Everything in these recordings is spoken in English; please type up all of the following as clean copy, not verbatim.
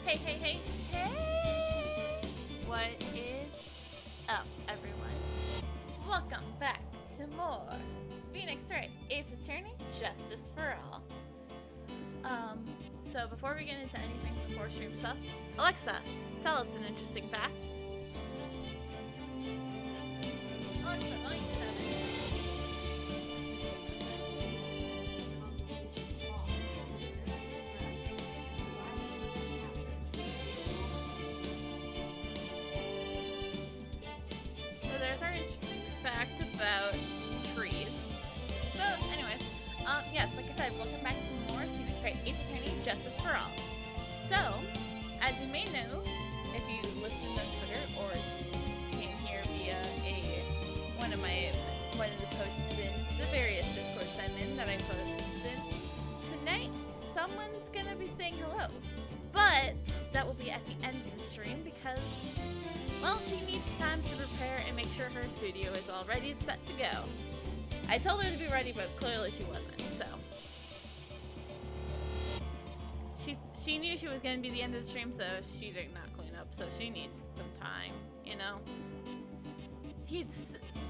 Hey, hey! What is up, everyone? Welcome back to more Phoenix Wright, Ace Attorney, Justice for All. So before we get into anything before stream stuff, Alexa, tell us an interesting fact. Alexa, 97. There's our interesting fact about trees. So, anyways, yes, like I said, welcome back to more Phoenix Wright, Ace Attorney, Justice for All. So, as you may know, if you listened on Twitter or came here via one of the posts in the various Discords I'm in that I posted, tonight someone's gonna be saying hello. But that will be at the end of the stream because, well, she needs time to prepare and make sure her studio is all ready and set to go. I told her to be ready, but clearly she wasn't, so. She knew she was going to be the end of the stream, so she did not clean up, so she needs some time, you know? Needs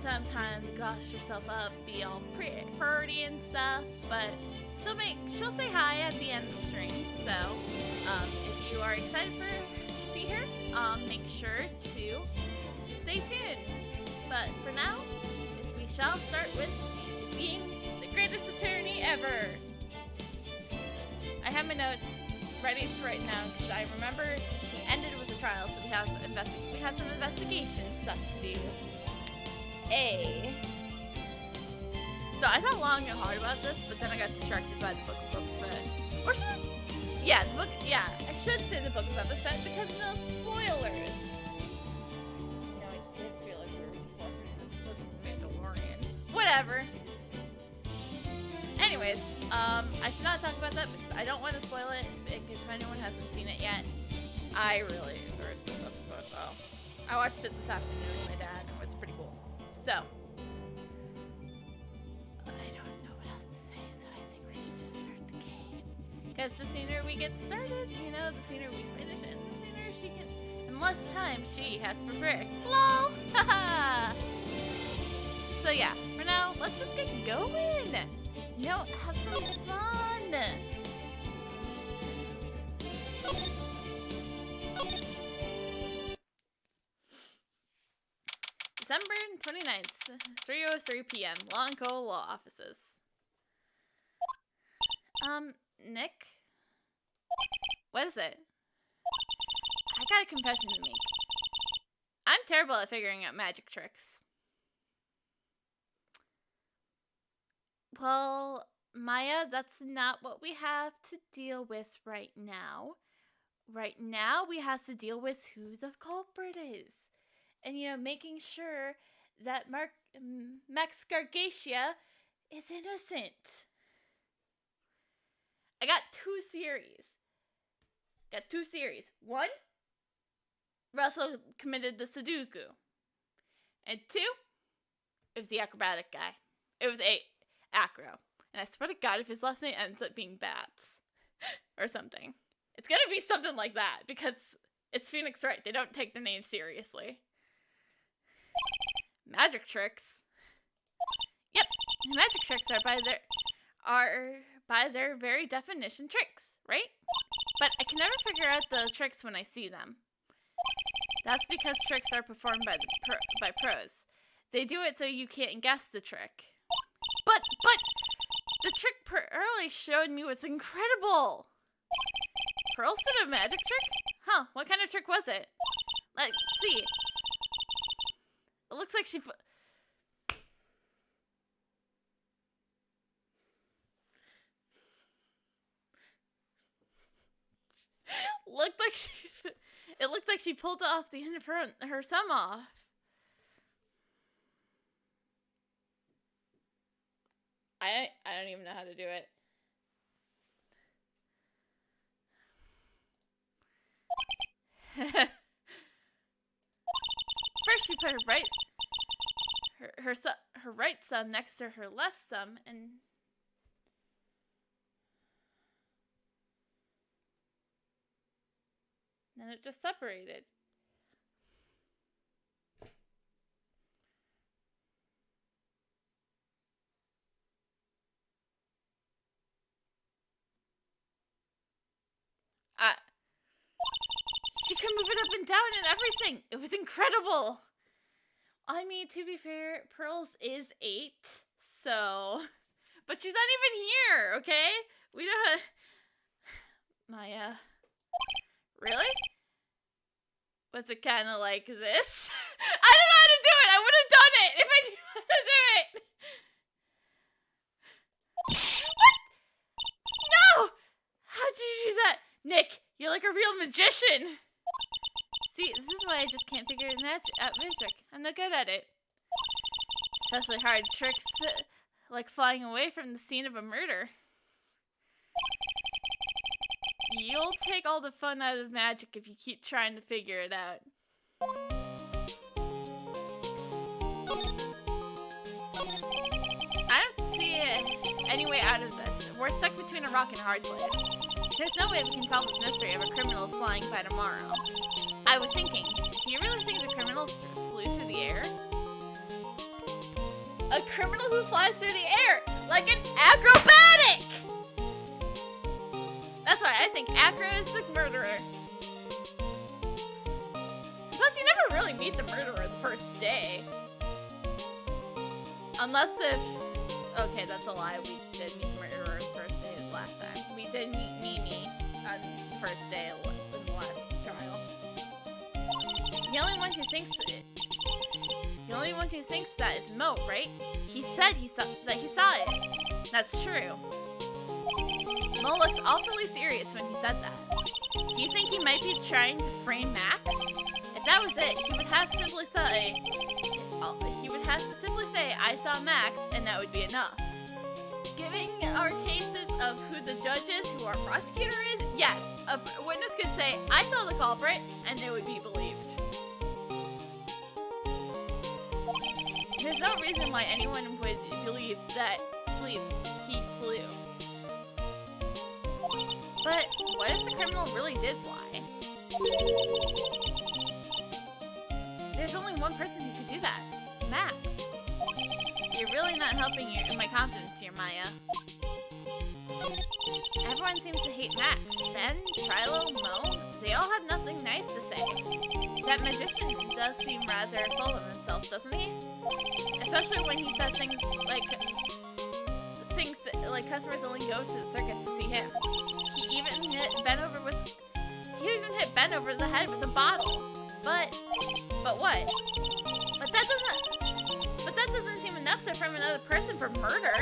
some time to gosh herself up, be all pretty and stuff, but she'll say hi at the end of the stream, so, if you are excited to see her, make sure to stay tuned. But for now, we shall start with being the greatest attorney ever. I have my notes ready to write now because I remember we ended with the trial, so we have some investigation stuff to do. So I thought long and hard about this, but then I got distracted by the book of Boba Fett. Or should I? Yeah, the book. Yeah, I should say the book of Boba Fett because no spoilers. No, I did feel like we were just watching an episode of Mandalorian. Whatever. Anyways, I should not talk about that because I don't want to spoil it. Because if anyone hasn't seen it yet, I really enjoyed this episode. So I watched it this afternoon with my dad, and it was pretty cool. So I don't know what else to say, so I think we should just start the game. Because the sooner we get started, you know, the sooner we finish it, and the sooner she can, and less time she has to prepare. LOL! Haha! So yeah, for now, let's just get going! You know, have some fun! December 29th, 3:03 p.m., Longco Law Offices. Nick? What is it? I got a confession to make. I'm terrible at figuring out magic tricks. Well, Maya, that's not what we have to deal with right now. Right now, we have to deal with who the culprit is. And, you know, making sure that Max Gargatia is innocent. I got two theories. One, Russell committed the Sudoku. And two, it was the acrobatic guy. It was Acro. And I swear to God, if his last name ends up being Bats or something. It's gonna be something like that because it's Phoenix Wright. They don't take the name seriously. Magic tricks. Yep, magic tricks are by their very definition tricks, right? But I can never figure out the tricks when I see them. That's because tricks are performed by pros. They do it so you can't guess the trick. But the trick Pearly showed me was incredible. Pearl did a magic trick? Huh, what kind of trick was it? Let's see. It looks like she it looked like she pulled off the end of her thumb off. I don't even know how to do it. First she put her right thumb next to her left thumb and then it just separated. She could move it up and down and everything. It was incredible. I mean, to be fair, Pearls is 8, so... But she's not even here, okay? We don't... Maya... Really? Was it kind of like this? I don't know how to do it! I would have done it if I knew how to do it! What? No! How did you do that? Nick, you're like a real magician! See, this is why I just can't figure out magic. I'm not good at it. Especially hard tricks, like flying away from the scene of a murder. You'll take all the fun out of magic if you keep trying to figure it out. I don't see any way out of this. We're stuck between a rock and a hard place. There's no way we can solve this mystery of a criminal flying by tomorrow. I was thinking, do you really think the criminal flew through the air? A criminal who flies through the air, like an acrobatic! That's why I think Acro is the murderer. Plus, you never really meet the murderer the first day. Unless if... Okay, that's a lie. We did meet the murderer the first day last time. We did meet Mimi on the first day in the last trial. The only one who thinks that is Mo, right? He said that he saw it. That's true. Mo looks awfully serious when he said that. Do you think he might be trying to frame Max? If that was it, he would have to simply say, I saw Max, and that would be enough. Giving our cases of who the judge is, who our prosecutor is, yes, a witness could say, I saw the culprit, and they would be believed. There's no reason why anyone would believe he flew. But what if the criminal really did fly? There's only one person who could do that. Max. You're really not helping my confidence here, Maya. Everyone seems to hate Max. Ben, Trilo, Mo, they all have nothing nice to say. That magician does seem rather full of himself, doesn't he? Especially when he says things like customers only go to the circus to see him. He even hit Ben over the head with a bottle. But what? But that doesn't seem enough to frame another person for murder.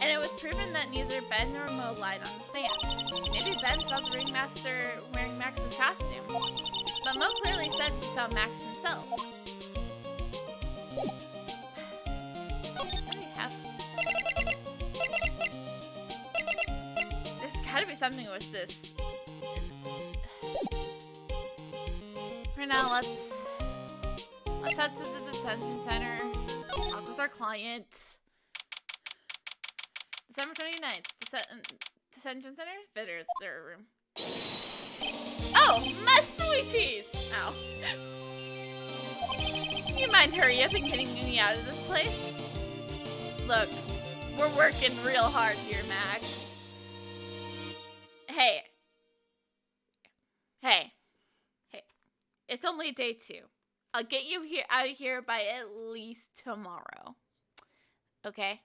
And it was proven that neither Ben nor Mo lied on the stand. Maybe Ben saw the ringmaster wearing Max's costume. But Mo clearly said he saw Max himself. There's gotta be something with this. Right now, let's head to the detention center. Talk with our client. December 29th, detention center, visitors, their room. Oh, my sweeties! Ow. You mind hurry up and getting me out of this place? Look, we're working real hard here, Max. Hey. It's only day 2. I'll get you out of here by at least tomorrow. Okay?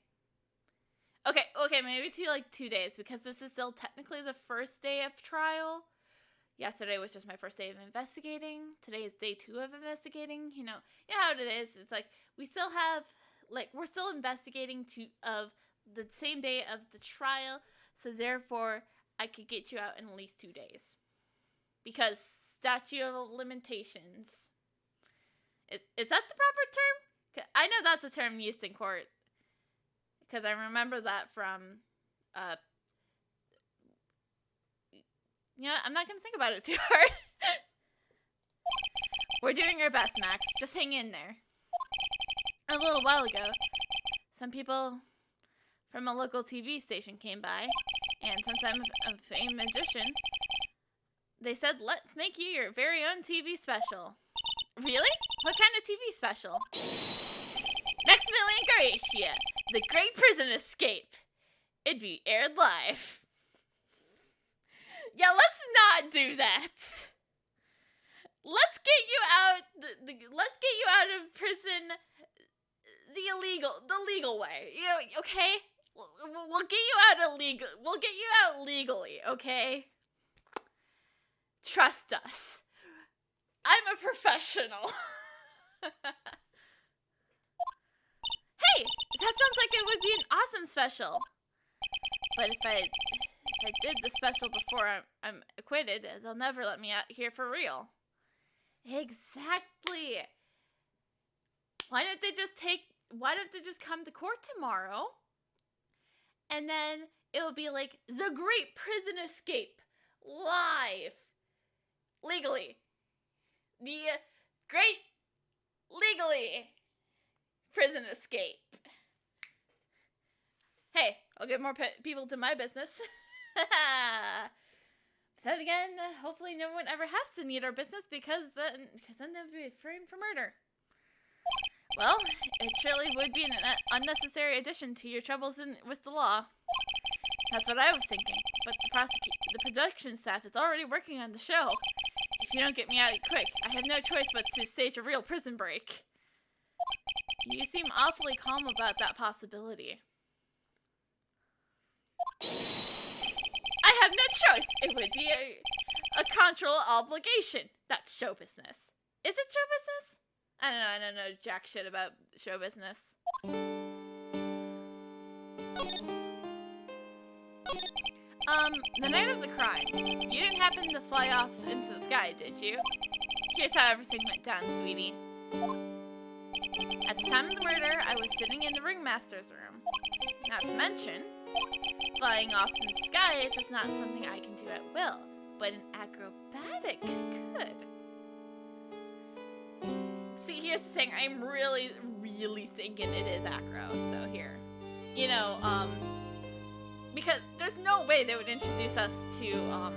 Okay, maybe like 2 days, because this is still technically the first day of trial. Yesterday was just my first day of investigating. Today is day 2 of investigating. You know how it is. It's like we still have, we're still investigating of the same day of the trial. So therefore, I could get you out in at least 2 days. Because statute of limitations. Is that the proper term? I know that's a term used in court. Because I remember that from, I'm not going to think about it too hard. We're doing our best, Max. Just hang in there. A little while ago, some people from a local TV station came by, and since I'm a famed magician, they said, let's make you your very own TV special. Really? What kind of TV special? Next Million Gracia, The Great Prison Escape. It'd be aired live. Yeah, let's not do that. Let's get you out. Let's get you out of prison the legal way. You know, okay? We'll get you out illegal. We'll get you out legally, okay? Trust us. I'm a professional. Hey, that sounds like it would be an awesome special. But if I did the special before I'm acquitted, they'll never let me out here for real. Exactly. Why don't they just come to court tomorrow? And then it'll be like The Great Prison Escape live. Legally. The Great Legally Prison Escape. Hey, I'll get more people to my business. But then again, hopefully no one ever has to need our business because then they'll be framed for murder. Well, it surely would be an unnecessary addition to your troubles with the law. That's what I was thinking. But the production staff is already working on the show. If you don't get me out quick, I have no choice but to stage a real prison break. You seem awfully calm about that possibility. I have no choice. It would be a contractual obligation. That's show business. Is it show business? I don't know jack shit about show business. The night of the crime, you didn't happen to fly off into the sky, did you? Here's how everything went down, sweetie. At the time of the murder, I was sitting in the ringmaster's room. Not to mention, flying off in the sky is just not something I can do at will, but an acrobatic could. See, here's the thing, I'm really, really thinking it is acro, so here. You know, because there's no way they would introduce us to,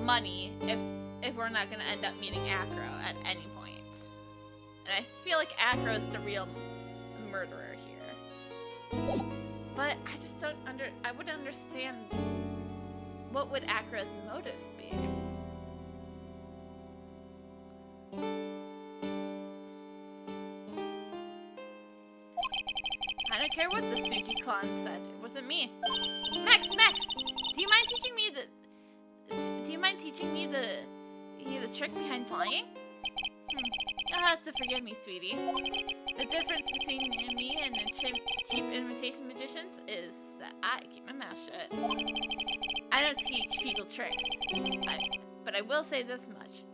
money if we're not gonna end up meeting acro at any point. And I feel like acro is the real murderer here. But I just don't I wouldn't understand what would acro's motive be. I don't care what the Stoogie clown said. It wasn't me. Max, do you mind teaching me the trick behind flying? You'll have to forgive me, sweetie. The difference between me and the cheap imitation magicians is that I keep my mouth shut. I don't teach people tricks. But I will say this much.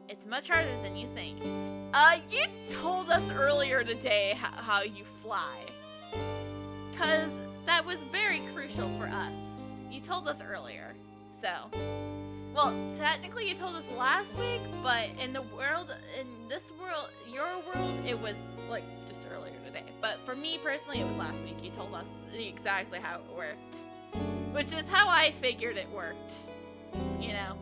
It's much harder than you think. You told us earlier today how you fly. 'Cause that was very crucial for us. You told us earlier. So, well, technically you told us last week, but in this world, your world, it was like just earlier today. But for me personally, it was last week. You told us exactly how it worked. Which is how I figured it worked. You know?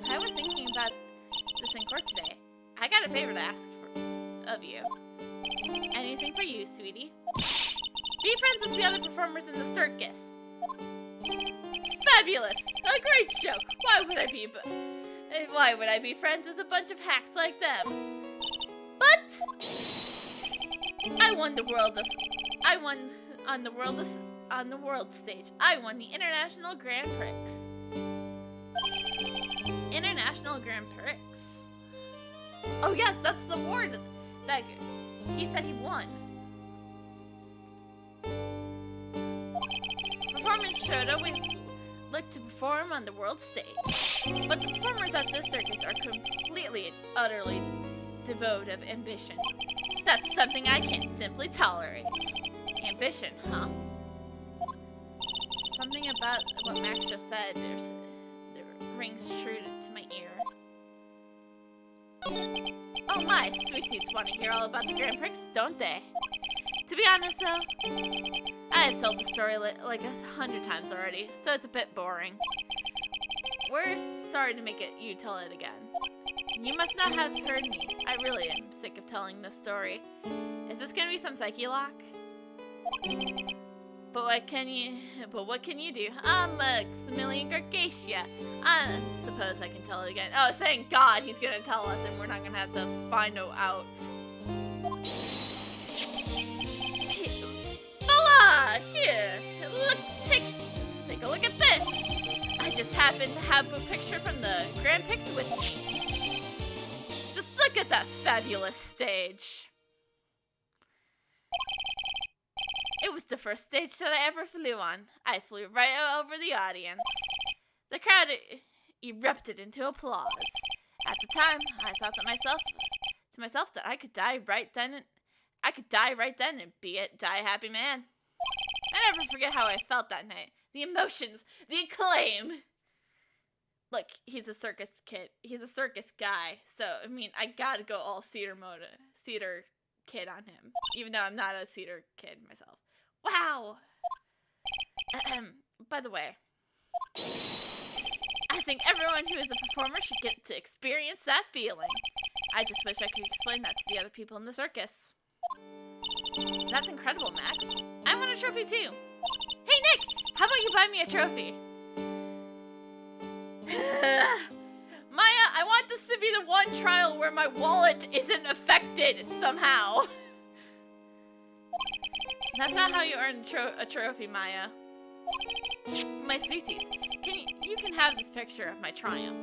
I was thinking about this in court today. I got a favor to ask of you. Anything for you, sweetie. Be friends with the other performers in the circus. Fabulous! A great joke! Why would I be friends with a bunch of hacks like them? But I won on the world stage. I won the International Grand Prix. International Grand Prix. Oh yes, that's the award that he said he won. Performance should always look to perform on the world stage, but the performers at this circus are completely and utterly devoid of ambition. That's something I can't simply tolerate. Ambition, huh? Something about what Max just said, there rings true to my ear. Oh my, sweeties want to hear all about the Grand Prix, don't they? To be honest though, I've told the story like 100 times already, so it's a bit boring. We're sorry to make you tell it again. You must not have heard me. I really am sick of telling this story. Is this gonna be some psyche lock? But what can you do? I'm Maximilian Gargacia. I suppose I can tell it again. Oh, thank God he's gonna tell us and we're not gonna have to find out. Voila! Here, look, take a look at this. I just happen to have a picture from the Grand Prix with me. Just look at that fabulous stage. It was the first stage that I ever flew on. I flew right over the audience. The crowd erupted into applause. At the time, I thought to myself that I could die right then and be it, die a happy man. I never forget how I felt that night. The emotions, the acclaim. Look, he's a circus kid. He's a circus guy. So, I mean, I gotta go all theater kid on him. Even though I'm not a theater kid myself. Wow! By the way, I think everyone who is a performer should get to experience that feeling. I just wish I could explain that to the other people in the circus. That's incredible, Max. I want a trophy too. Hey, Nick! How about you buy me a trophy? Maya, I want this to be the one trial where my wallet isn't affected somehow. That's not how you earn a trophy, Maya. My sweeties, you can have this picture of my triumph.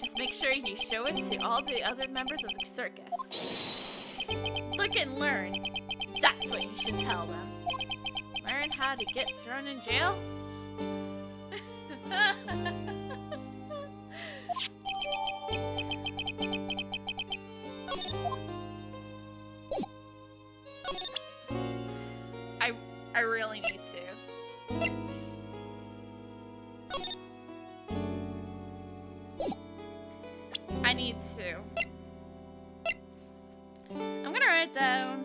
Just make sure you show it to all the other members of the circus. Look and learn. That's what you should tell them. Learn how to get thrown in jail? I really need to. I need to. I'm gonna write it down.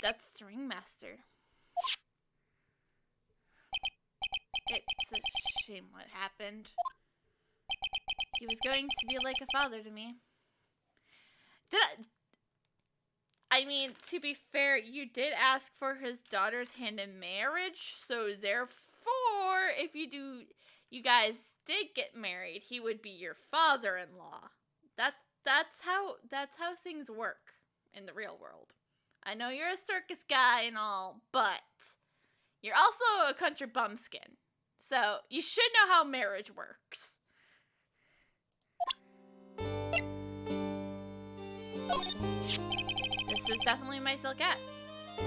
That's the ringmaster. It's a shame what happened. He was going to be like a father to me. I mean, to be fair, you did ask for his daughter's hand in marriage, so therefore, if you guys did get married, he would be your father-in-law. That's how things work in the real world. I know you're a circus guy and all, but you're also a country bumpkin. So you should know how marriage works. This is definitely my silk hat. I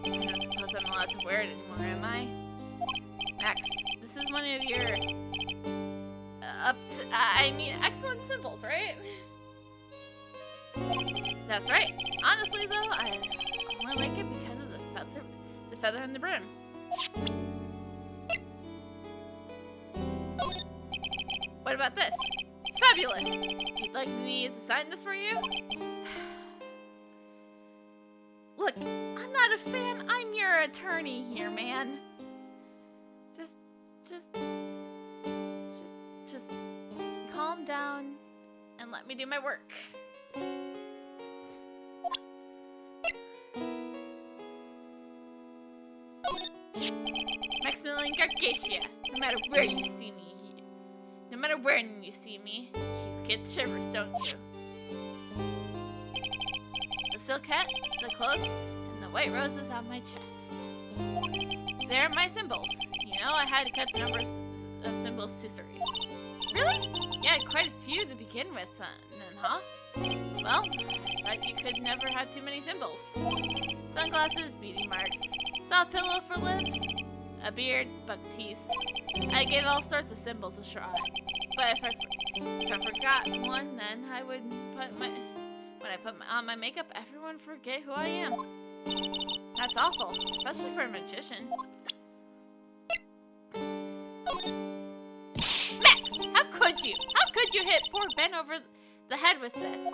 don't suppose I'm allowed to wear it anymore, am I? Max, this is one of your excellent symbols, right? That's right. Honestly, though, I only like it because of the feather and the brim. What about this? Fabulous! You'd like me to sign this for you? Look, I'm not a fan. I'm your attorney here, man. Just calm down and let me do my work. Maximilian Gargacia, no matter where you see me, you get shivers, don't you? The silk hat, the clothes, and the white roses on my chest. They're my symbols. You know, I had to cut the numbers of symbols to 3. Really? Yeah, quite a few to begin with, then, huh? Well, like you could never have too many symbols. Sunglasses, beauty marks, soft pillow for lips, a beard, buck teeth. I gave all sorts of symbols a try. But if I forgot one, then I would when I put on my makeup, everyone would forget who I am. That's awful, especially for a magician. Max, how could you? How could you hit poor Ben over the head with this?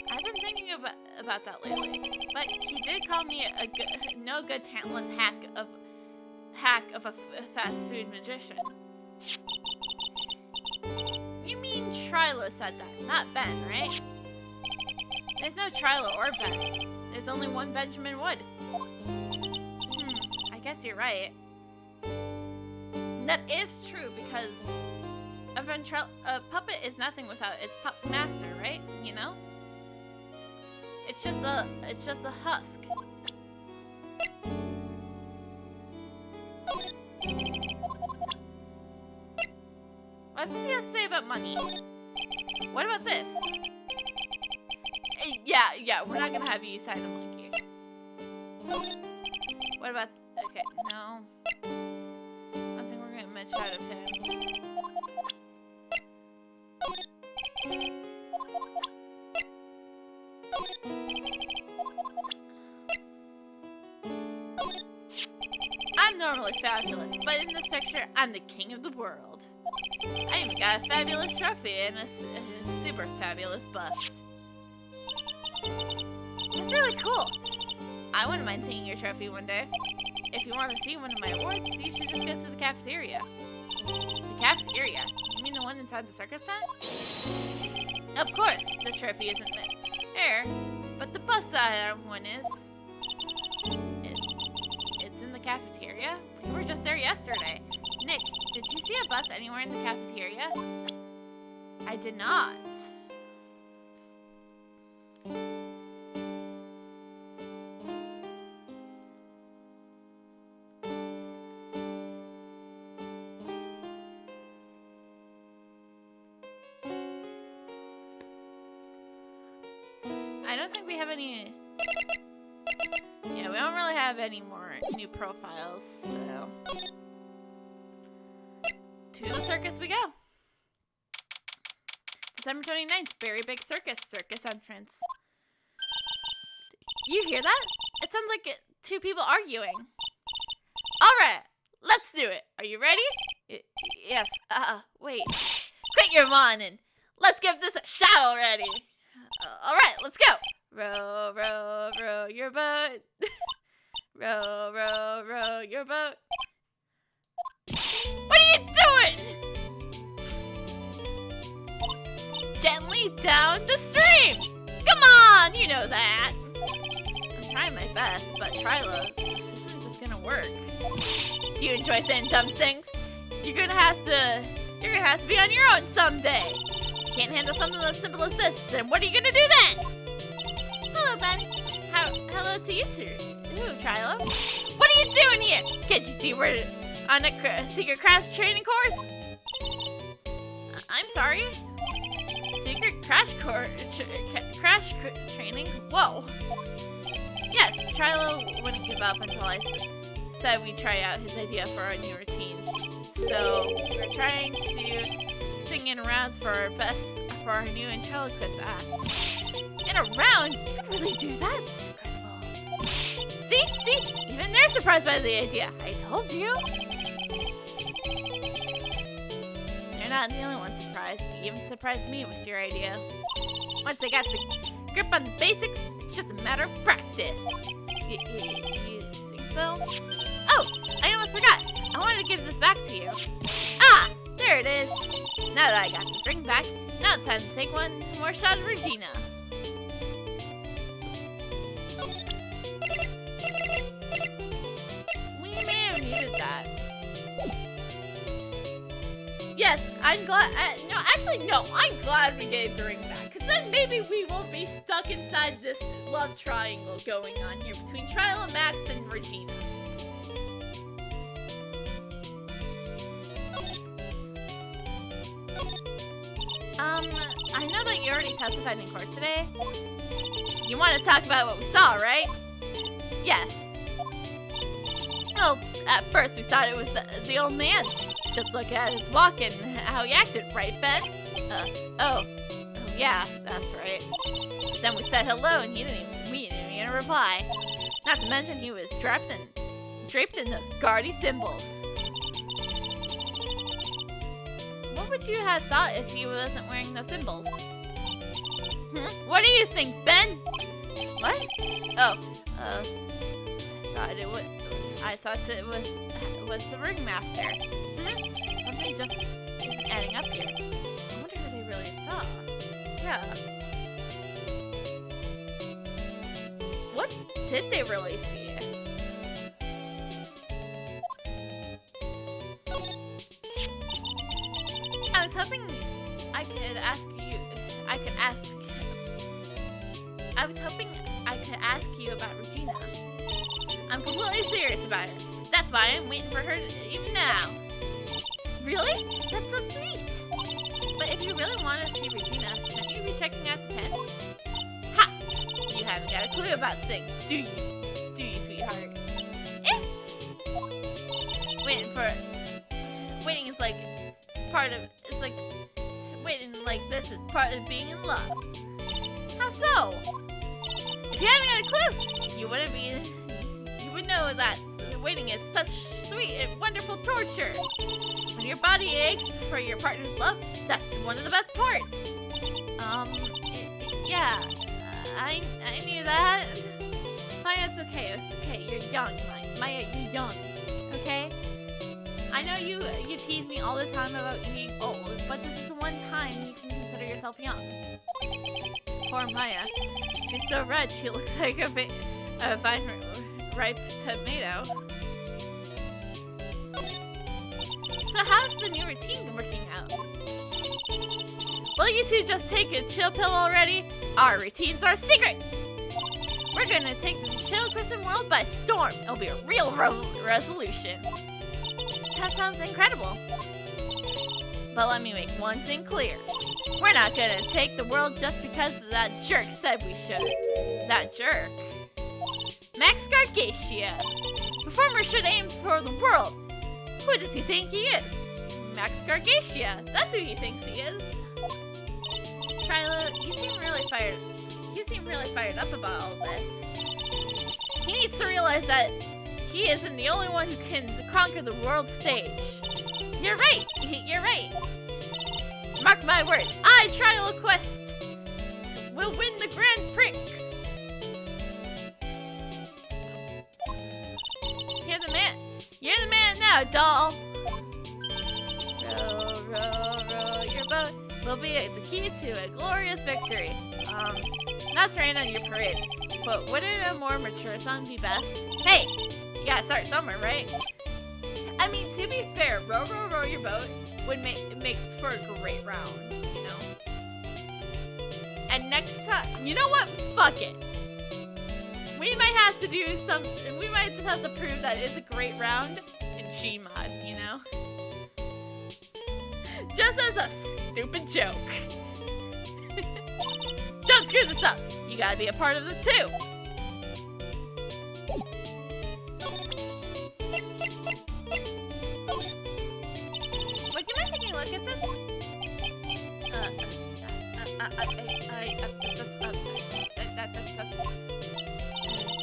I've been thinking about that lately, but he did call me a no good, talentless hack of a fast food magician. You mean Trilo said that, not Ben, right? There's no Trilo or Ben. There's only one Benjamin Wood. I guess you're right. That is true because a puppet is nothing without its master, right? You know? It's just a husk. What does he have to say about money? What about this? Yeah, we're not gonna have you sign a monkey. What about, okay, no. I don't think we're getting much out of him. I'm normally fabulous, but in this picture, I'm the king of the world. I even got a fabulous trophy and a super fabulous bust. That's really cool. I wouldn't mind seeing your trophy one day. If you want to see one of my awards, you should just go to the cafeteria. The cafeteria? You mean the one inside the circus tent? Of course, the trophy isn't there, but the bust one is. It's in the cafeteria? We were just there yesterday. Nick, did you see a bus anywhere in the cafeteria? I did not. I don't think we have any... Yeah, we don't really have any more new profiles, so... To the circus we go! December 29th, very big circus entrance. You hear that? It sounds like two people arguing. Alright, let's do it. Are you ready? Yes, wait. Quit your mon and let's give this a shot already. Alright, let's go. Row, row, row your boat. Row, row, row your boat. What are you doing? Gently down the stream. Come on, you know that. I'm trying my best, but Trilo, this isn't just gonna work. Do you enjoy saying dumb things? You're gonna have to be on your own someday. You can't handle something as simple as this, then what are you gonna do then? Hello, Ben. Hello to you too. Ooh, Trilo. What are you doing here? Can't you see we're on a secret crash training course? I'm sorry? Secret crash course? Crash training? Whoa. Yes, Trilo wouldn't give up until I said we'd try out his idea for our new routine. So, we're trying to sing in rounds for our new ventriloquist act. In a round? You could really do that? That's incredible. See? Even they're surprised by the idea. I told you. You're not the only one surprised. You even surprised me with your idea. Once I got the grip on the basics, it's just a matter of practice. You think so? Oh, I almost forgot. I wanted to give this back to you. Ah, there it is. Now that I got this ring back, now it's time to take one more shot of Regina. We may have needed that. Yes, I'm glad. No, I'm glad we gave the ring back. Because then maybe we won't be stuck inside this love triangle going on here between Trilo, Max, and Regina. I know that you already testified in court today. You want to talk about what we saw, right? Yes. Well, at first we thought it was the old man. Just look at his walk and how he acted, right, Ben? Oh, yeah, that's right. Then we said hello and we didn't even reply. Not to mention he was draped in those gaudy symbols. What would you have thought if he wasn't wearing those symbols? What do you think, Ben? What? Oh, I thought it was the ringmaster. Something just isn't adding up here. I wonder who they really saw. Yeah. What did they really see? I was hoping I could ask you about Regina. I'm completely serious about it. That's why I'm waiting for her even now. Really? That's so sweet. But if you really want to see Regina, shouldn't you be checking out the tent? Ha! You haven't got a clue about things, do you? Do you, sweetheart? Waiting is like part of. It's like waiting like this is part of being in love. How so? If you haven't got a clue, you would know that waiting is such sweet and wonderful torture. When your body aches for your partner's love, that's one of the best parts. Yeah, I knew that. Maya, it's okay. It's okay. You're young, Maya. You're young. Okay. I know you tease me all the time about being old, but this is the one time you can consider yourself young. Poor Maya. She's so red, she looks like a fine ripe tomato. So how's the new routine working out? Will you two just take a chill pill already? Our routines are secret! We're gonna take the chill Kristen world by storm. It'll be a real resolution. That sounds incredible. But let me make one thing clear. We're not gonna take the world just because that jerk said we should. That jerk. Max Gargatia. Performer should aim for the world. Who does he think he is? Max Gargatia. That's who he thinks he is. Trilo, you seem really fired up about all this. He needs to realize that he isn't the only one who can conquer the world stage. You're right. You're right. Mark my words. I, Trilo Quest, will win the Grand Prix. You're the man now, doll. Row, row, row your boat will be the key to a glorious victory. Not to rain on your parade, but wouldn't a more mature song be best? Hey, you gotta start somewhere, right? I mean, to be fair, row, row, row your boat makes for a great round, you know? And next time, you know what? Fuck it. We might have to do something. We might just have to prove that it's a great round in Gmod, you know? Just as a stupid joke. Don't screw this up. You gotta be a part of this too. Would you mind taking a look at this?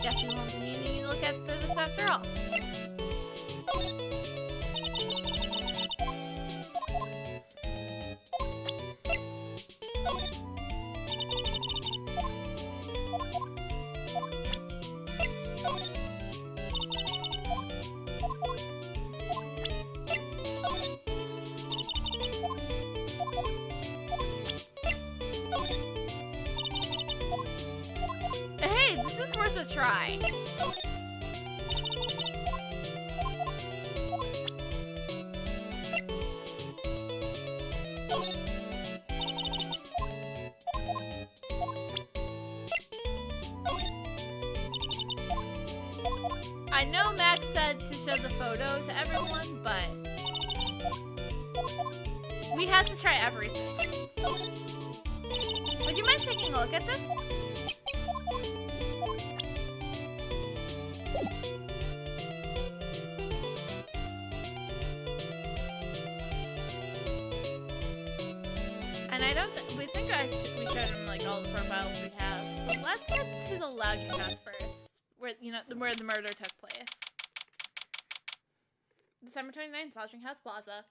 Guess you won't be needing to look at this after all. Hey, this is worth a try. I know Max said to show the photo to everyone, but we have to try everything. taking a look at this? And I don't we think we showed him like all the profiles we have. So let's head to the lodging house first. Where where the murder took place. December 29th, Lodging House Plaza.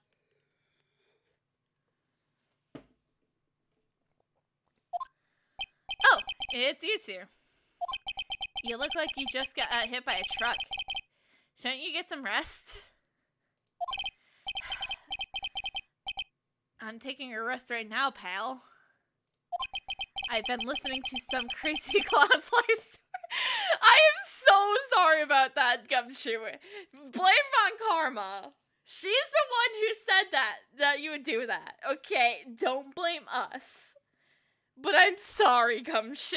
Oh, it's you two. You look like you just got hit by a truck. Shouldn't you get some rest? I'm taking a rest right now, pal. I've been listening to some crazy clown's life story. I am so sorry about that, Gumshoe. Blame on Karma. She's the one who said that you would do that. Okay, don't blame us. But I'm sorry, Gumshoe.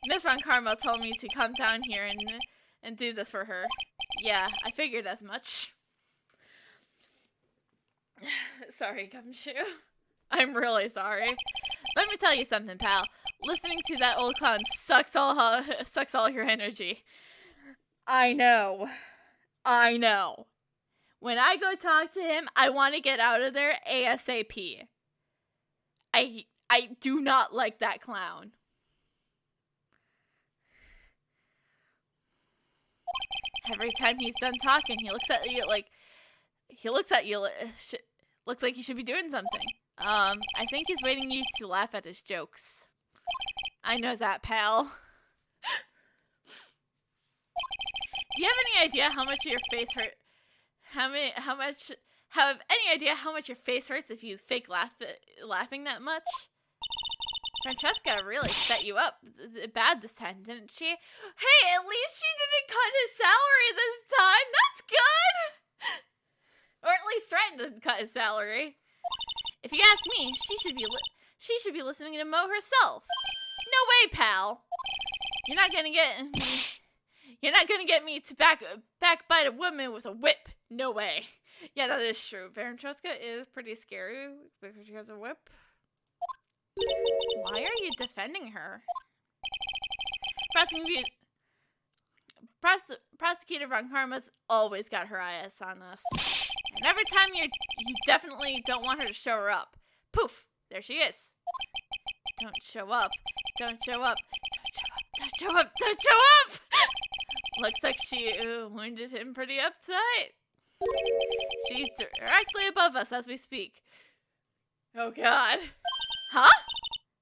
Miss Von Karma told me to come down here and do this for her. Yeah, I figured as much. Sorry, Gumshoe. I'm really sorry. Let me tell you something, pal. Listening to that old clown sucks all your energy. I know. When I go talk to him, I want to get out of there ASAP. I do not like that clown. Every time he's done talking, he looks at you like looks like he should be doing something. I think he's waiting you to laugh at his jokes. I know that, pal. Do you have any idea how much your face hurt? Have any idea how much your face hurts if you fake laughing that much? Francesca really set you up bad this time, didn't she? Hey, at least she didn't cut his salary this time. That's good. Or at least threatened to cut his salary. If you ask me, she should be listening to Mo herself. No way, pal. You're not gonna get me to backbite a woman with a whip. No way. Yeah, that is true. Francesca is pretty scary because she has a whip. Why are you defending her? Prosecutor Von Karma's always got her eyes on us. And every time you definitely don't want her to show her up. Poof! There she is. Don't show up. Don't show up. Don't show up. Don't show up! Looks like she wounded him pretty uptight. She's directly above us as we speak. Oh god. Huh?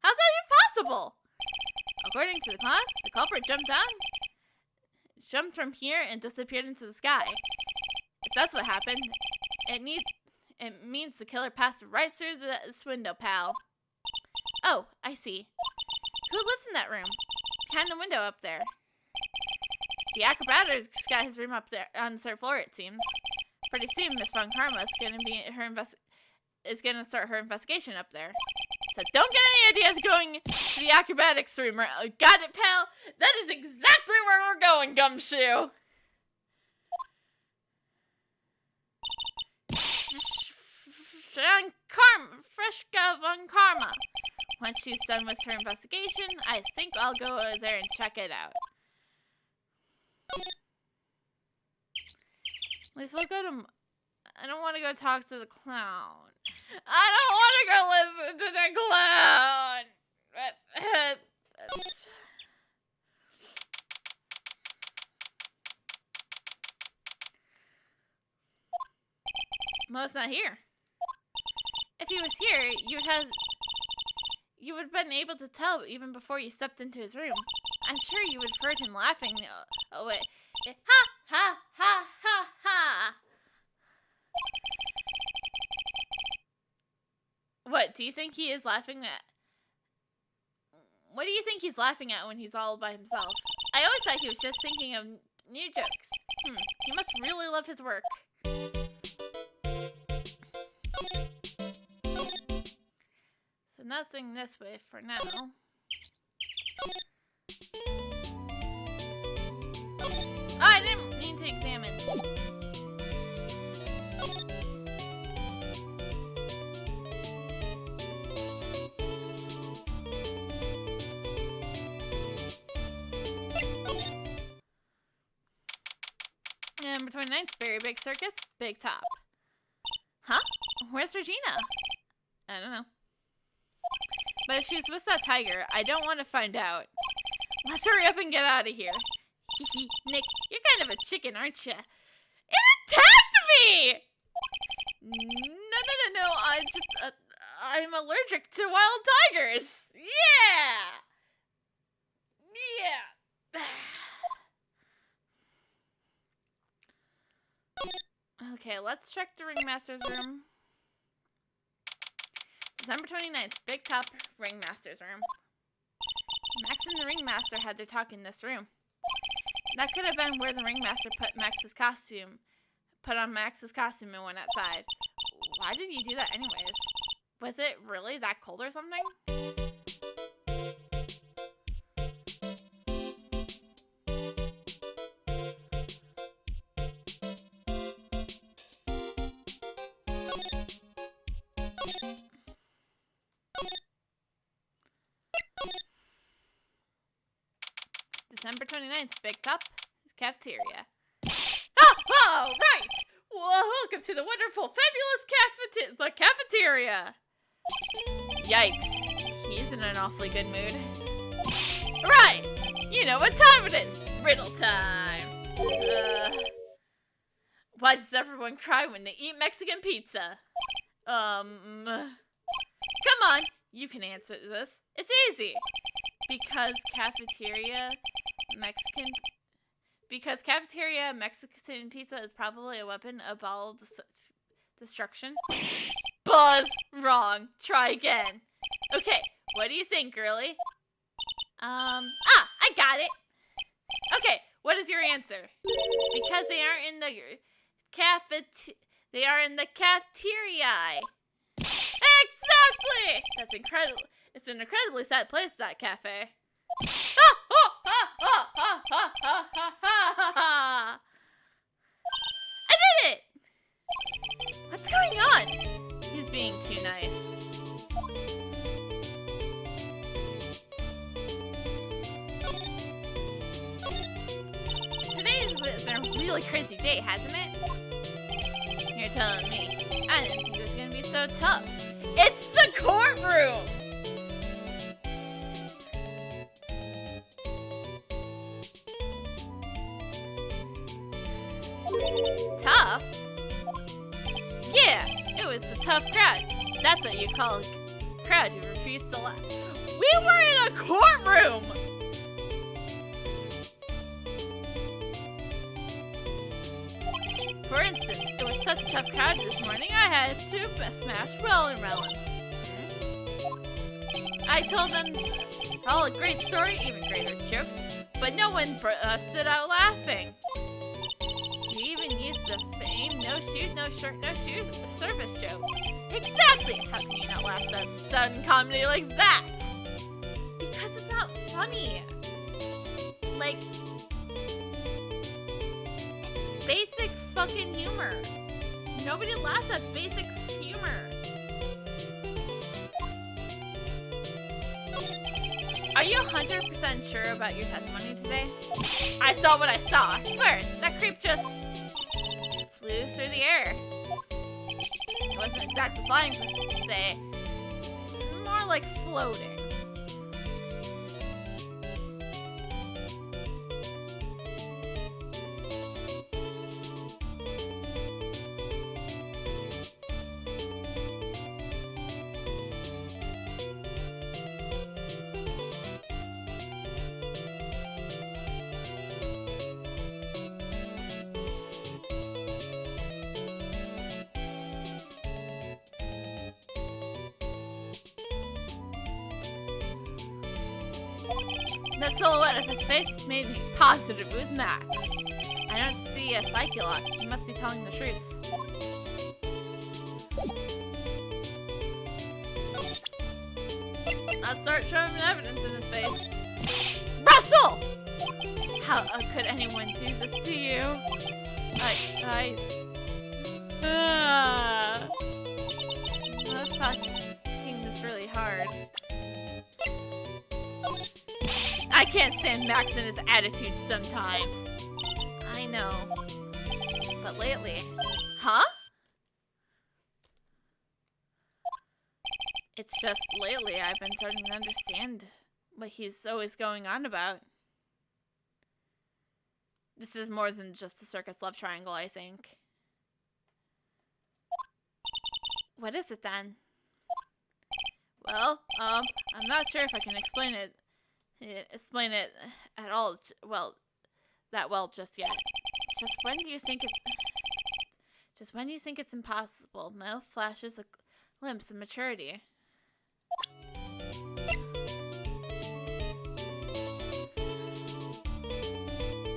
How's that even possible? According to the clown, the culprit jumped from here and disappeared into the sky. If that's what happened, it means the killer passed right through this window, pal. Oh, I see. Who lives in that room? Behind the window up there. The acrobatic's got his room up there on the third floor, it seems. Pretty soon, Miss Von Karma is gonna start her investigation up there. So don't get any ideas going to the acrobatics room. Got it, pal? That is exactly where we're going, Gumshoe. Freshka Von Karma. Once she's done with her investigation, I think I'll go there and check it out. At least we'll go to... I don't want to go talk to the clown. I don't want to go listen to the clown! Mo's not here. If he was here, you would have been able to tell even before you stepped into his room. I'm sure you would have heard him laughing. Oh wait. Ha ha ha ha ha! What, do you think he is laughing at? What do you think he's laughing at when he's all by himself? I always thought he was just thinking of new jokes. He must really love his work. So nothing this way for now. Oh, I didn't mean to examine. 29th, very big circus, big top. Huh? Where's Regina? I don't know. But if she's with that tiger, I don't want to find out. Let's hurry up and get out of here. Hehe, Nick, you're kind of a chicken, aren't you? It attacked me! No, I'm allergic to wild tigers. Yeah! Okay, let's check the ringmaster's room. December 29th, big top ringmaster's room. Max and the ringmaster had their talk in this room. That could have been where the ringmaster put on Max's costume and went outside. Why did you do that anyways? Was it really that cold or something? December 29th, big top, cafeteria. Oh, right! Well, welcome to the wonderful, fabulous cafeteria! Yikes, he's in an awfully good mood. Right! You know what time it is! Riddle time! Why does everyone cry when they eat Mexican pizza? Come on, you can answer this. It's easy. Because cafeteria Mexican pizza is probably a weapon of bowel destruction. Buzz! Wrong. Try again. Okay, what do you think, girly? I got it. Okay, what is your answer? Because they are in the cafeteria. Exactly! That's incredible. It's an incredibly sad place, that cafe. I did it! What's going on? He's being too nice. Today's been a really crazy day, hasn't it? You're telling me. I didn't think it was gonna be so tough. It's the courtroom! Tough? Yeah, it was a tough crowd. That's what you call a crowd who refused to laugh. We were in a courtroom! For instance, it was such a tough crowd this morning, I had to smash rolling melons. I told them all a great story, even greater jokes, but no one busted out laughing. We even used the famed no shoes, no shirt, no shoes service joke. Exactly! How can you not laugh at sudden comedy like that? Because it's not funny. Like, it's basic fucking humor. Nobody laughs at basic humor. Are you 100% sure about your testimony today? I saw what I saw. I swear, that creep just flew through the air. It wasn't exactly flying per se, more like floating. The silhouette of his face made me positive it was Max. I don't see a psychologue. He must be telling the truth. Let's start showing evidence in his face. Russell! How could anyone do this to you? I was talking this really hard. I can't stand Max and his attitude sometimes. I know. But lately... Huh? It's just lately I've been starting to understand what he's always going on about. This is more than just the circus love triangle, I think. What is it then? Well, I'm not sure if I can explain it at all, that well just yet. Just when do you think it's impossible? Mo flashes a glimpse of maturity.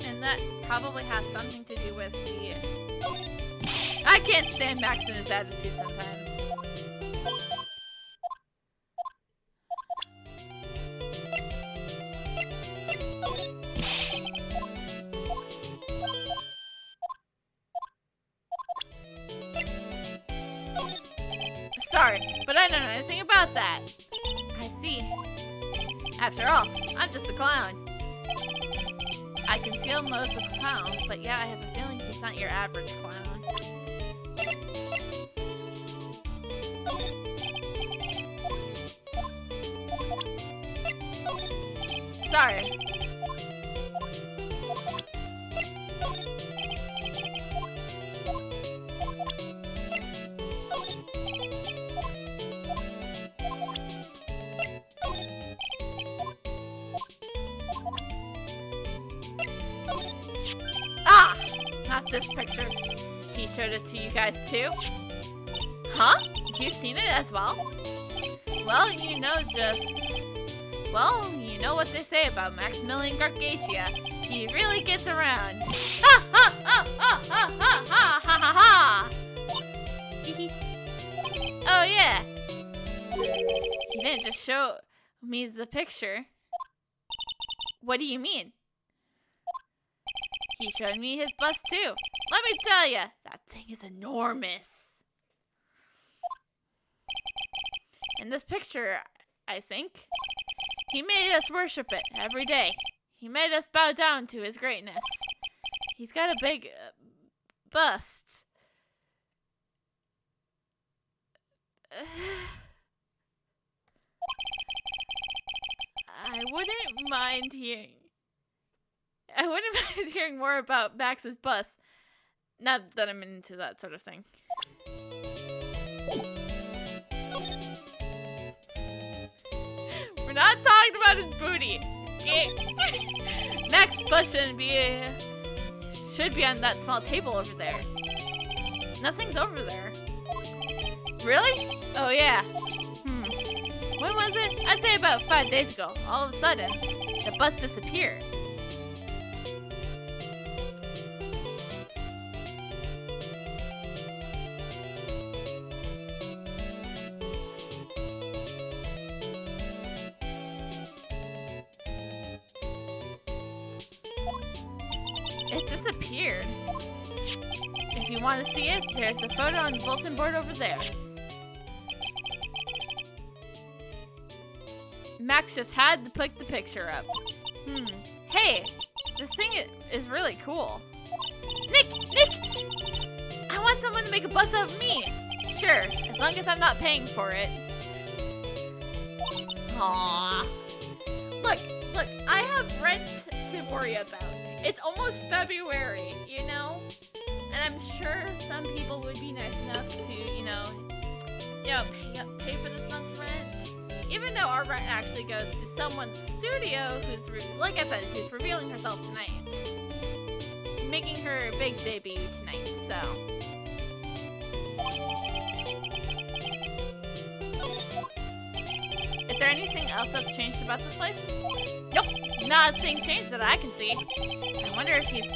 And that probably has something to do with the... I can't stand Max and his attitude sometimes. Sorry, but I don't know anything about that. I see. After all, I'm just a clown. I conceal most of the clowns, but yeah, I have a feeling he's not your average clown. Sorry. Not this picture. He showed it to you guys too? Huh? You've seen it as well? Well, you know what they say about Maximilian Gargatia. He really gets around. Ha ha ha ha ha ha ha ha ha ha! Oh yeah. He didn't just show me the picture. What do you mean? He showed me his bust too. Let me tell ya, that thing is enormous. In this picture, I think, he made us worship it every day. He made us bow down to his greatness. He's got a big bust. I wouldn't mind hearing more about Max's bust. Not that I'm into that sort of thing. We're not talking about his booty. Max's bust should be on that small table over there. Nothing's over there. Really? Oh yeah. When was it? I'd say about 5 days ago. All of a sudden, the bust disappeared. It disappeared. If you want to see it, there's the photo on the bulletin board over there. Max just had to put the picture up. Hey, this thing is really cool. Nick! I want someone to make a bust out of me. Sure, as long as I'm not paying for it. Aww. Look, I have rent to worry about. It's almost February, you know? And I'm sure some people would be nice enough to, pay for this month's rent. Even though our rent actually goes to someone's studio who's, like I said, who's revealing herself tonight. Making her big debut tonight, so. Is there anything else that's changed about this place? Nope, not a thing changed that I can see. I wonder if he's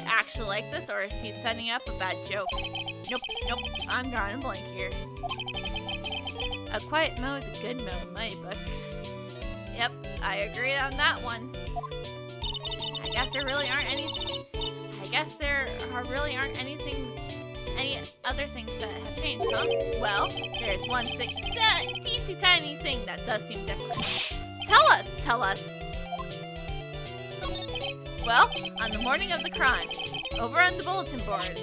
actually like this or if he's setting up a bad joke. Nope, I'm drawing a blank here. A quiet Mo is a good Mo in my books. Yep, I agree on that one. I guess there really aren't any other things that have changed, huh? Well, there's one teensy tiny thing that does seem different. Tell us. Well, on the morning of the crime. Over on the bulletin board,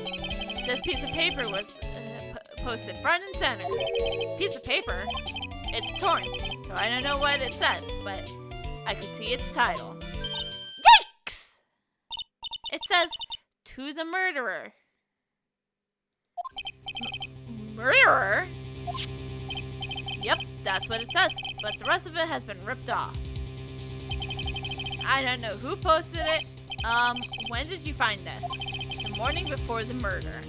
this piece of paper was posted front and center. Piece of paper? It's torn, so I don't know what it says, but I could see its title. Yikes! It says, "To the murderer." Murderer? Yep, that's what it says, but the rest of it has been ripped off. I don't know who posted it. When did you find this? The morning before the murder.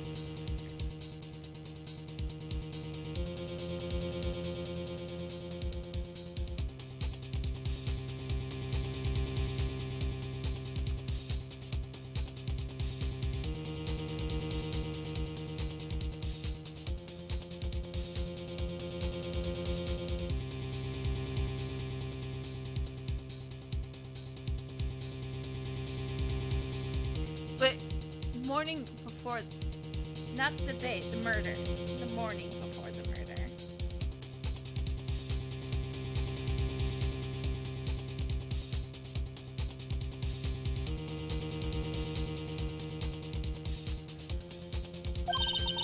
But morning before, not the day, the murder. The morning before the murder.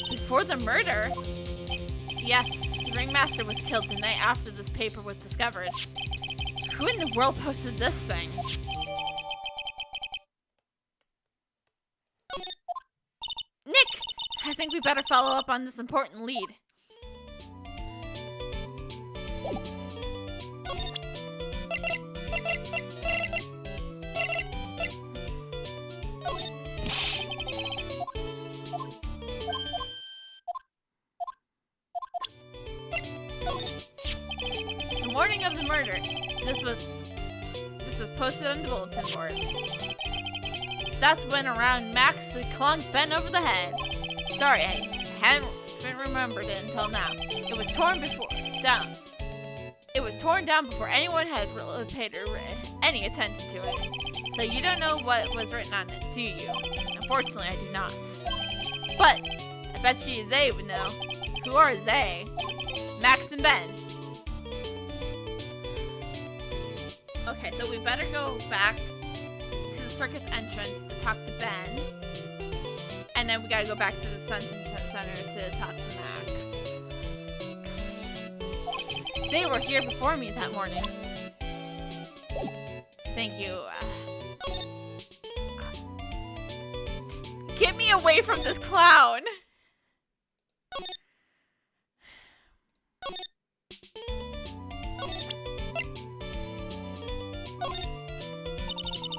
Before the murder? Yes, the ringmaster was killed the night after this paper was discovered. Who in the world posted this thing? I think we better follow up on this important lead. The morning of the murder. This was posted on the bulletin board. That's when around Max the clunk bent over the head. Sorry, I hadn't remembered it until now. It was torn down. It was torn down before anyone had paid any attention to it. So you don't know what was written on it, do you? Unfortunately, I do not. But I bet you they would know. Who are they? Max and Ben. Okay, so we better go back to the circus entrance to talk to Ben. And then we gotta go back to the Sun Center to talk to Max. They were here before me that morning. Thank you. Get me away from this clown!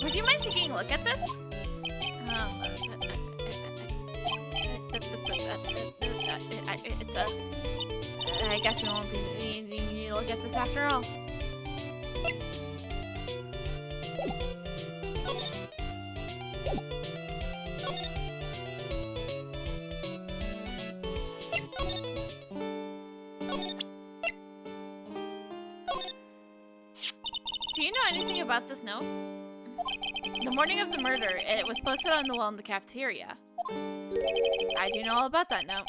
Would you mind taking a look at this? I guess we won't need to look at this after all. Do you know anything about this note? The morning of the murder, it was posted on the wall in the cafeteria. I do know all about that note.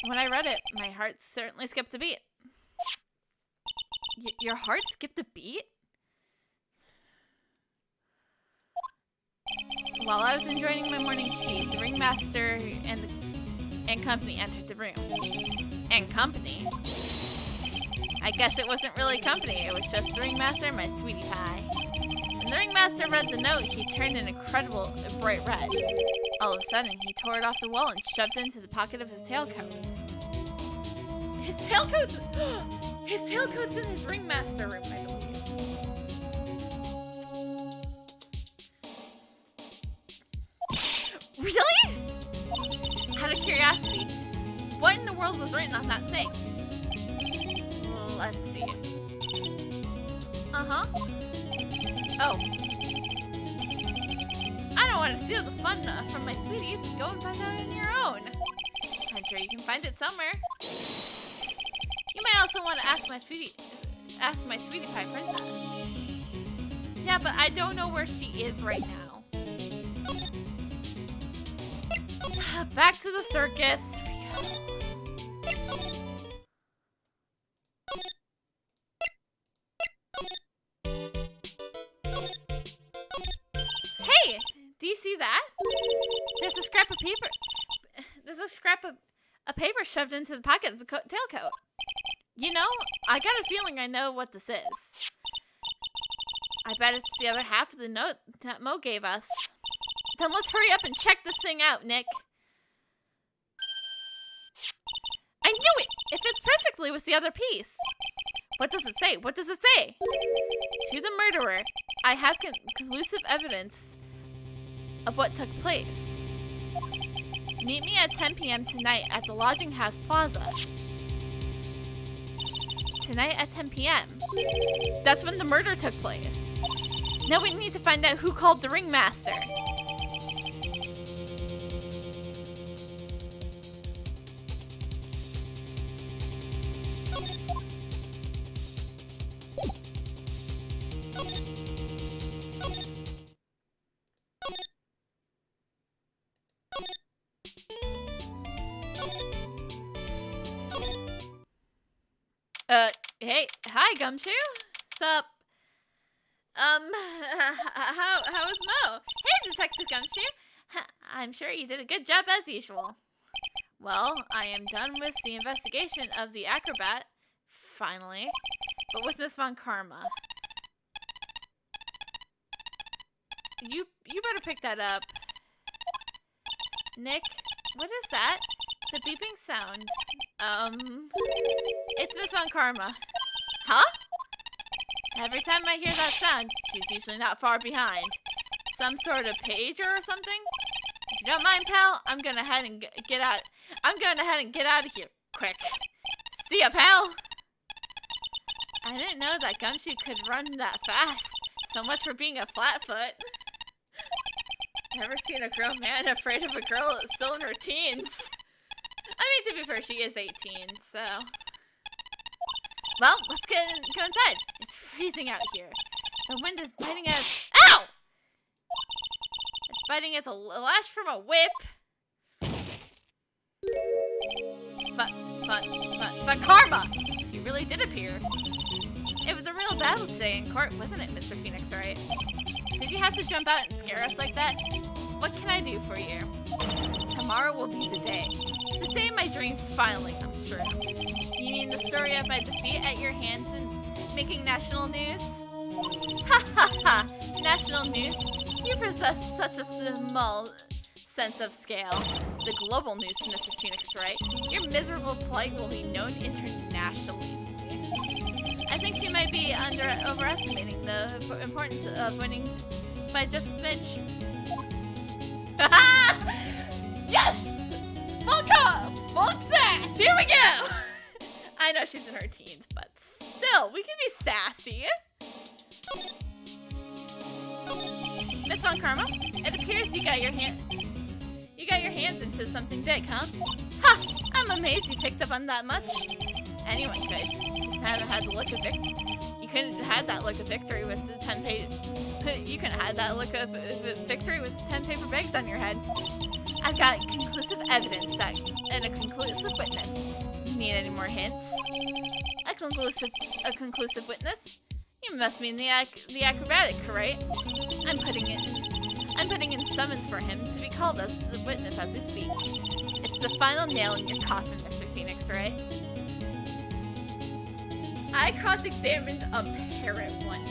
When I read it, my heart certainly skipped a beat. Your heart skipped a beat? While I was enjoying my morning tea, the ringmaster and company entered the room. And company? I guess it wasn't really company, it was just the ringmaster and my sweetie pie. When the ringmaster read the note, he turned an incredible bright red. All of a sudden, he tore it off the wall and shoved it into the pocket of his tailcoat. His tailcoat's... His tailcoat's in his ringmaster room, I believe. Really? Out of curiosity, what in the world was written on that thing? Let's see. Uh-huh. Oh. I don't want to steal the fun from my sweeties. Go and find out on your own. I'm sure you can find it somewhere. You might also want to ask my sweetie pie princess. Yeah, but I don't know where she is right now. Back to the circus. Hey, do you see that? There's a scrap A paper shoved into the pocket of the tailcoat. You know, I got a feeling I know what this is. I bet it's the other half of the note that Mo gave us. Then let's hurry up and check this thing out, Nick. I knew it! It fits perfectly with the other piece. What does it say? What does it say? To the murderer, I have conclusive evidence of what took place. Meet me at 10 p.m. tonight at the Lodging House Plaza. Tonight at 10 p.m. That's when the murder took place. Now we need to find out who called the ringmaster. Hey, hi, Gumshoe. Sup? How is Mo? Hey, Detective Gumshoe. I'm sure you did a good job as usual. Well, I am done with the investigation of the acrobat, finally, but with Miss Von Karma. You better pick that up. Nick, what is that? The beeping sound. It's Miss Von Karma. Huh? Every time I hear that sound, she's usually not far behind. Some sort of pager or something? If you don't mind, pal, I'm going ahead and get out. I'm going ahead and get out of here, quick. See ya, pal. I didn't know that Gumshoe could run that fast. So much for being a flatfoot. Never seen a grown man afraid of a girl still in her teens. I mean, to be fair, she is 18, so... Well, let's go inside. It's freezing out here. The wind is biting us. Ow! It's biting us a lash from a whip. But Karma! She really did appear. It was a real battle today in court, wasn't it, Mr. Phoenix, right? Did you have to jump out and scare us like that? What can I do for you? Tomorrow will be the day. The day my dream finally comes true. You mean the story of my defeat at your hands and making national news? Ha ha ha! National news? You possess such a small sense of scale. The global news, Mr. Phoenix, right? Your miserable plight will be known internationally. I think you might be overestimating the importance of winning by just a smidge. Yes! Full sass! Here we go! I know she's in her teens, but still, we can be sassy. Miss Von Karma, it appears you got your hands into something big, huh? Ha! I'm amazed you picked up on that much. Anyone could. Just haven't had the look of victory. You couldn't have that look of victory with 10 You couldn't have that look of victory with 10 paper bags on your head. I've got conclusive evidence and a conclusive witness. Need any more hints? A conclusive witness? You must mean the acrobatic, right? I'm putting in summons for him to be called as the witness as we speak. It's the final nail in your coffin, Mr. Phoenix, right? I cross-examined a parrot once.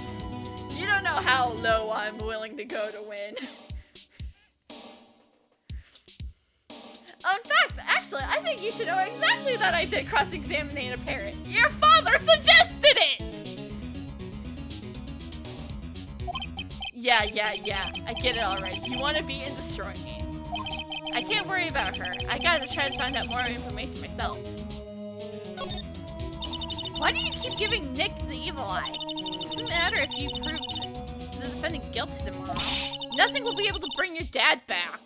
You don't know how low I'm willing to go to win. In fact, actually, I think you should know exactly that I did cross-examine a parrot. Your father suggested it! Yeah. I get it alright. You want to beat and destroy me. I can't worry about her. I gotta try to find out more information myself. Why do you keep giving Nick the evil eye? It doesn't matter if you prove the defendant guilty tomorrow. Nothing will be able to bring your dad back.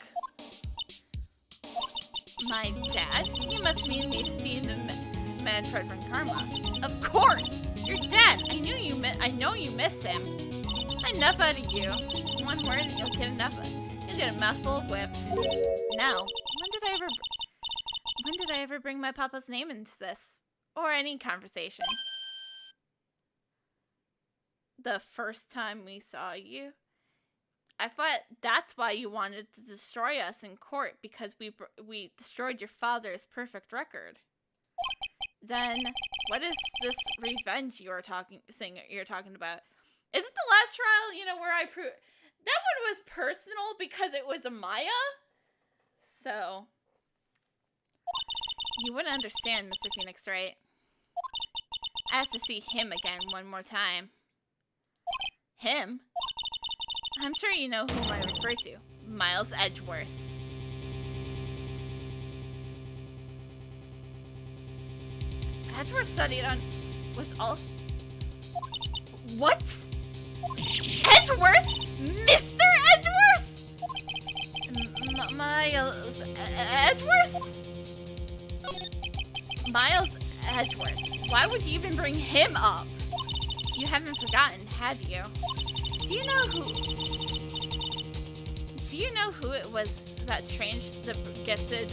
My dad? You must mean the esteemed Manfred von Karma. Of course! Your dad! I know you miss him. Enough out of you. One word and you'll get enough. You'll get a mouthful of whip. Now, when did I ever bring my papa's name into this? Or any conversation? The first time we saw you? I thought that's why you wanted to destroy us in court, because we destroyed your father's perfect record. Then what is this revenge you're talking about? Is it the last trial, you know, where I proved that one was personal because it was a Maya? So you wouldn't understand, Mr. Phoenix, right? I have to see him again one more time. Him? I'm sure you know whom I refer to. Miles Edgeworth. Edgeworth studied on... was also... What? Edgeworth? Mr. Edgeworth? Miles... Edgeworth? Miles Edgeworth. Why would you even bring him up? You haven't forgotten, have you? Do you know who it was that trained the gifted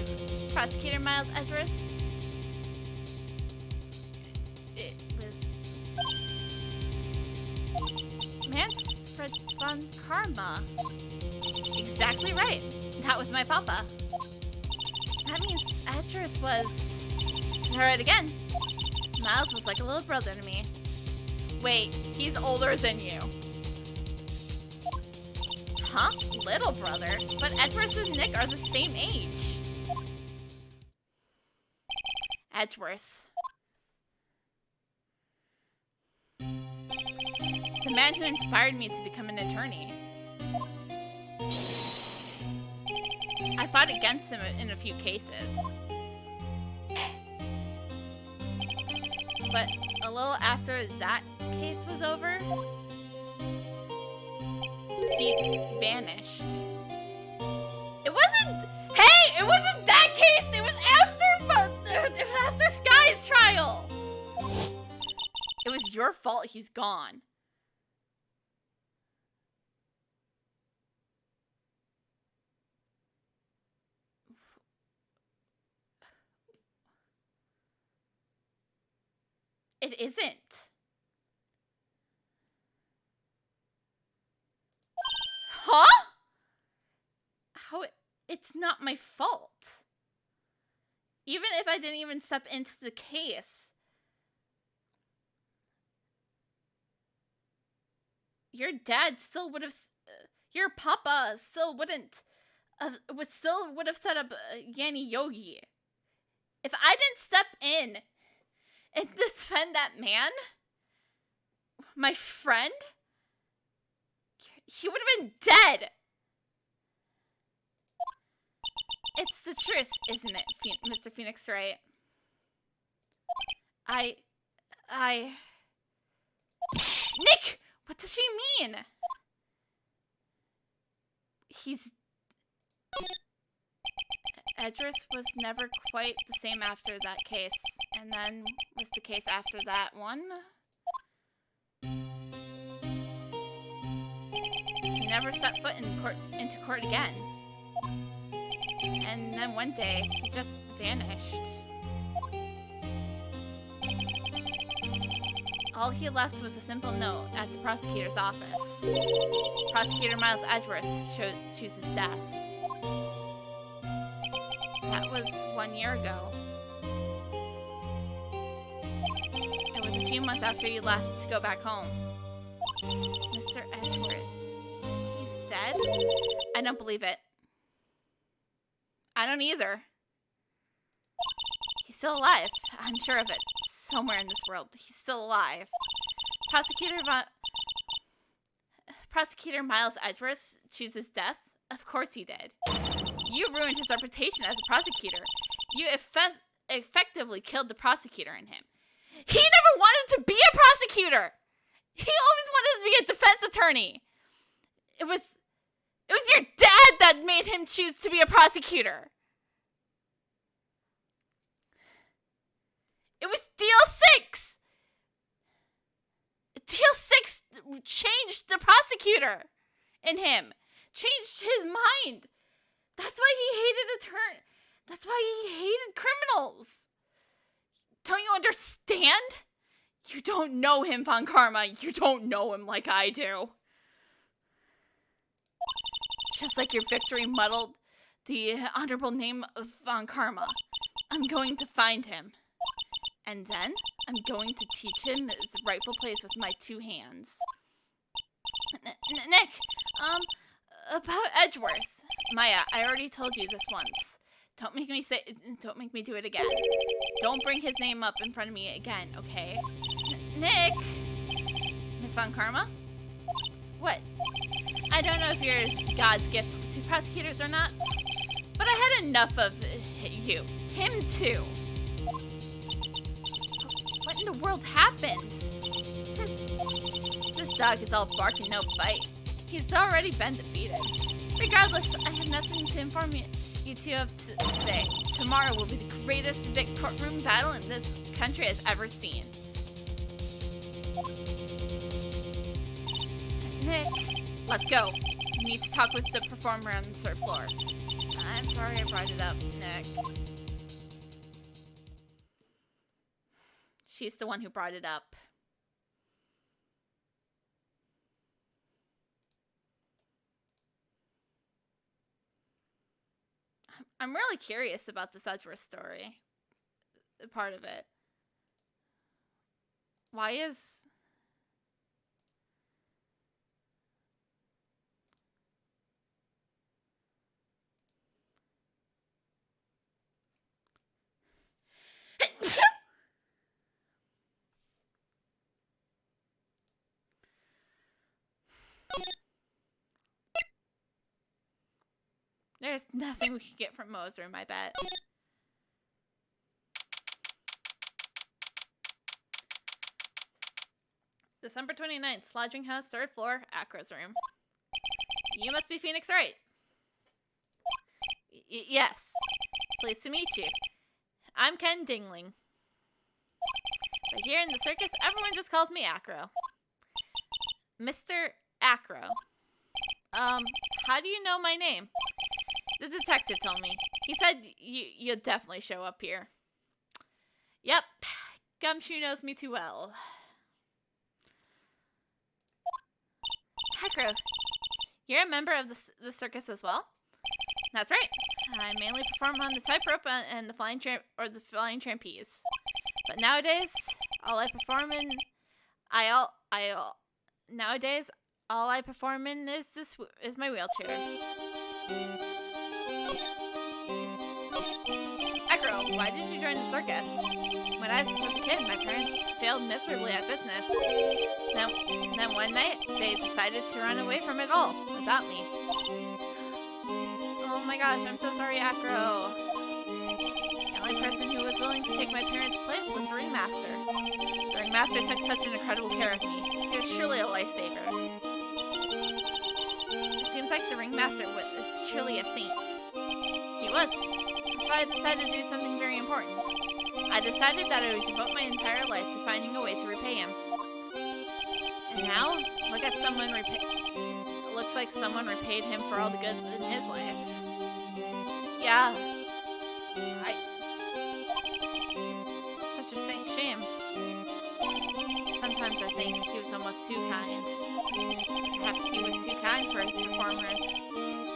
prosecutor Miles Edgeworth? It was Manfred von Karma. Exactly right. That was my papa. That means Edgeworth was... Heard again. Miles was like a little brother to me. Wait, he's older than you. Huh? Little brother? But Edgeworth and Nick are the same age. Edgeworth. The man who inspired me to become an attorney. I fought against him in a few cases. But a little after that case was over, he vanished. It wasn't... Hey! It wasn't that case! It was after Sky's trial! It was your fault he's gone. It isn't. Huh? How it's not my fault. Even if I didn't even step into the case. Your dad still would have... your papa still wouldn't... would have set up Yanni Yogi. If I didn't step in and defend that man, my friend, he would have been dead. It's the truth, isn't it, Mr. Phoenix, right? Nick! What does she mean? Edgeworth was never quite the same after that case. And then was the case after that one. He never set foot into court again. And then one day, he just vanished. All he left was a simple note at the prosecutor's office. Prosecutor Miles Edgeworth chose his death. That was 1 year ago. It was a few months after you left to go back home. Mr. Edgeworth. He's dead? I don't believe it. I don't either. He's still alive. I'm sure of it. Somewhere in this world. He's still alive. Prosecutor Miles Edgeworth chooses death? Of course he did. You ruined his reputation as a prosecutor. You effectively killed the prosecutor in him. He never wanted to be a prosecutor! He always wanted to be a defense attorney! It was your dad that made him choose to be a prosecutor! It was DL6! DL6 changed the prosecutor in him. Changed his mind. That's why he hated That's why he hated criminals. Don't you understand? You don't know him, Von Karma. You don't know him like I do. just like your victory muddled the honorable name of Von Karma. I'm going to find him. And then, I'm going to teach him his rightful place with my 2 hands. Nick, about Edgeworth. Maya, I already told you this once. Don't make me do it again. Don't bring his name up in front of me again, okay? Nick! Miss Von Karma? What? I don't know if you're God's gift to prosecutors or not, but I had enough of you. Him too. What in the world happened? This dog is all bark and no bite. He's already been defeated. Regardless, I have nothing to inform you two of today. Tomorrow will be the greatest courtroom battle in this country has ever seen. Nick, let's go. We need to talk with the performer on the 3rd floor. I'm sorry I brought it up, Nick. She's the one who brought it up. I'm really curious about this Edgeworth story. Part of it. Why is... There's nothing we can get from Mo's room, I bet. December 29th, Lodging House, 3rd floor, Acro's room. You must be Phoenix Wright. Yes. Pleased to meet you. I'm Ken Dingling. But here in the circus, everyone just calls me Acro. Mr. Acro. How do you know my name? The detective told me. He said you'll definitely show up here. Yep. Gumshoe knows me too well. Acro, you're a member of the circus as well? That's right. I mainly perform on the tightrope and the flying trapeze. But nowadays, all I perform in is my wheelchair. Acro, why did you join the circus? When I was a kid, my parents failed miserably at business. Then one night, they decided to run away from it all without me. Oh my gosh, I'm so sorry, Acro. The only person who was willing to take my parents' place was the ringmaster. The ringmaster took such an incredible care of me. He was truly a lifesaver. It seems like the ringmaster was truly a saint. He was. So I decided to do something very important. I decided that I would devote my entire life to finding a way to repay him. And now, look at someone it looks like someone repaid him for all the good in his life. Yeah. Such a shame. Sometimes I think he was almost too kind. Perhaps he was too kind for his performers.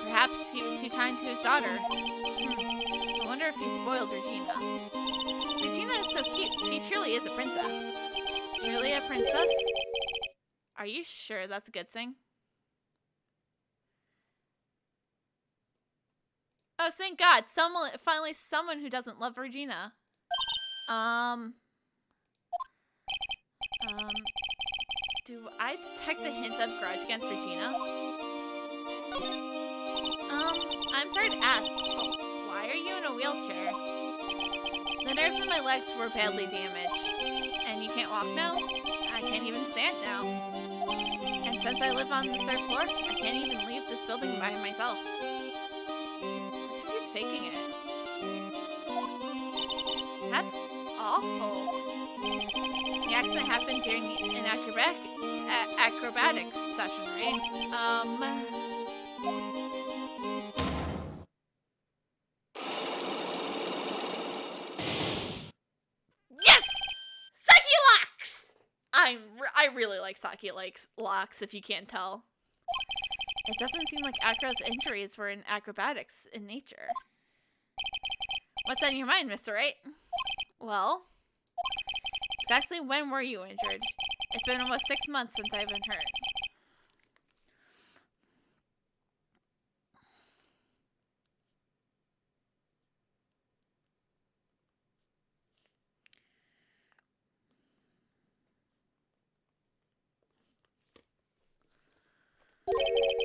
Perhaps he was too kind to his daughter. I wonder if he spoiled Regina. Regina is so cute. She truly is a princess. Truly a princess? Are you sure that's a good thing? Oh, thank God. Finally someone who doesn't love Regina. Do I detect the hint of grudge against Regina? I'm sorry to ask, but why are you in a wheelchair? The nerves in my legs were badly damaged. And you can't walk now? I can't even stand now. And since I live on the 3rd floor, I can't even leave this building by myself. He's faking it. That's awful. The accident happened during an acrobatics session, right? Yes! Saki locks! I really like Saki locks, if you can't tell. It doesn't seem like Acro's injuries were in acrobatics in nature. What's on your mind, Mr. Wright? Well, exactly when were you injured? It's been almost 6 months since I've been hurt.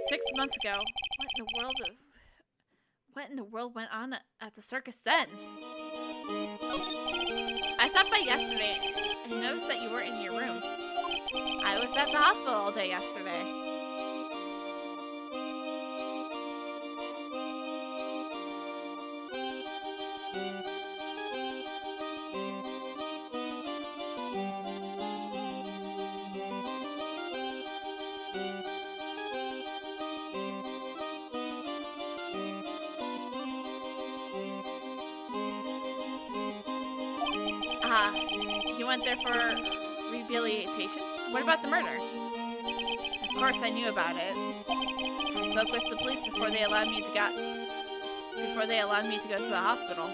Six months ago. What in the world went on at the circus then? I stopped by yesterday and noticed that you weren't in your room. I was at the hospital all day yesterday. You went there for rehabilitation? What about the murder? Of course I knew about it. I spoke with the police before they allowed me to go to the hospital.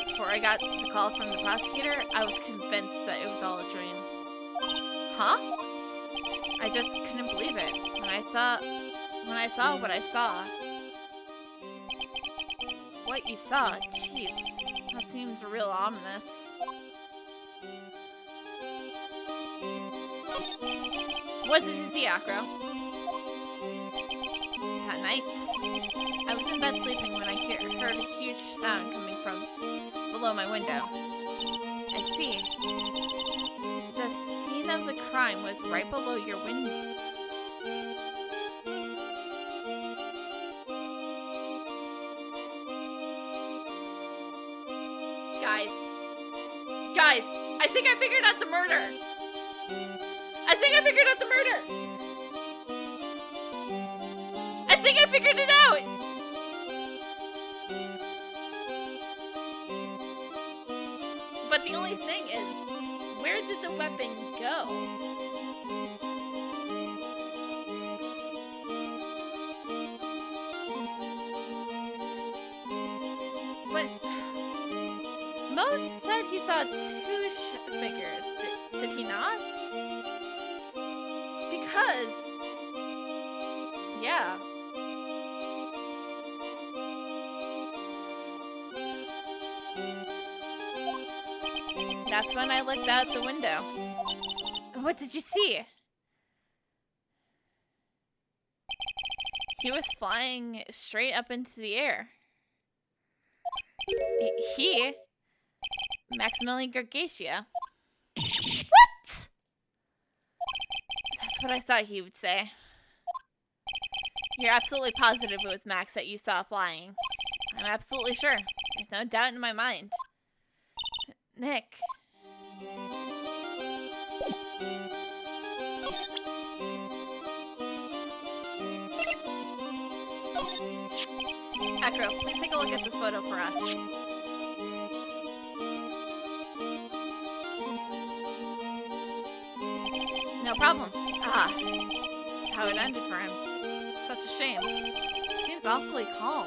Before I got the call from the prosecutor, I was convinced that it was all a dream. Huh? I just couldn't believe it. When I saw what I saw. What you saw? Jeez. That seems real ominous. What did you see, Acro? That night, I was in bed sleeping when I heard a huge sound coming from below my window. I see. The scene of the crime was right below your window. Guys, I think I figured out the murder. I think I figured it out! But the only thing is, where did the weapon go? But Mo said he saw two figures. Did he not? Because, yeah. That's when I looked out the window. What did you see? He was flying straight up into the air. He? Maximilian Gargacia. What? That's what I thought he would say. You're absolutely positive it was Max that you saw flying. I'm absolutely sure. There's no doubt in my mind. Nick. Acro, please take a look at this photo for us. No problem. Ah, that's how it ended for him. Such a shame. Seems awfully calm.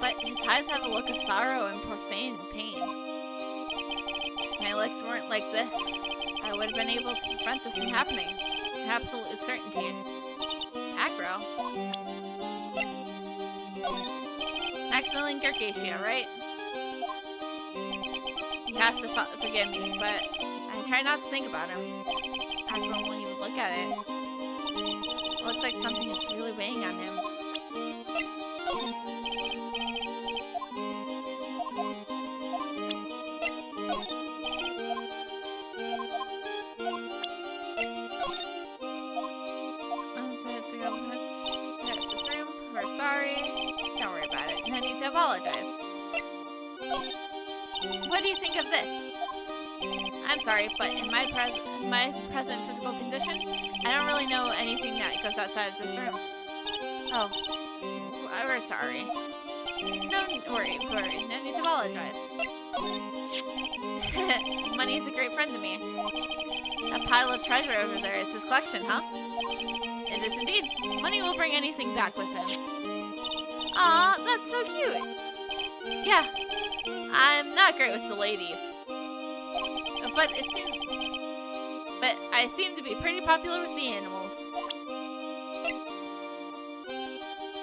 But his eyes have a look of sorrow and profane pain. If my legs weren't like this, I would have been able to prevent this from happening. With absolute certainty. Acro. Maximilian Gargacia, right? He has to forgive me, but I try not to think about him. Acro, when you look at it, it looks like something is really weighing on him. Apologize. What do you think of this? I'm sorry, but in my present physical condition, I don't really know anything that goes outside of this room. Oh, we're sorry. No worry, no need to apologize. Money is a great friend to me. That pile of treasure over there is his collection, huh? It is indeed. Money will bring anything back with him. Aw, that's so cute. Yeah, I'm not great with the ladies. But I seem to be pretty popular with the animals.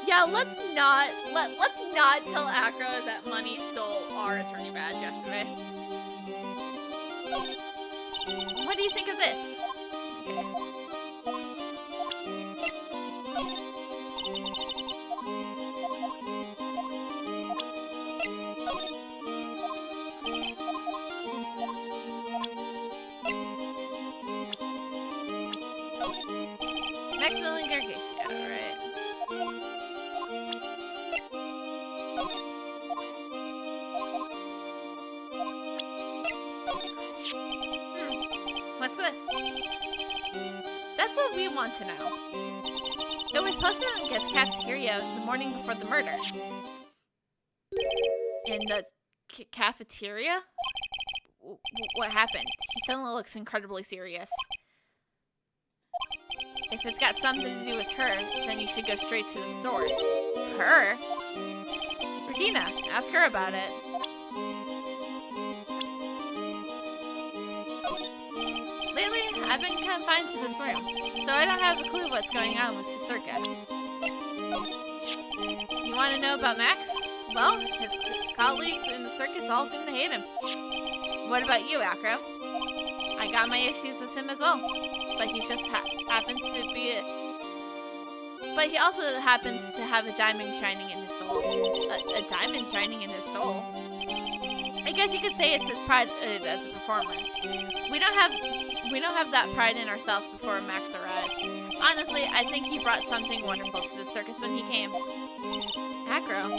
Yeah, let's not tell Acro that Money stole our attorney badge yesterday. What do you think of this? Okay. Maximum interrogation, alright. What's this? That's what we want to know. It was posted in the cafeteria the morning before the murder. In the cafeteria? What happened? He suddenly looks incredibly serious. If it's got something to do with her, then you should go straight to the source. Her? Regina, ask her about it. Lately, I've been confined to this room, so I don't have a clue what's going on with the circus. You want to know about Max? Well, his colleagues in the circus all seem to hate him. What about you, Acro? I got my issues with him as well, but he just happens to be But he also happens to have a diamond shining in his soul. A diamond shining in his soul? I guess you could say it's his pride as a performer. We don't have that pride in ourselves before Max arrived. Honestly, I think he brought something wonderful to the circus when he came. Acro,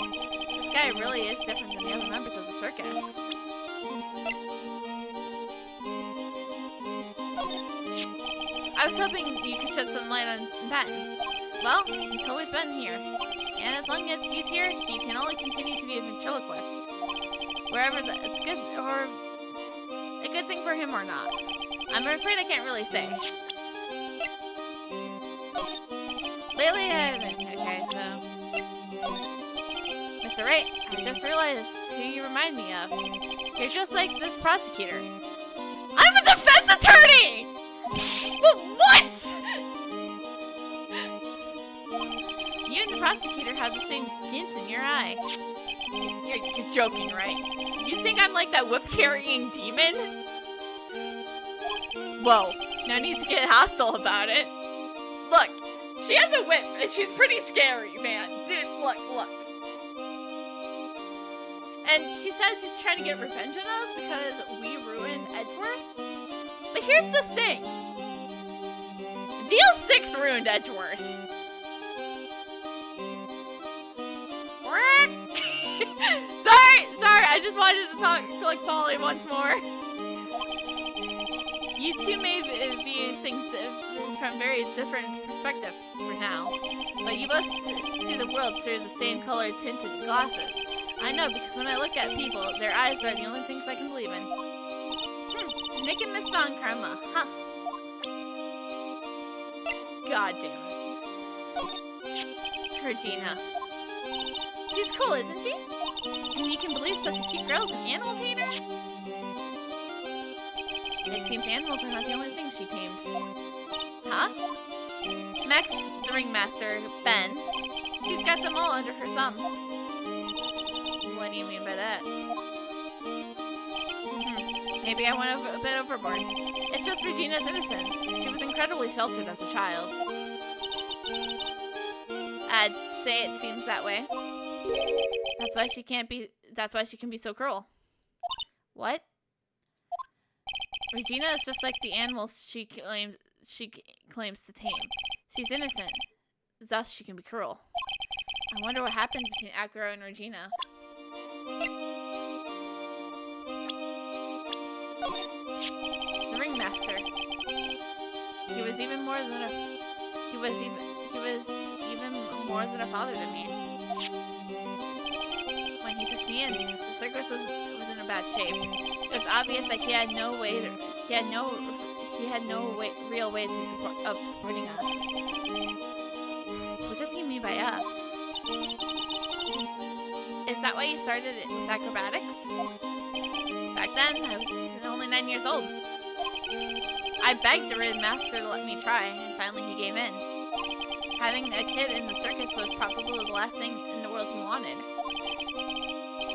this guy really is different than the other members of the circus. I was hoping you could shed some light on Ben. Well, he's always been here. And as long as he's here, he can only continue to be a ventriloquist. Wherever it's good, or a good thing for him or not. I'm afraid I can't really say. Lately, I haven't. Okay, so... Mr. Wright, I just realized who you remind me of. You're just like this prosecutor. I'm a defense attorney! But what?! You and the prosecutor have the same glint in your eye. You're joking, right? You think I'm like that whip-carrying demon? Whoa, no need to get hostile about it. Look, she has a whip, and she's pretty scary, man. Dude, look. And she says she's trying to get revenge on us because we ruined Edgeworth? But here's the thing. DL6 ruined Edgeworth. Sorry, I just wanted to talk to like Polly once more. You two may view things from very different perspectives for now, but you both see the world through the same colored tinted glasses. I know because when I look at people, their eyes are the only things I can believe in. Nick and Miss Von Karma, huh? God damn it. Regina. She's cool, isn't she? And you can believe such a cute girl is an animal tamer? It seems animals are not the only thing she tames. Huh? Max, the ringmaster, Ben. She's got them all under her thumb. What do you mean by that? Maybe I went a bit overboard. It's just Regina's innocence. She was incredibly sheltered as a child. I'd say it seems that way. That's why she can be so cruel. What? Regina is just like the animals she claims to tame. She's innocent, thus she can be cruel. I wonder what happened between Acro and Regina. The ringmaster. He was even more than a father to me. When he took me in, the circus was in a bad shape. It was obvious that he had he had no real way of supporting us. What does he mean by us? Is that why you started with acrobatics? Back then, I was only 9 years old. I begged the ringmaster to let me try, and finally he gave in. Having a kid in the circus was probably the last thing in the world he wanted.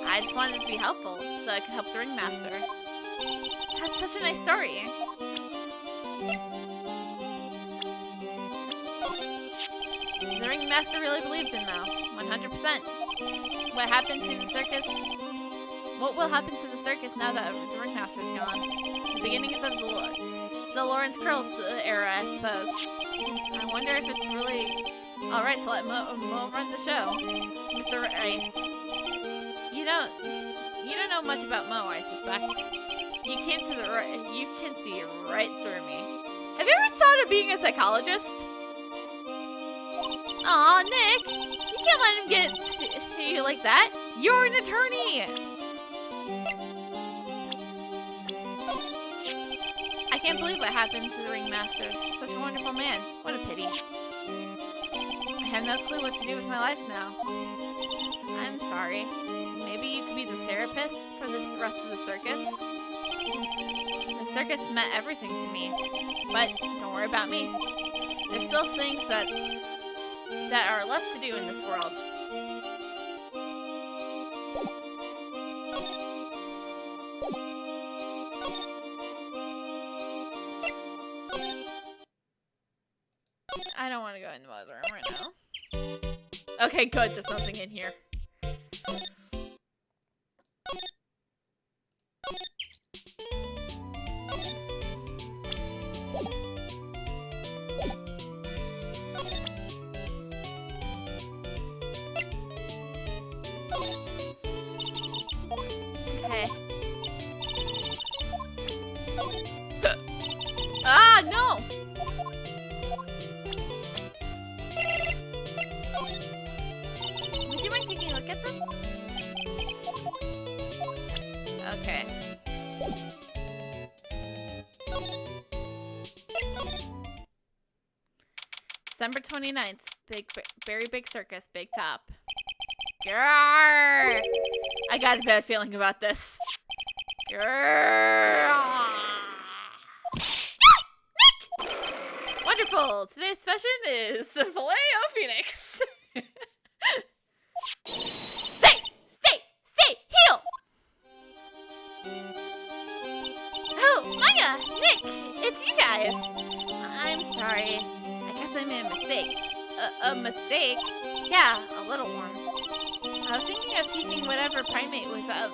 I just wanted to be helpful, so I could help the ringmaster. That's such a nice story. The ringmaster really believed in though, 100%. What happened to the circus? What will happen to the circus now that the ringmaster's gone? The beginnings of the Lawrence Curls era, I suppose. I wonder if it's really alright to let Mo run the show. Mr. Right. You don't know much about Mo, I suspect. You can see right through me. Have you ever thought of being a psychologist? Aw, Nick! You can't let him get to you like that. You're an attorney! I can't believe what happened to the ringmaster. Such a wonderful man. What a pity. I have no clue what to do with my life now. I'm sorry. Maybe you could be the therapist for the rest of the circus? The circus meant everything to me. But don't worry about me. There's still things that are left to do in this world. I don't want to go in the other room right now. Okay, good. There's nothing in here. Okay. Ah, no! Would you mind taking a look at this? Okay. December 29th. Very big circus. Big top. Grrr! I got a bad feeling about this. Grrr! Nick! Wonderful! Today's session is the Filet-O-Phoenix. Stay! Heal! Oh, Maya! Nick! It's you guys! I'm sorry. I guess I made a mistake. A mistake? Yeah, a little one. I was thinking of teaching whatever primate was out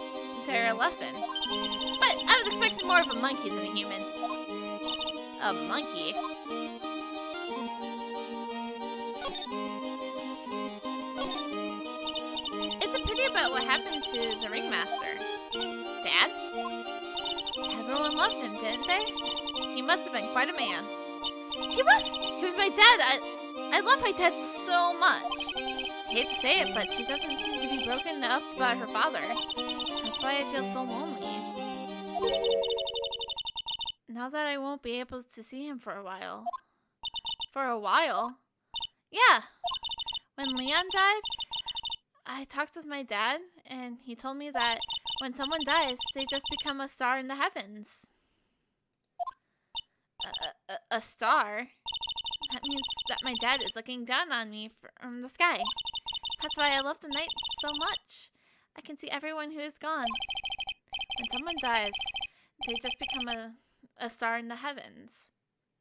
there a lesson. But I was expecting more of a monkey than a human. A monkey? It's a pity about what happened to the ringmaster. Dad? Everyone loved him, didn't they? He must have been quite a man. He was my dad. I love my dad so much. I hate to say it, but she doesn't seem to be broken up about her father. That's why I feel so lonely. Now that I won't be able to see him for a while. For a while? Yeah. When Leon died, I talked with my dad, and he told me that when someone dies, they just become a star in the heavens. A star? That means that my dad is looking down on me from the sky. That's why I love the night so much. I can see everyone who is gone. When someone dies, they just become a star in the heavens.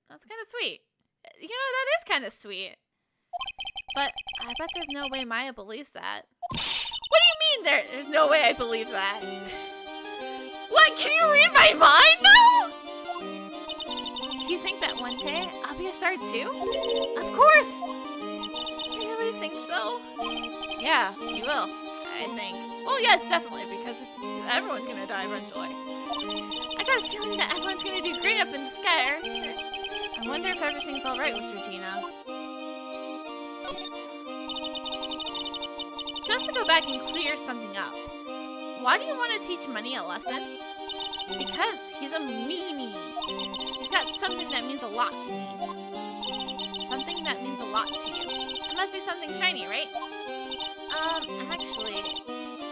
That's kind of sweet. You know, that is kind of sweet. But I bet there's no way Maya believes that. What do you mean there's no way I believe that? What? Can you read my mind now? Do you think that one day I'll be a star too? Of course! You really think so? Yeah, you will, I think. Well, yes, definitely, because everyone's gonna die eventually. I got a feeling that everyone's gonna do great up in the sky. I wonder if everything's alright with Regina. Just to go back and clear something up. Why do you want to teach Money a lesson? Because he's a meanie. He's got something that means a lot to me. Something that means a lot to you. It must be something shiny, right? Actually,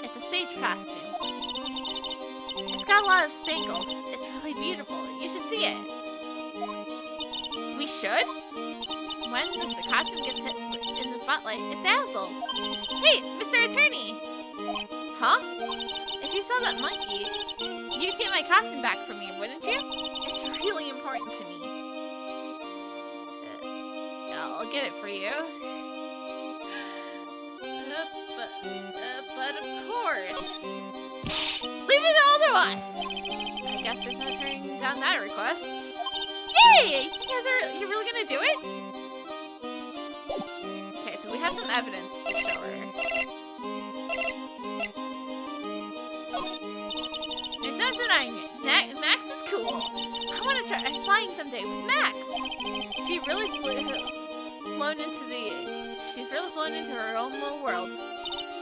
it's a stage costume. It's got a lot of spangles. It's really beautiful. You should see it. We should? When the costume gets hit in the spotlight, it dazzles. Hey, Mr. Attorney! Huh? If you saw that monkey, you'd get my costume back for me, wouldn't you? It's really important to me. I'll get it for you. But of course. Leave it all to us! I guess there's no turning down that request. Yay! You're really gonna do it? Okay, so we have some evidence to show her. There's no denying it. Max is cool. I want to try flying someday with Max. She's really flown into her own little world.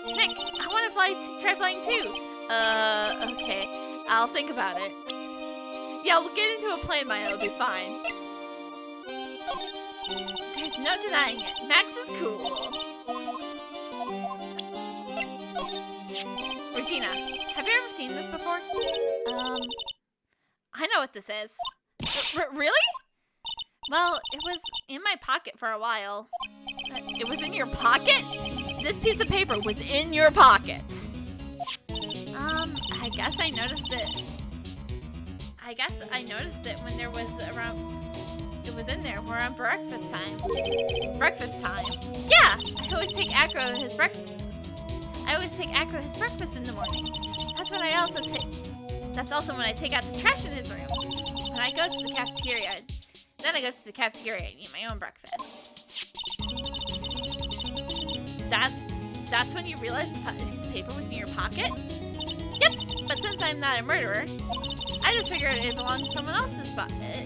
Nick, I want to try flying too. Okay. I'll think about it. Yeah, we'll get into a plane, Maya. It'll be fine. There's no denying it. Max is cool. Regina, have you ever seen this before? I know what this is. Really? Well, it was in my pocket for a while. It was in your pocket? This piece of paper was in your pocket. I guess I noticed it. When there was it was in there around breakfast time. Breakfast time? Yeah! I always take Acro his breakfast in the morning. That's also when I take out the trash in his room. When I go to the cafeteria, and eat my own breakfast. That's when you realized the piece of paper was in your pocket? Yep, but since I'm not a murderer, I just figured it belonged to someone else's pocket.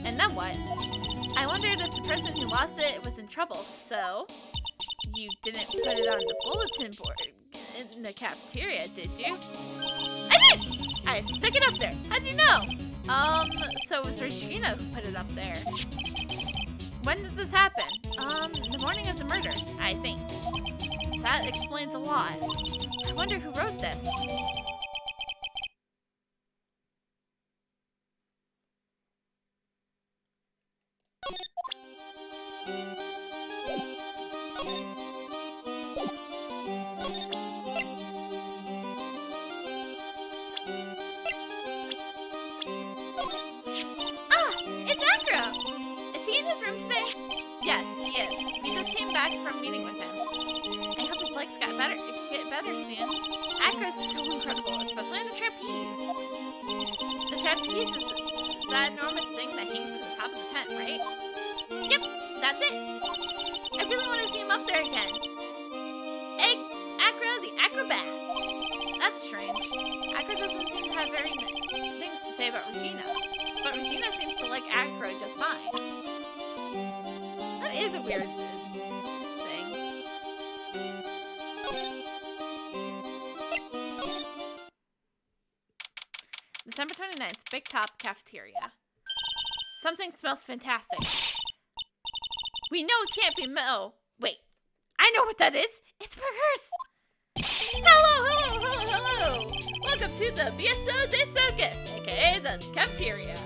And then what? I wondered if the person who lost it was in trouble, so you didn't put it on the bulletin board in the cafeteria, did you? I did! I stuck it up there. How'd you know? So it was Regina who put it up there. When did this happen? The morning of the murder, I think. That explains a lot. I wonder who wrote this. Yes, he is. We just came back from meeting with him. I hope his legs get better soon. Acro's so incredible, especially in the trapeze. The trapeze is that enormous thing that hangs at the top of the tent, right? Yep, that's it. I really want to see him up there again. Acro the Acrobat. That's strange. Acro doesn't seem to have very many things to say about Regina, but Regina seems to like Acro just fine. That is a weird thing. December 29th, Big Top Cafeteria. Something smells fantastic. We know it can't be wait, I know what that is. It's burgers. Hello. Welcome to the BSO de Circus, aka the cafeteria.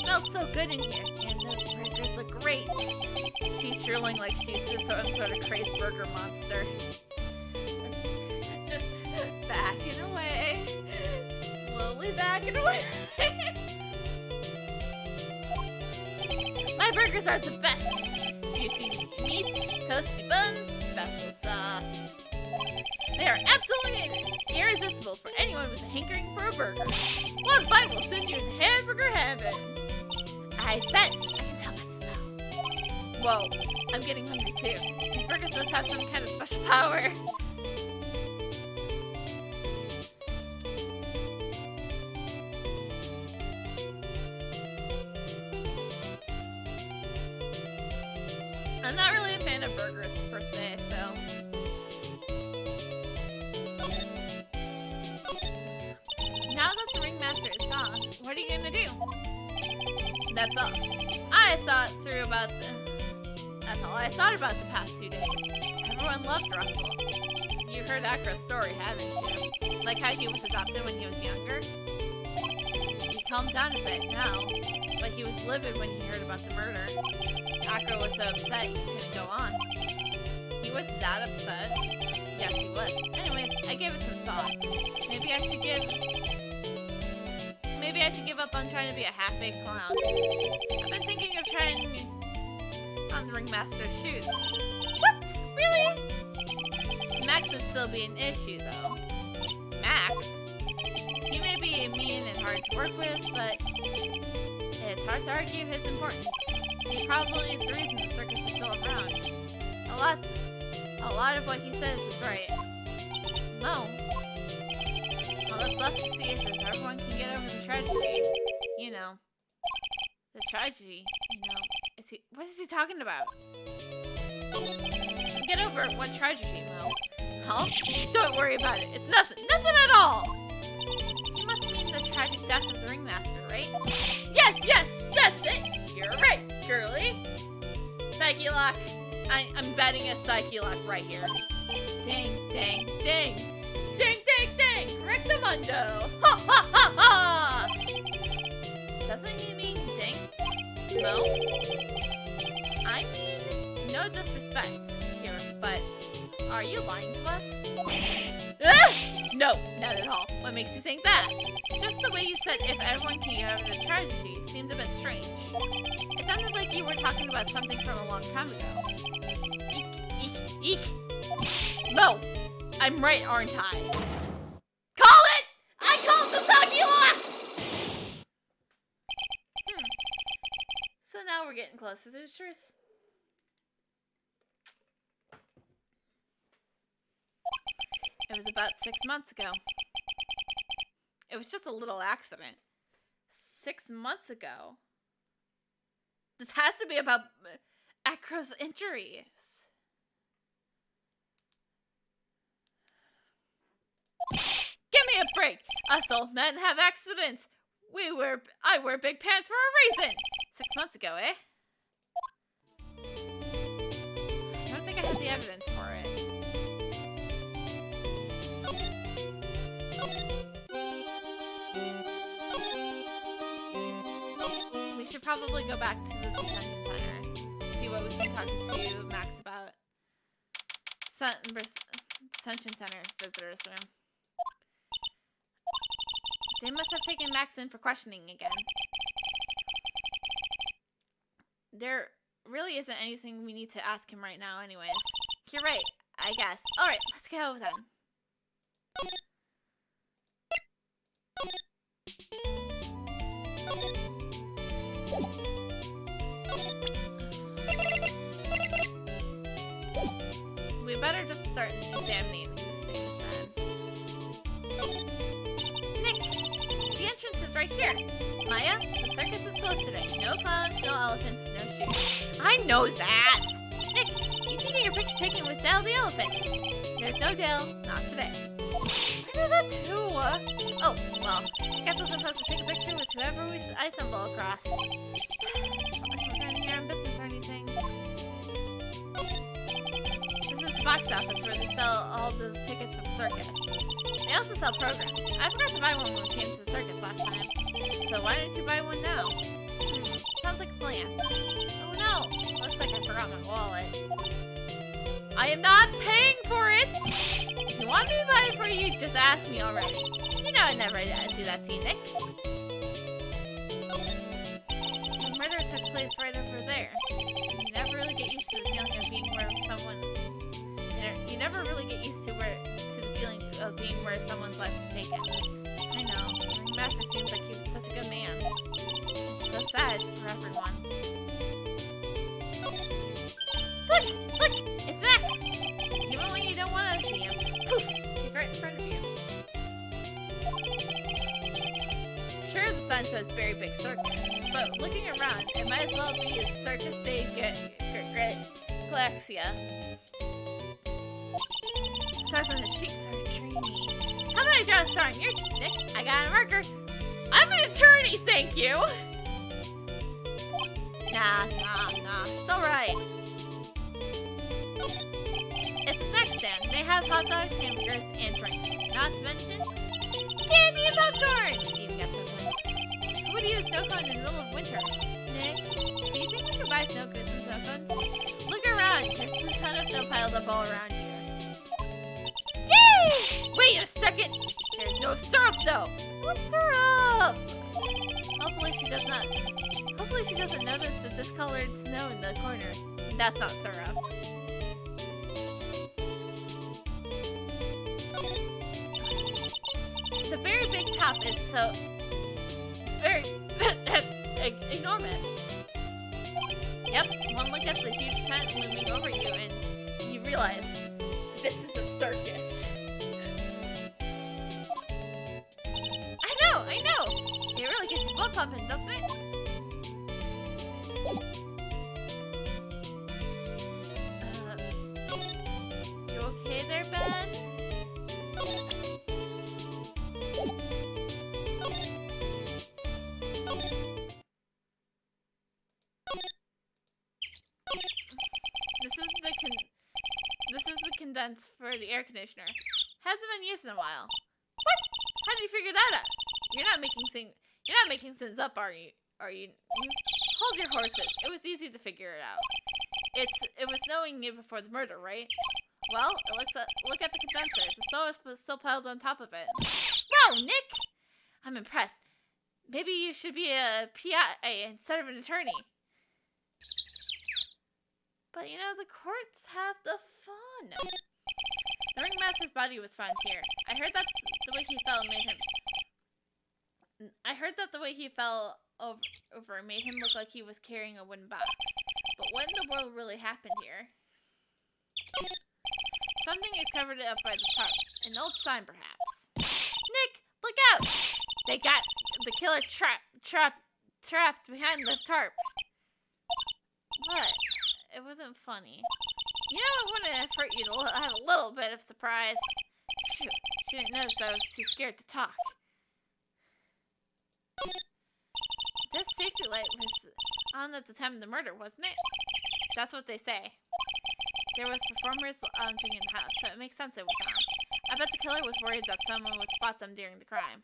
Smells so good in here, and those burgers look great. She's drooling like she's some sort of crazed burger monster. Just backing away. Slowly backing away. My burgers are the best. Juicy meats, toasty buns, special sauce. They are absolutely irresistible for anyone with a hankering for a burger. One bite will send you in hamburger heaven. I bet I can tell that smell. Whoa, I'm getting hungry too. These burgers must have some kind of special power. I'm not really a fan of burgers per se, so. gonna do? That's all. That's all I thought about the past 2 days. Everyone loved Russell. You heard Acro's story, haven't you? Like how he was adopted when he was younger? He calmed down a bit now, but he was livid when he heard about the murder. Acro was so upset he couldn't go on. He was that upset? Yes, he was. Anyways, I gave it some thought. Maybe I should give up on trying to be a half-baked clown. I've been thinking of trying on the ringmaster's shoes. What? Really? Max would still be an issue, though. Max? He may be mean and hard to work with, but it's hard to argue his importance. He probably is the reason the circus is still around. A lot of what he says is right. No. All that's left to see is if everyone can get over the tragedy. You know. The tragedy, you know. What is he talking about? Get over it. What tragedy, Mo? Huh? Don't worry about it. It's nothing. Nothing at all! You must mean the tragic death of the ringmaster, right? Yes! That's it! You're right, girly! Psyche lock. I'm betting a Psyche lock right here. Dang! Correctamundo! Ha ha ha ha! Doesn't he mean ding? Mo? I mean, no disrespect here, but are you lying to us? Ah! No, not at all. What makes you think that? Just the way you said if everyone can get over the tragedy seemed a bit strange. It sounded like you were talking about something from a long time ago. Eek. No! I'm right, aren't I? Call it! I called the Psyche lock! So now we're getting closer to the truth. It was about 6 months ago. It was just a little accident. 6 months ago. This has to be about Acro's injuries. Give me a break! Us old men have accidents. I wear big pants for a reason. 6 months ago, eh? I don't think I have the evidence for it. We should probably go back to the detention center. See what we can talk to Max about. Detention center visitors room. They must have taken Max in for questioning again. There really isn't anything we need to ask him right now anyways. You're right, I guess. Alright, let's go then. We better just start examining these things then. Nick! The entrance is right here. Maya, the circus is closed today. No clowns, no elephants, no shoes. I know that! Nick, you can get your picture taken with Dale the elephant. There's no Dale, not today. I know that too! Oh, well, I guess we're supposed to take a picture with whoever I stumble across. Not like we're going here on business or anything. This is the box office where they sell all the tickets for the circus. They also sell programs. I forgot to buy one when we came to the circus last time. So why don't you buy one now? Sounds like a plan. Oh no! Looks like I forgot my wallet. I am not paying for it! If you want me to buy it for you, just ask me already. You know I'd never do that to you, Nick. The murder took place right over there. You never really get used to the feeling of being where someone's... You never really get used to the feeling of being where someone's life is taken. I know. The ringmaster seems like he was such a good man. It's so sad for everyone. Look! It's Max! Even when you don't want to see him. Poof! He's right in front of you. Sure, the sign says Very Big Circus, but looking around, it might as well be a Circus de Galaxia. Stars on his cheeks are dreamy. How about I draw a star on your cheek, Nick? I got a marker. I'm an attorney, thank you! have hot dogs, hamburgers, and drinks. Not to mention candy and popcorn! Even got those. Who would eat a snow cone in the middle of winter? Nick, do you think we could buy snow cones and snow cones? Look around. There's a ton of snow piled up all around here. Yay! Wait a second! There's no syrup though! What syrup? Hopefully she doesn't notice the discolored snow in the corner. That's not syrup. The very big top is so very enormous. Yep, one look at the huge tent looming over you and you realize this is a circus. I know! It really gets your blood pumping, doesn't it? You okay there, Ben? This is the condense for the air conditioner. Hasn't been used in a while. What? How did you figure that out? You're not making things up, are you? Hold your horses. It was easy to figure it out. It was knowing you before the murder, right? Well, look at the condenser. The snow is still piled on top of it. Wow, Nick! I'm impressed. Maybe you should be a PWAA instead of an attorney. But you know, the courts have the fun. The ringmaster's body was found here. I heard that the way he fell over made him look like he was carrying a wooden box. But what in the world really happened here? Something is covered up by the tarp. An old sign, perhaps. Nick, look out! They got the killer trapped behind the tarp. What? It wasn't funny. You know, it wouldn't have hurt you to have a little bit of surprise. Shoot, she didn't notice I was too scared to talk. This safety light was on at the time of the murder, wasn't it? That's what they say. There was performers lounging in the house, so it makes sense it was on. I bet the killer was worried that someone would spot them during the crime.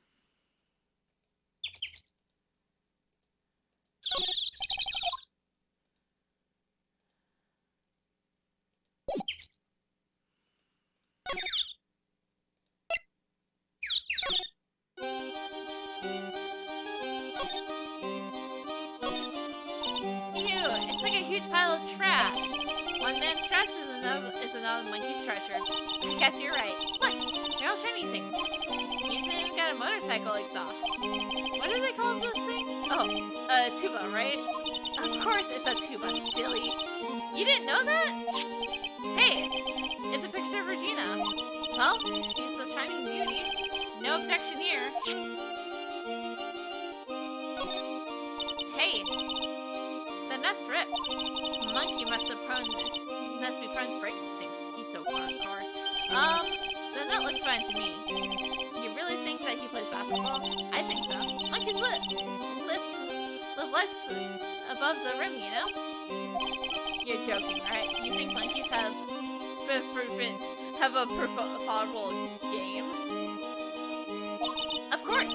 It's like a huge pile of trash. One man's trash is another monkey's treasure. I guess you're right. Look, they're all shiny things. You even got a motorcycle exhaust. What do they call this thing? Oh, a tuba, right? Of course it's a tuba, silly. You didn't know that? Hey, it's a picture of Regina. Well, she's a shining beauty. No objection here. Hey. The nut's ripped. Monkey must be prone to breaking things. He's so hardcore. The nut looks fine to me. You really think that he plays basketball? I think so. Monkeys live life above the rim, you know? You're joking, right? You think monkeys have a performable game? Of course!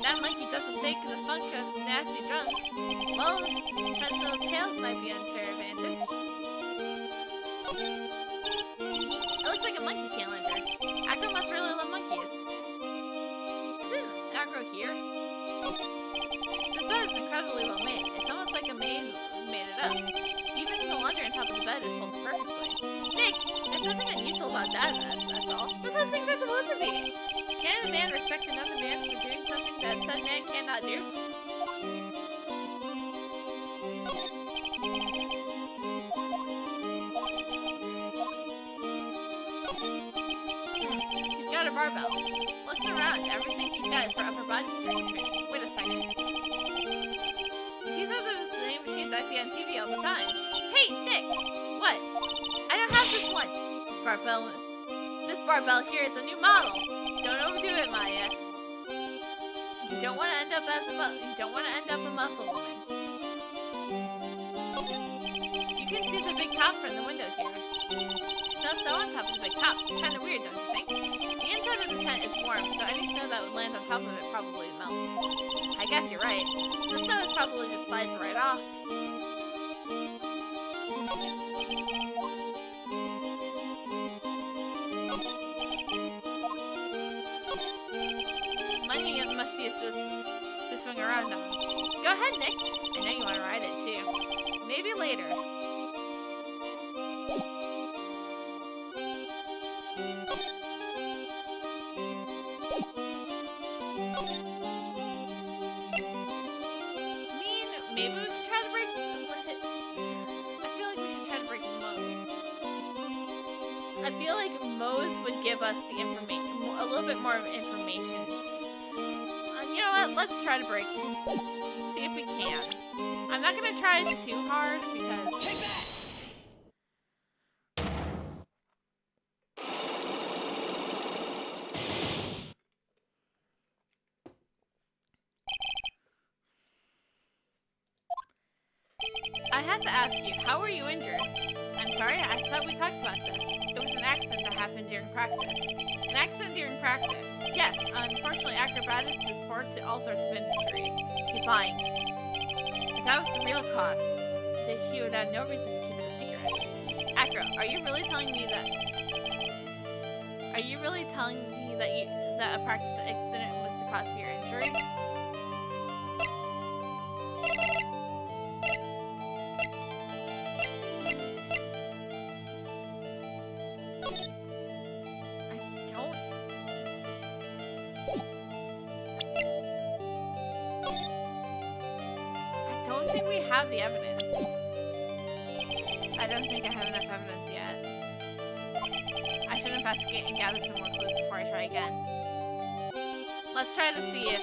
That monkey doesn't take the funk of nasty drums. Well, pencil tails might be unfair advantage. It looks like a monkey calendar. Acro must really love monkeys. Isn't Acro here? This bed is incredibly well made. It's almost like a maid made it up. Even the laundry on top of the bed is folded perfectly. Nick, there's nothing unusual about that's all. That's how things are supposed to be. Can a man respect another man for doing something that said man cannot do? He's got a barbell. Looks around. Everything he's got is for upper body strength training. Wait a second. These are the same machines I see on TV all the time. Hey, Nick! What? I don't have this one. This barbell here is a new model. Don't overdo it, Maya. You don't want to end up a muscle woman. You can see the big top from the window here. Snow on top of the big top. Kind of weird, don't you think? The inside of the tent is warm, so any snow that would land on top of it probably melts. I guess you're right. The snow is probably just slides right off. Money must be to swing around on. Go ahead, Nick. I know you want to ride it too. Maybe later. Maybe we should try to break. I feel like we should try to break Moe's. I feel like Moe's would give us the information, a little bit more information. You know what? Let's try to break. See if we can. I'm not gonna try too hard because. Take that! I have to ask you, how were you injured? I'm sorry, I thought we talked about this. It was an accident that happened during practice. An accident during practice? Yes, unfortunately acrobatics is poor to all sorts of injuries. He's lying. If that was the real cause, then he would have no reason to keep it a secret. Acro, are you really telling me that... Are you really telling me that a practice accident was the cause of your injury? I don't think we have the evidence. I don't think I have enough evidence yet. I should investigate and gather some more clues before I try again. Let's try to see if...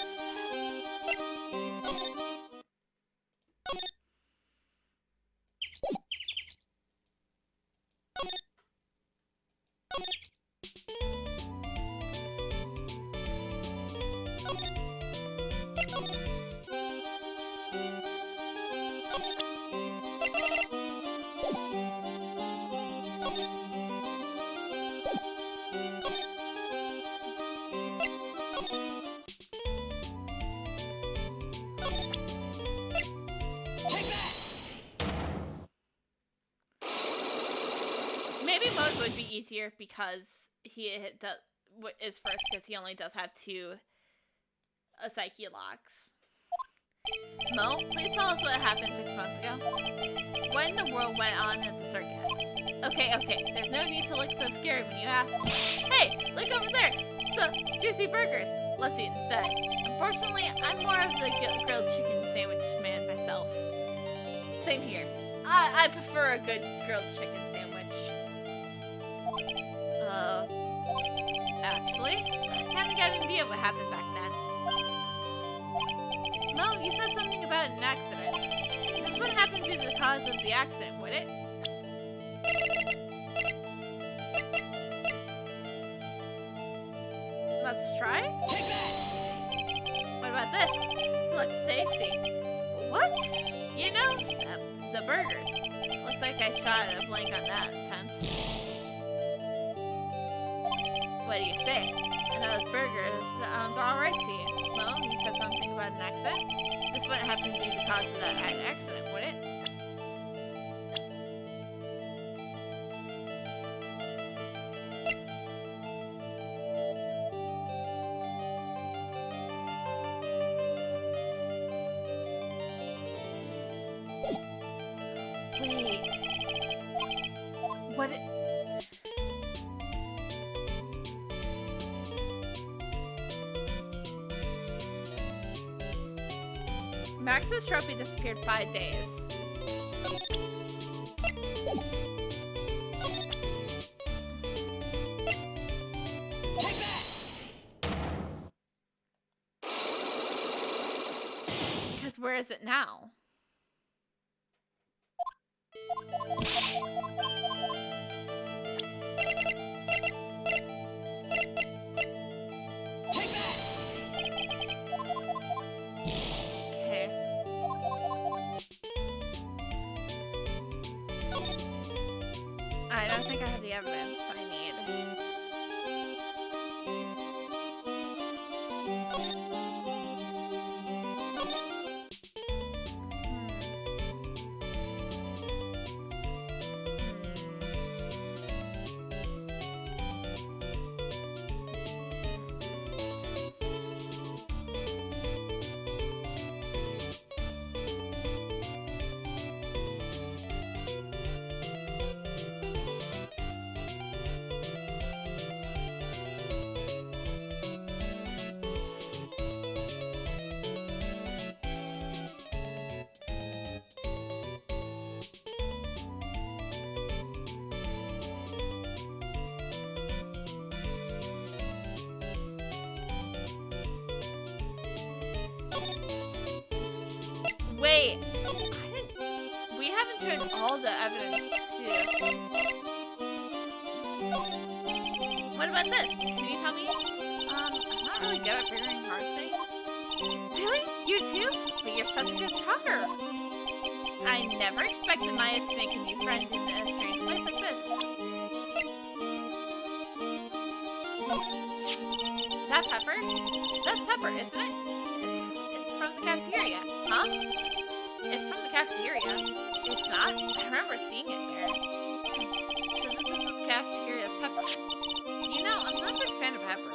Maybe Moe's would be easier because he is first because he only does have 2 psyche locks. Mo, please tell us what happened 6 months ago. When the world went on at the circus. Okay, there's no need to look so scary when you ask me. Hey, look over there! So, juicy burgers. Let's eat instead. Unfortunately, I'm more of the grilled chicken sandwich man myself. Same here. I prefer a good grilled chicken sandwich. Actually, I kinda got an idea what happened back then. Mo, you said something about an accident. This wouldn't happen to be the cause of the accident, would it? Let's try? Take that! What about this? Looks tasty. What? You know, the burgers. Looks like I shot a blank on that attempt. What do you say? And those burgers sounds alright to you. Well, you said something about an accident. This wouldn't happen to be the cause of that accident, would it? Wait. What? Max's trophy disappeared 5 days. Take that! Because where is it now? I think I have the evidence I need. Wait, we haven't turned all the evidence too. What about this? Can you tell me? I'm not really good at figuring hard things. Really? You too? But you're such a good talker. I never expected Maya to make a new friend in a strange place like this. That Pepper? That's Pepper, isn't it? It's from the cafeteria. Huh? It's from the cafeteria. It's not? I remember seeing it there. So this is the cafeteria's Pepper. You know, I'm not a big fan of Pepper.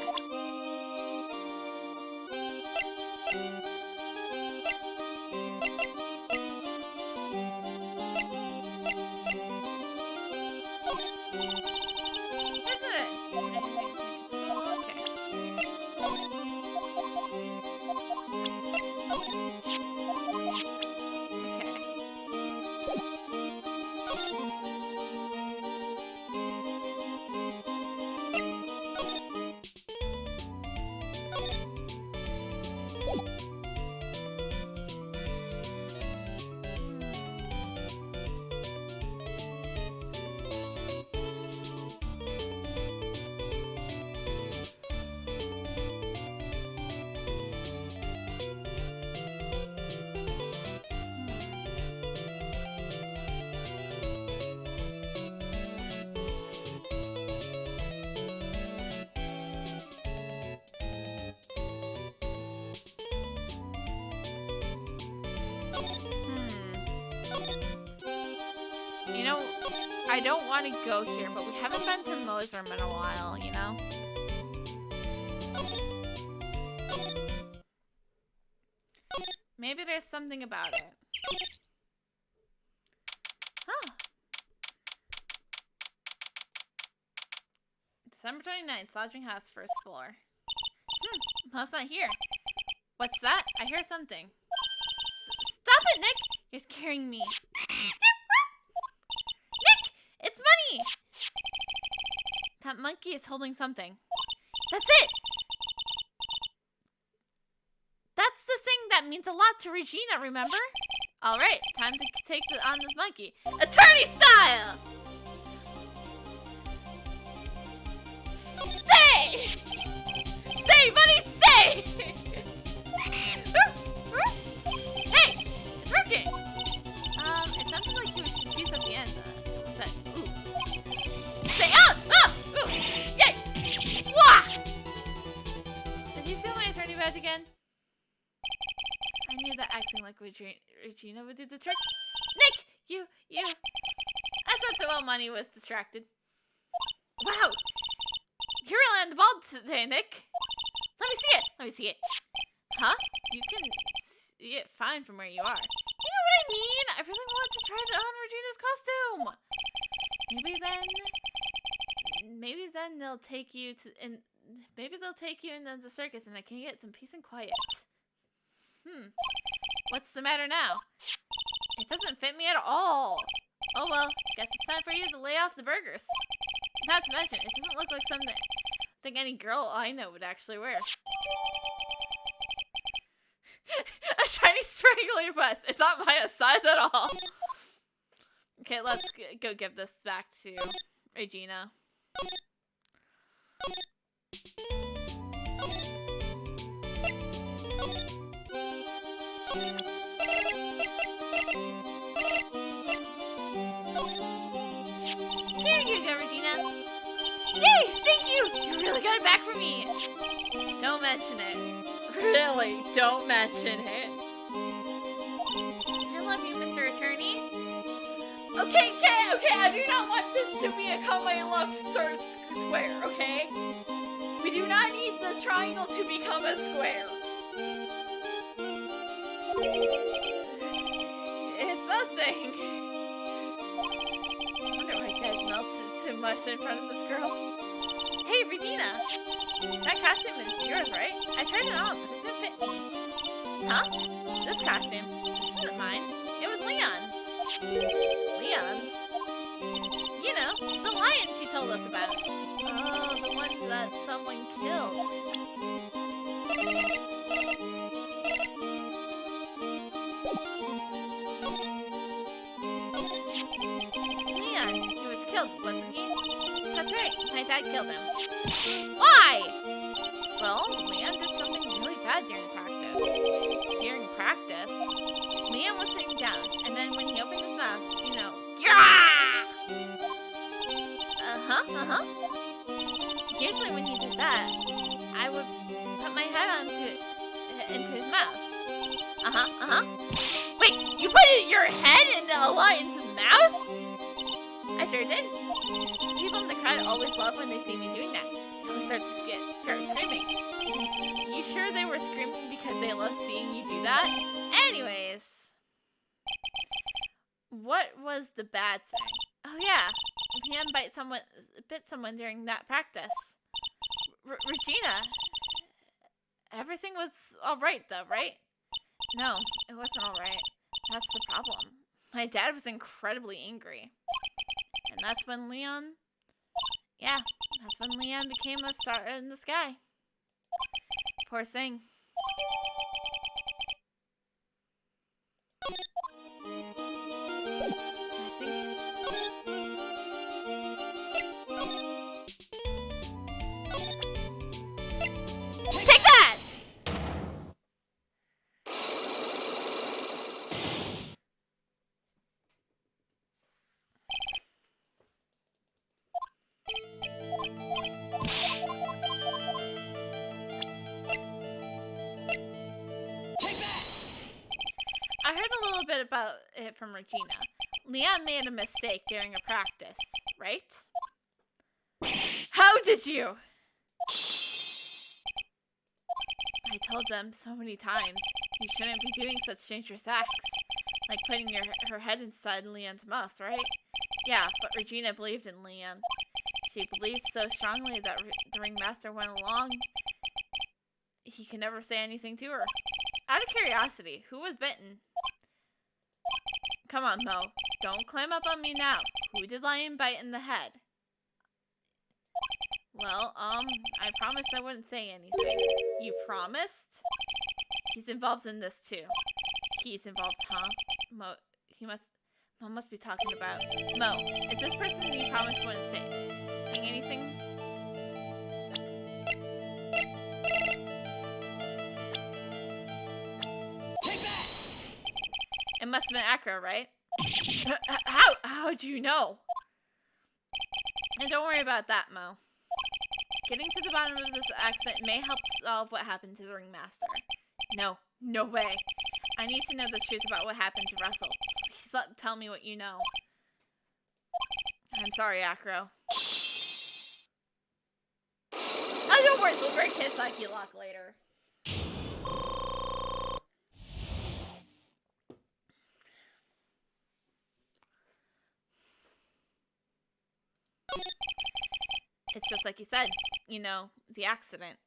Isn't it? You know, I don't want to go here, but we haven't been to Moe's room in a while, you know? Maybe there's something about it. Huh. December 29th, lodging house, first floor. Moe's not here. What's that? I hear something. Stop it, Nick! You're scaring me. Nick! It's Money! That monkey is holding something. That's it! That's the thing that means a lot to Regina, remember? Alright, time to take on this monkey. Attorney style! Stay! Stay, Money, stay! Hey! It's working! It sounded like he was confused at the end. What's that? Ooh. Stay out! Oh! Ooh! Yay! Wah! Did he steal my attorney badge again? I knew that acting like Regina would do the trick. Nick! You... I thought the well Money was distracted. Wow! You're really on the ball today, Nick. Let me see it! Let me see it. Huh? You can see it fine from where you are. You know what I mean? I really want to try it on Regina's costume. Maybe then they'll take you to into the circus and I can get some peace and quiet. What's the matter now? It doesn't fit me at all. Oh well, guess it's time for you to lay off the burgers. Not to mention, it doesn't look like something any girl I know would actually wear. A shiny sprinkly bus. It's not my size at all. Okay, let's go give this back to Regina. Here you go, got it back from me. Don't mention it. Really, don't mention it. I love you, Mr. Attorney. Okay, I do not want this to become a love square, okay? We do not need the triangle to become a square. It's a thing. I wonder why you guys melted too much in front of this girl. Hey, Regina! That costume is yours, right? I tried it on, but it didn't fit me. Huh? This costume? This isn't mine. It was Leon's. Leon's? You know, the lion she told us about. Oh, the one that someone killed. Leon, he was killed, wasn't he? That's right, my dad killed him. Why? Well, Leon did something really bad during practice. Leon was sitting down, and then when he opened his mouth, you know, yeah! Usually when he did that, I would put my head into his mouth. Wait, you put your head into a lion's mouth? I sure did. People in the crowd always love when they see me doing that. They always start screaming. You sure they were screaming because they love seeing you do that? Anyways, what was the bad thing? Oh yeah, Leon bit someone during that practice. Regina, everything was all right though, right? No, it wasn't all right. That's the problem. My dad was incredibly angry. And that's when Leon became a star in the sky. Poor thing. Take that! I heard a little bit about it from Regina. Leon made a mistake during a practice, right? How did you? I told them so many times, you shouldn't be doing such dangerous acts. Like putting her head inside Leon's mouth, right? Yeah, but Regina believed in Leon. She believed so strongly that the ringmaster went along. He could never say anything to her. Out of curiosity, who was bitten? Come on, Mo. Don't climb up on me now. Who did Lion bite in the head? Well, I promised I wouldn't say anything. You promised? He's involved in this too. He's involved, huh? Mo must be talking about. Mo, is this person you promised wouldn't say anything? Take that! It must have been Acro, right? How'd you know? And don't worry about that, Mo. Getting to the bottom of this accident may help solve what happened to the ringmaster. No way. I need to know the truth about what happened to Russell. Please tell me what you know. I'm sorry, Acro. Oh, don't worry, we'll break his psyche lock later. It's just like you said, you know, the accident.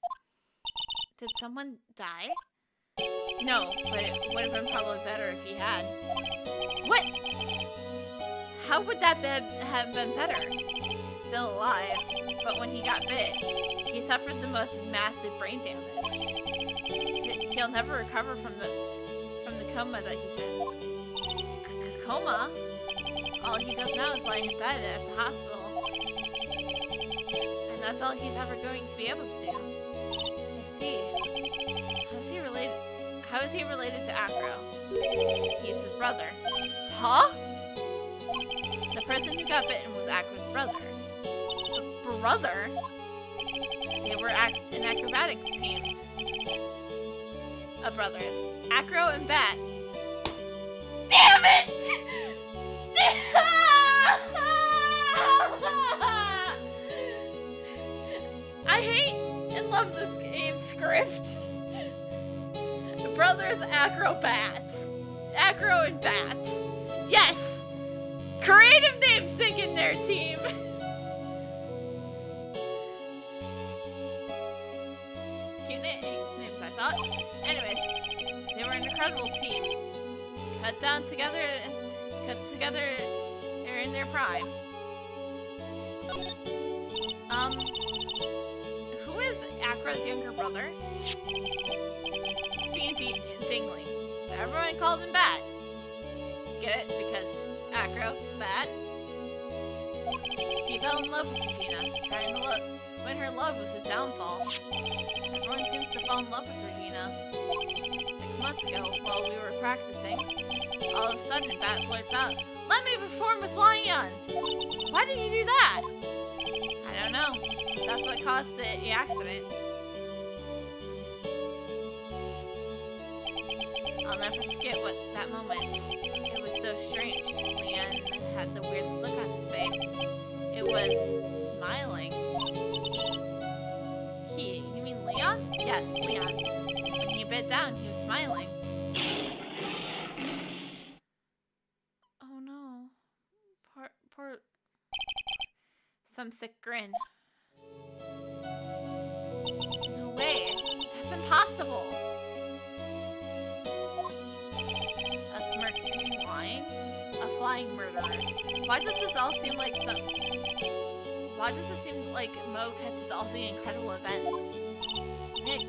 Did someone die? No, but it would have been probably better if he had. What? How would that have been better? Still alive, but when he got bit, he suffered the most massive brain damage. He'll never recover from the coma that he's in. Coma? All he does now is lie in bed at the hospital. And that's all he's ever going to be able to do. I see. How is he related to Acro? He's his brother. Huh? The person who got bitten was Acro's brother. Brother? They were an acrobatics team of brothers. Acro and Bat. Damn it! I hate and love this game script. Brothers Acrobats. Acro and Bat. Yes! Creative name sync in their team. Cute names, I thought. Anyways, they were an incredible team. Cut together are in their prime. Who is Acro's younger brother? C&D Dingling. But everyone calls him Bat. Get it? Because Acro, Bat. He fell in love with Regina, when her love was his downfall. Everyone seems to fall in love with Regina. 6 months ago, while we were practicing, all of a sudden Bat blurts out, "Let me perform with Leon!" Why did he do that? I don't know. That's what caused the accident. I'll never forget that moment. It was so strange. Leon had the weirdest look on his face. It was smiling. You mean Leon? Yes, Leon. When he bit down, he was smiling. Oh no. Poor... Some sick grin. No way. That's impossible. A smirking lying? A flying murderer. Why does this all seem like Why does it seem like Mo catches all the incredible events? Nick,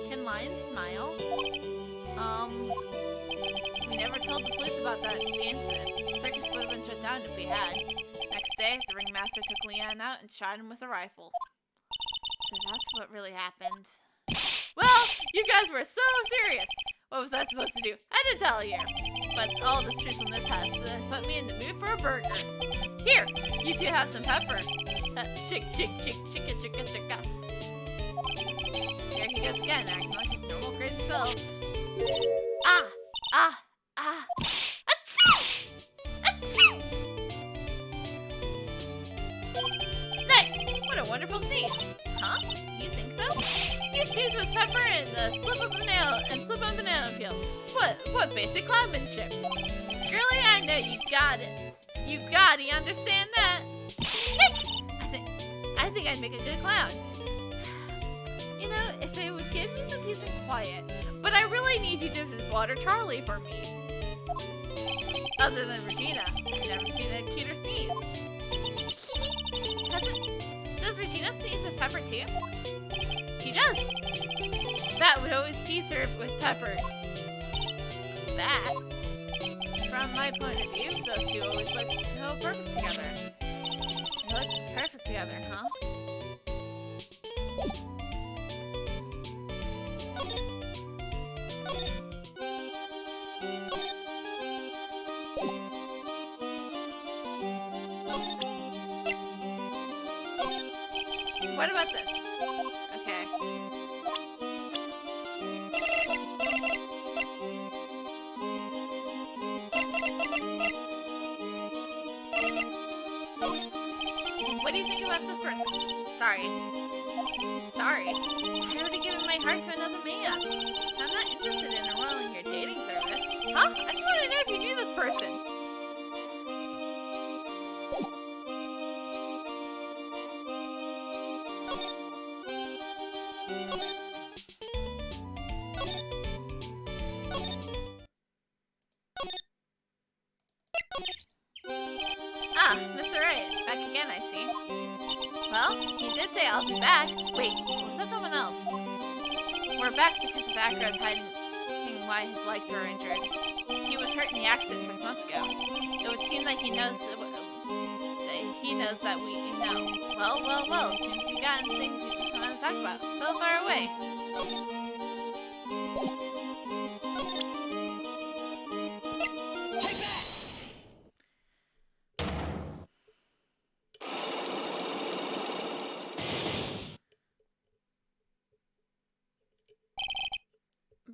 can lions smile? We never told the police about the incident. The circus would have been shut down if we had. Next day, the ringmaster took Leon out and shot him with a rifle. So that's what really happened. Well, you guys were so serious! What was I supposed to do? I did tell you! But all this truthfulness has put me in the mood for a burger. Here, you two have some pepper. Shake, shake, shake, shake, shake, shake. Here he goes again, acting like his normal crazy self. Achoo! Achoo! Nice! What a wonderful sneeze! Huh? You think so? You sneeze with pepper and slip of banana peel. What basic clownmanship? Really, I know you got it. You understand that? I think I'd make a good clown. You know, if it would give me some peace and quiet. But I really need you to just water Charlie for me. Other than Regina, I've never seen a cuter sneeze. Does Regina sneeze with pepper too? She does. That would always tease her with pepper. That. From my point of view, those two always look so perfect together. They look perfect together, huh? What about this? Okay. What do you think about this person? Sorry. I already given my heart to another man. I'm not interested in enrolling your dating service. Huh? I just want to know if you knew this person. Mr. Wright, back again, I see. Well, he did say I'll be back. Wait, was that someone else? We're back because of Acro's hiding why his legs were injured. He was hurt in the accident 6 months ago. It would seem like he knows that we know. Well, seems we got things we want to talk about. So far away.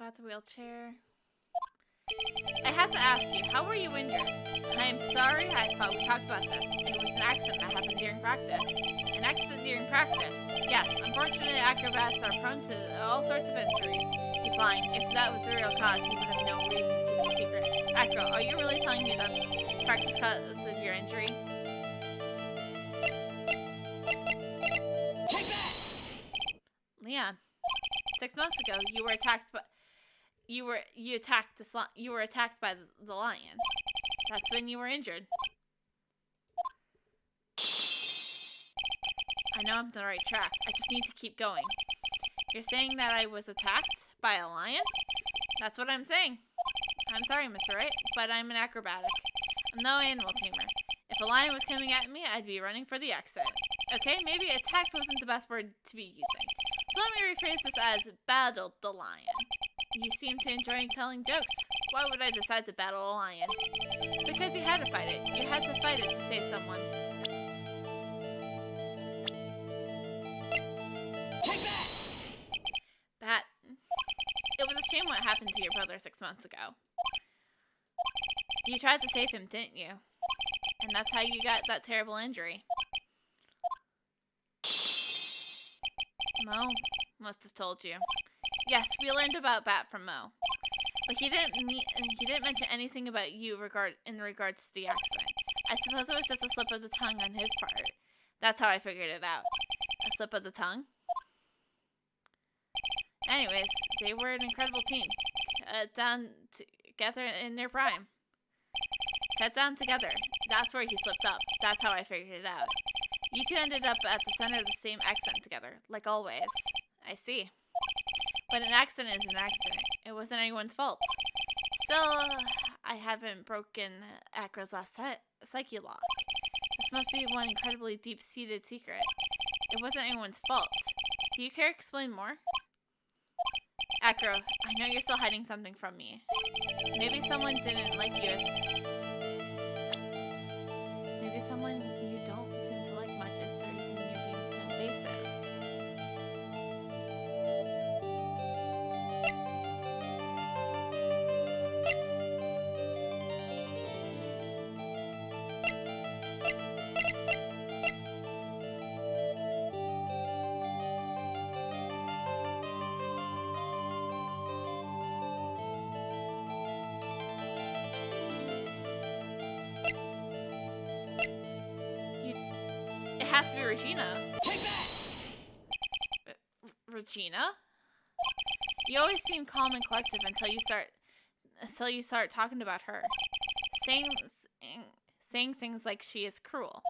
about the wheelchair. I have to ask you, how were you injured? I am sorry, I thought we talked about this. It was an accident that happened during practice. An accident during practice? Yes, unfortunately acrobats are prone to all sorts of injuries. He's lying. If that was the real cause, he would have no reason to keep it a secret. Acro, are you really telling me that's practice cause of your injury? Take that! Leon, 6 months ago, you were attacked by... You were attacked by the lion. That's when you were injured. I know I'm on the right track. I just need to keep going. You're saying that I was attacked by a lion? That's what I'm saying. I'm sorry, Mr. Wright, but I'm an acrobatic. I'm no animal tamer. If a lion was coming at me, I'd be running for the exit. Okay, maybe attacked wasn't the best word to be using. So let me rephrase this as battled the lion. You seem to enjoy telling jokes. Why would I decide to battle a lion? Because you had to fight it. You had to fight it to save someone. Take that! Bat. It was a shame what happened to your brother 6 months ago. You tried to save him, didn't you? And that's how you got that terrible injury. Mo must have told you. Yes, we learned about Bat from Mo. But he didn't mention anything about you in regards to the accident. I suppose it was just a slip of the tongue on his part. That's how I figured it out. A slip of the tongue? Anyways, they were an incredible team. Down together in their prime. Cut down together. That's where he slipped up. That's how I figured it out. You two ended up at the center of the same accident together, like always. I see. But an accident is an accident. It wasn't anyone's fault. Still, I haven't broken Acro's last psyche lock. This must be one incredibly deep-seated secret. It wasn't anyone's fault. Do you care to explain more? Acro, I know you're still hiding something from me. Maybe someone didn't like you. Maybe someone you don't seem to like much is the reason you're being so invasive. It has to be Regina. Take that! Regina? You always seem calm and collective until you start talking about her. Saying things like she is cruel.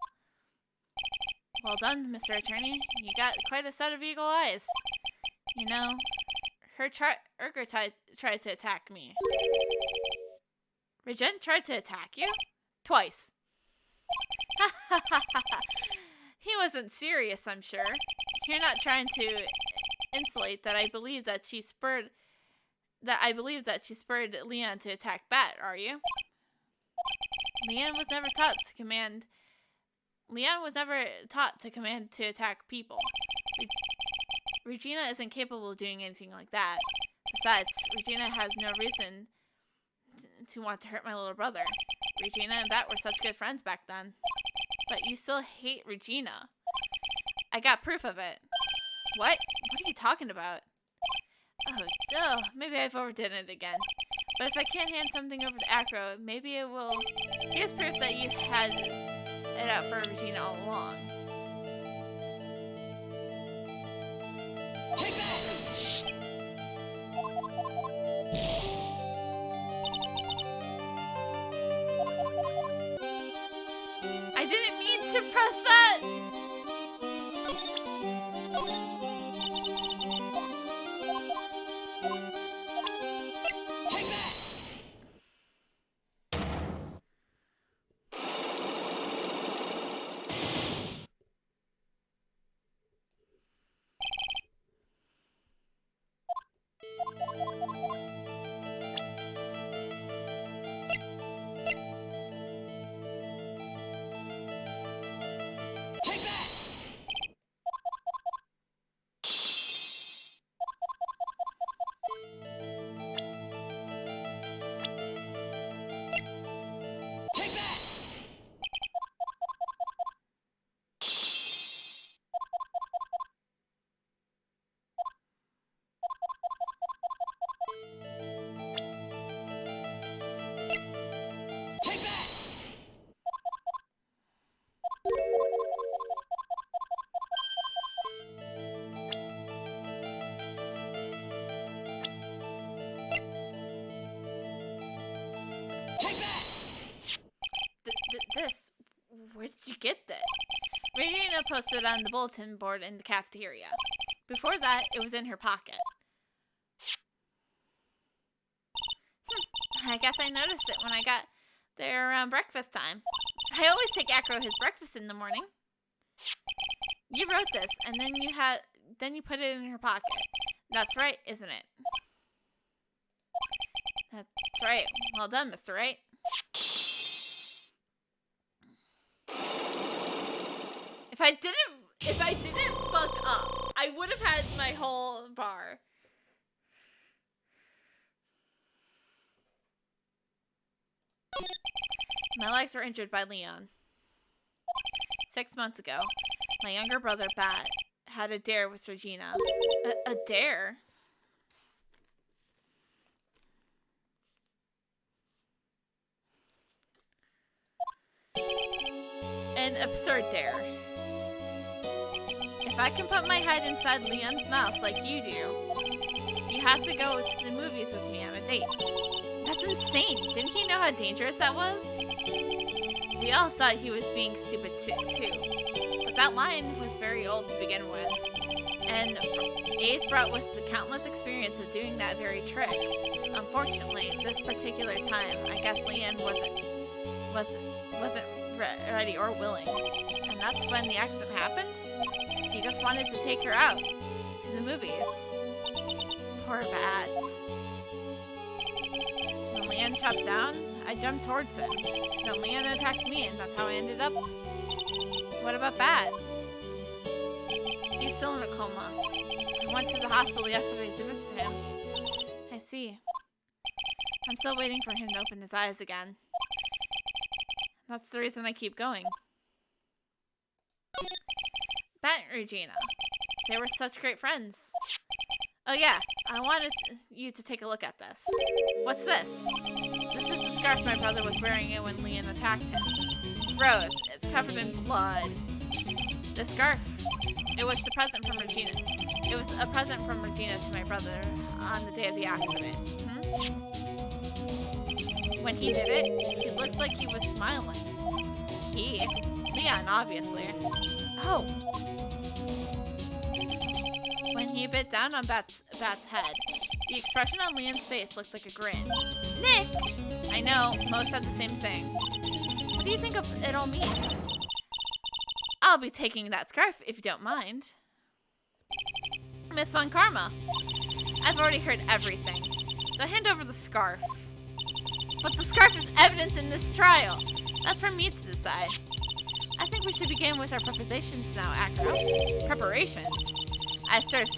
Well done, Mr. Attorney. You got quite a set of eagle eyes. You know, Urger tried to attack me. Regent tried to attack you? Twice. Ha ha ha ha ha. He wasn't serious, I'm sure. You're not trying to insulate that I believe that she spurred Leon to attack Bat, are you? Leon was never taught to command to attack people. Regina isn't capable of doing anything like that. Besides, Regina has no reason to want to hurt my little brother. Regina and Bat were such good friends back then. But you still hate Regina. I got proof of it. What? What are you talking about? Oh, maybe I've overdone it again. But if I can't hand something over to Acro, maybe it will... Here's proof that you had it out for Regina all along. Take that! Shh! I didn't mean to press that! Take that! posted on the bulletin board in the cafeteria. Before that, it was in her pocket. I guess I noticed it when I got there around breakfast time. I always take Acro his breakfast in the morning. You wrote this, and then you put it in her pocket. That's right, isn't it? That's right. Well done, Mr. Wright. If I didn't fuck up, I would have had my whole bar. My legs were injured by Leon. 6 months ago, my younger brother, Bat, had a dare with Regina. A dare? An absurd dare. If I can put my head inside Leon's mouth like you do, you have to go to the movies with me on a date. That's insane. Didn't he know how dangerous that was? We all thought he was being stupid too. But that line was very old to begin with. And age brought with the countless experience of doing that very trick. Unfortunately, this particular time, I guess Leon wasn't ready or willing. And that's when the accident happened? He just wanted to take her out to the movies. Poor Bat. When Leon chopped down, I jumped towards him. Then Leon attacked me, and that's how I ended up. What about Bat? He's still in a coma. I went to the hospital yesterday to visit him. I see. I'm still waiting for him to open his eyes again. That's the reason I keep going. Bat and Regina. They were such great friends. Oh yeah, I wanted you to take a look at this. What's this? This is the scarf my brother was wearing it when Leon attacked him. Gross, it's covered in blood. The scarf. It was the present from Regina. It was a present from Regina to my brother on the day of the accident. When he did it, he looked like he was smiling. He? Leon, obviously. Oh. When he bit down on Bat's head, the expression on Leon's face looked like a grin. Nick! I know, most said the same thing. What do you think it all means? I'll be taking that scarf if you don't mind. Miss Von Karma, I've already heard everything, so hand over the scarf. But the scarf is evidence in this trial. That's for me to decide. I think we should begin with our preparations now, Acro. Preparations? I served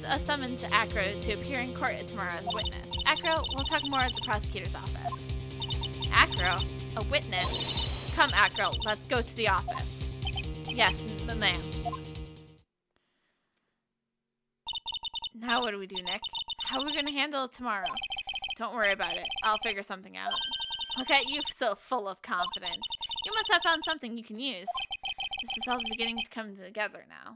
a summons to Acro to appear in court tomorrow as a witness. Acro, we'll talk more at the prosecutor's office. Acro? A witness? Come, Acro, let's go to the office. Yes, ma'am. Now what do we do, Nick? How are we going to handle it tomorrow? Don't worry about it. I'll figure something out. Look at you, so full of confidence. You must have found something you can use. This is all beginning to come together now.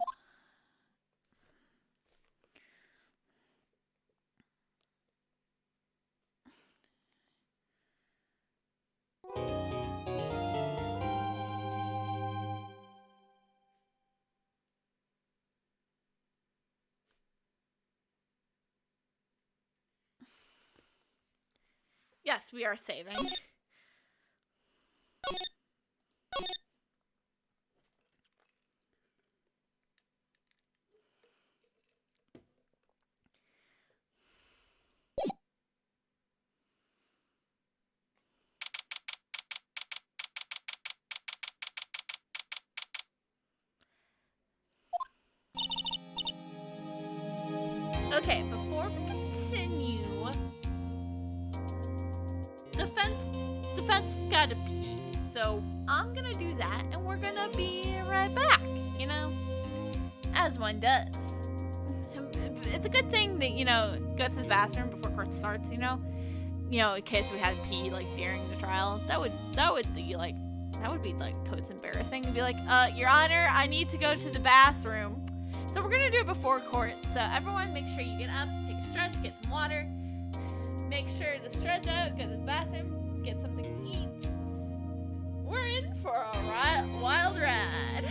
Yes, we are saving. Okay, before we continue, defense gotta pee, so I'm gonna do that, and we're gonna be right back, you know, as one does. It's a good thing that, you know, go to the bathroom before court starts, you know, kids who had pee, like, during the trial, that would be, like, totes embarrassing, to be like, Your Honor, I need to go to the bathroom. So we're gonna do it before court, so everyone make sure you get up, take a stretch, get some water, make sure to stretch out, go to the bathroom, get something to eat. We're in for a wild ride.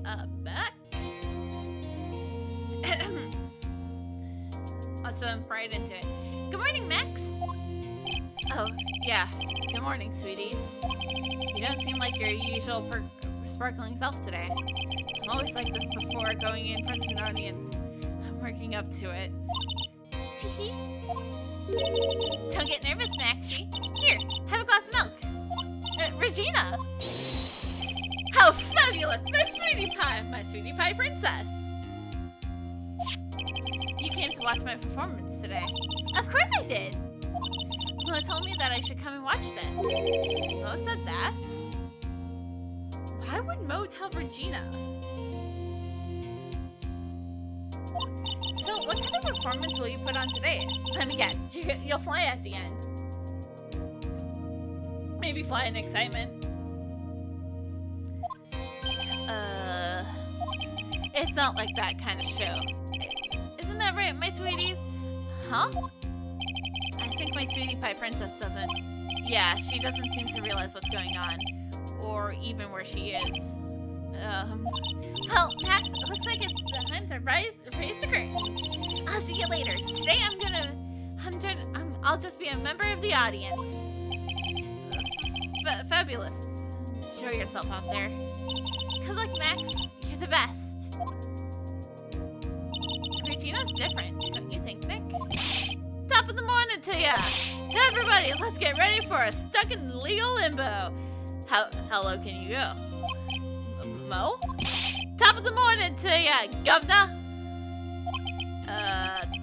back. Let's jump right into it. Good morning, Max. Oh, yeah. Good morning, sweeties. You don't seem like your usual sparkling self today. I'm always like this before going in front of an audience. I'm working up to it. Don't get nervous, Maxie. Here, have a glass of milk. Regina! How fabulous! My sweetie pie princess! You came to watch my performance today. Of course I did! Mo told me that I should come and watch this. Mo said that? Why would Mo tell Regina? So, what kind of performance will you put on today? Let me guess. You'll fly at the end. Maybe fly in excitement. It's not like that kind of show. Isn't that right, my sweeties? Huh? I think my sweetie pie princess doesn't. Yeah, she doesn't seem to realize what's going on. Or even where she is. Well, Max, it looks like it's time to raise the curtain. I'll see you later. Today I'll just be a member of the audience. Fabulous. Show yourself out there. Good luck, Max. You're the best. Regina's different, don't you think, Nick? Top of the morning to ya! Everybody, let's get ready for a stuck in legal limbo. How low can you go? Mo? Top of the morning to ya, governor!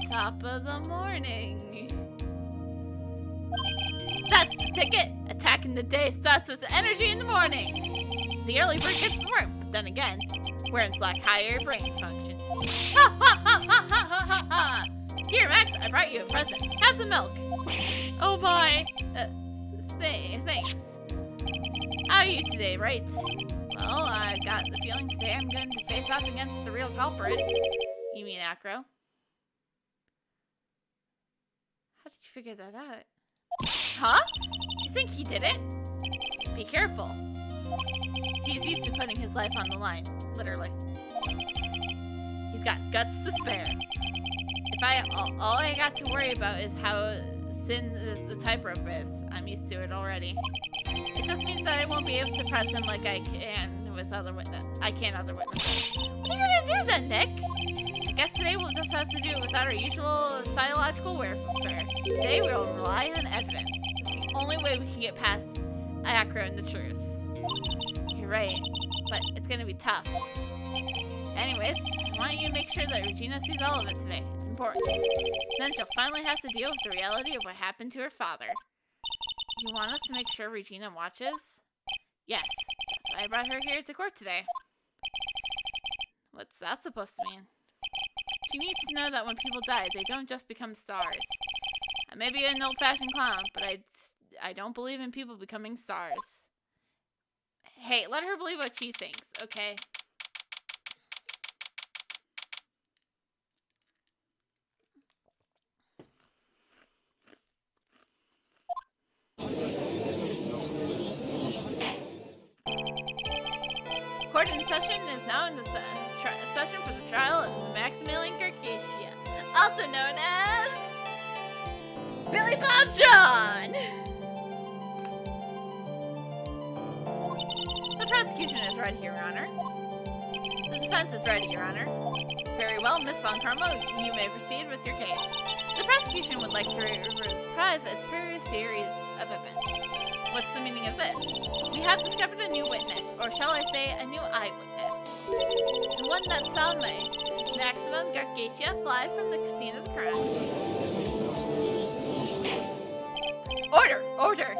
Top of the morning. That's the ticket! Attacking the day starts with energy in the morning. The early bird gets the worm, but then again, worms lack higher brain function. Ha ha ha ha ha ha ha ha! Here, Max, I brought you a present. Have some milk. Oh my. Thanks. How are you today, right? Well, I got the feeling today I'm going to face off against the real culprit. You mean Acro? How did you figure that out? Huh? You think he did it? Be careful. He's used to putting his life on the line, literally. He's got guts to spare. All I got to worry about is how thin the tightrope is. I'm used to it already. It just means that I won't be able to press him like I can with other witnesses. What are you gonna do then, Nick? I guess today we'll just have to do it without our usual psychological warfare. Today we'll rely on evidence. It's the only way we can get past Acro and the truth. You're right, but it's gonna be tough. Anyways, I want you to make sure that Regina sees all of it today. It's important. Then she'll finally have to deal with the reality of what happened to her father. You want us to make sure Regina watches? Yes. I brought her here to court today. What's that supposed to mean? She needs to know that when people die, they don't just become stars. I may be an old-fashioned clown, but I don't believe in people becoming stars. Hey, let her believe what she thinks, okay? Court in session is now in the session for the trial of Maximilian Gargacia, also known as Billy Bob John! The prosecution is ready, Your Honor. The defense is ready, Your Honor. Very well, Miss Von Carmel, you may proceed with your case. The prosecution would like to reprise a series of events. What's the meaning of this? We have discovered a new witness, or shall I say, a new eyewitness. The one that saw Maximum Gargacia fly from the scene of the crime. Order! Order!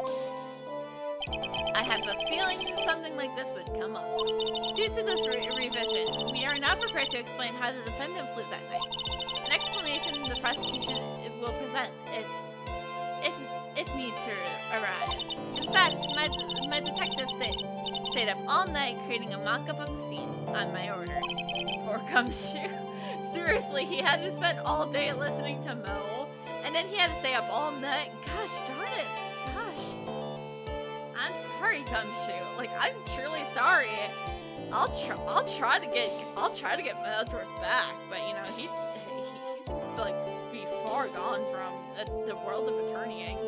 I have a feeling something like this would come up. Due to this revision, we are now prepared to explain how the defendant flew that night. An explanation the prosecution will present if need to arise. In fact, my detective stayed up all night creating a mock-up of the scene on my orders. Poor Gumshoe. Seriously, he had to spend all day listening to Mo, and then he had to stay up all night. Gosh darn it. Gosh. I'm sorry, Gumshoe. Like, I'm truly sorry. I'll try to get Edgeworth back, but you know he seems to like be far gone from the world of attorneying,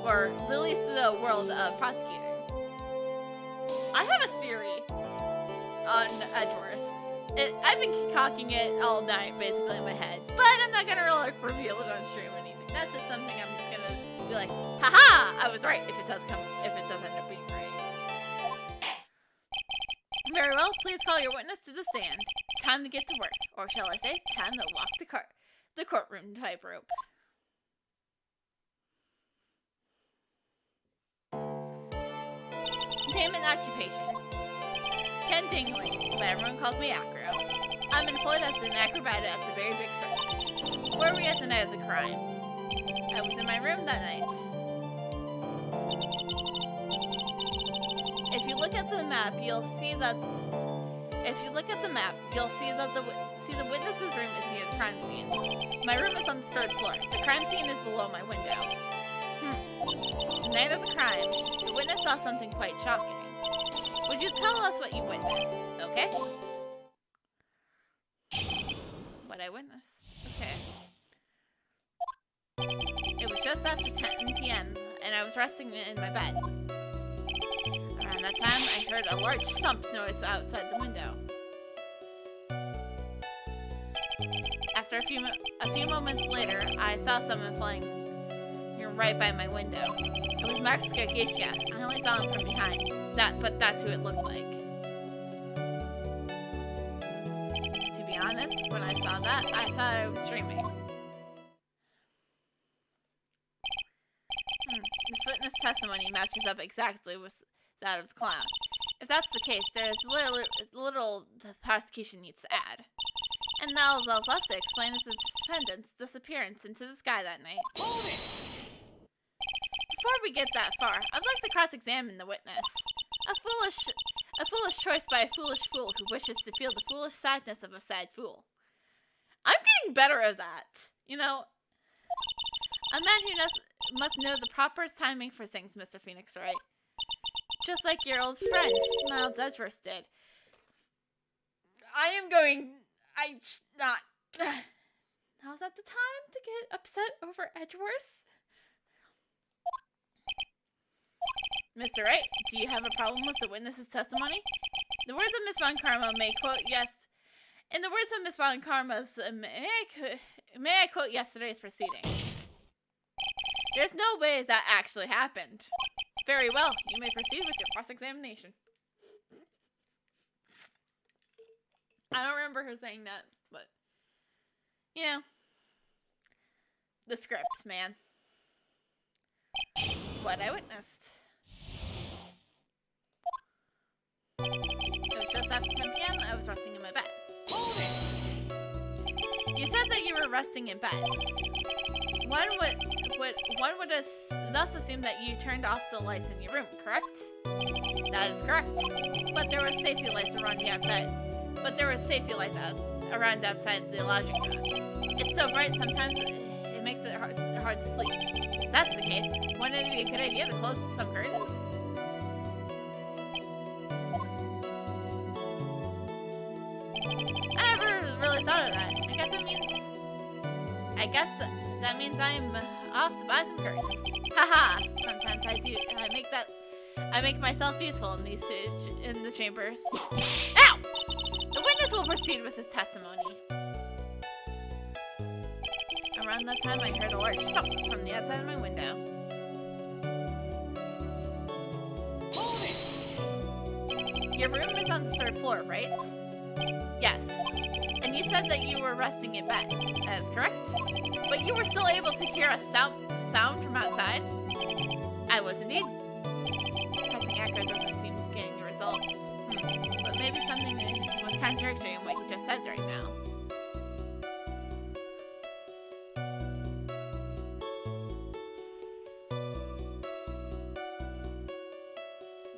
or at least the world of prosecuting. I have a theory on Edgeworth. I've been concocting it all night, basically in my head, but I'm not gonna really reveal it on stream or anything. That's just something I'm just gonna be like, haha, I was right. If it does end up being right. Very well, please call your witness to the stand. Time to get to work, or shall I say, time to walk the courtroom tightrope. Name and occupation. Ken Dingley, but everyone calls me Acro. I'm employed as an acrobat at the very big circus. Where were we at the night of the crime? I was in my room that night. If you look at the map, you'll see that the witness's room is near the crime scene. My room is on the 3rd floor. The crime scene is below my window. The night of the crime, the witness saw something quite shocking. Would you tell us what you witnessed, okay? What I witnessed. Okay. It was just after 10 p.m. and I was resting in my bed. Around that time, I heard a large thump noise outside the window. After a few moments later, I saw someone flying right by my window. It was Max Gagesha. I only saw him from behind. But that's who it looked like. To be honest, when I saw that, I thought I was dreaming. This witness testimony matches up exactly with that of the clown. If that's the case, there's little the prosecution needs to add. And now all that's left to explain is the defendant's disappearance into the sky that night. Hold it! Before we get that far, I'd like to cross-examine the witness. A foolish choice by a foolish fool who wishes to feel the foolish sadness of a sad fool. I'm getting better at that. You know, a man who must know the proper timing for things, Mr. Phoenix, right? Just like your old friend, Miles Edgeworth did. Now's not the time to get upset over Edgeworth. Mr. Wright, do you have a problem with the witness's testimony? The words of Miss Von Karma may quote in the words of Miss Von Karma's, may I quote yesterday's proceeding? There's no way that actually happened. Very well, you may proceed with your cross-examination. I don't remember her saying that, but, you know, the script, man. What I witnessed. It was just after 10 p.m. I was resting in my bed. Hold it! You said that you were resting in bed. One would thus assume that you turned off the lights in your room, correct? That is correct. But there were safety lights around the outside. Around outside the lodging house. It's so bright sometimes it makes it hard to sleep. If that's the case, wouldn't it be a good idea to close some curtains? I never really thought of that. I guess that means I'm off to buy some curtains. Haha! Sometimes I do. I make myself useful in the chambers. Ow! The witness will proceed with his testimony. Around that time, I heard a large thump from the outside of my window. Hold it! Your room is on the 3rd floor, right? Yes. And you said that you were resting in bed. That is correct. But you were still able to hear a sound from outside? I was indeed. Pressing echo doesn't seem to be getting the results. But maybe something was contradictory in what you just said right now.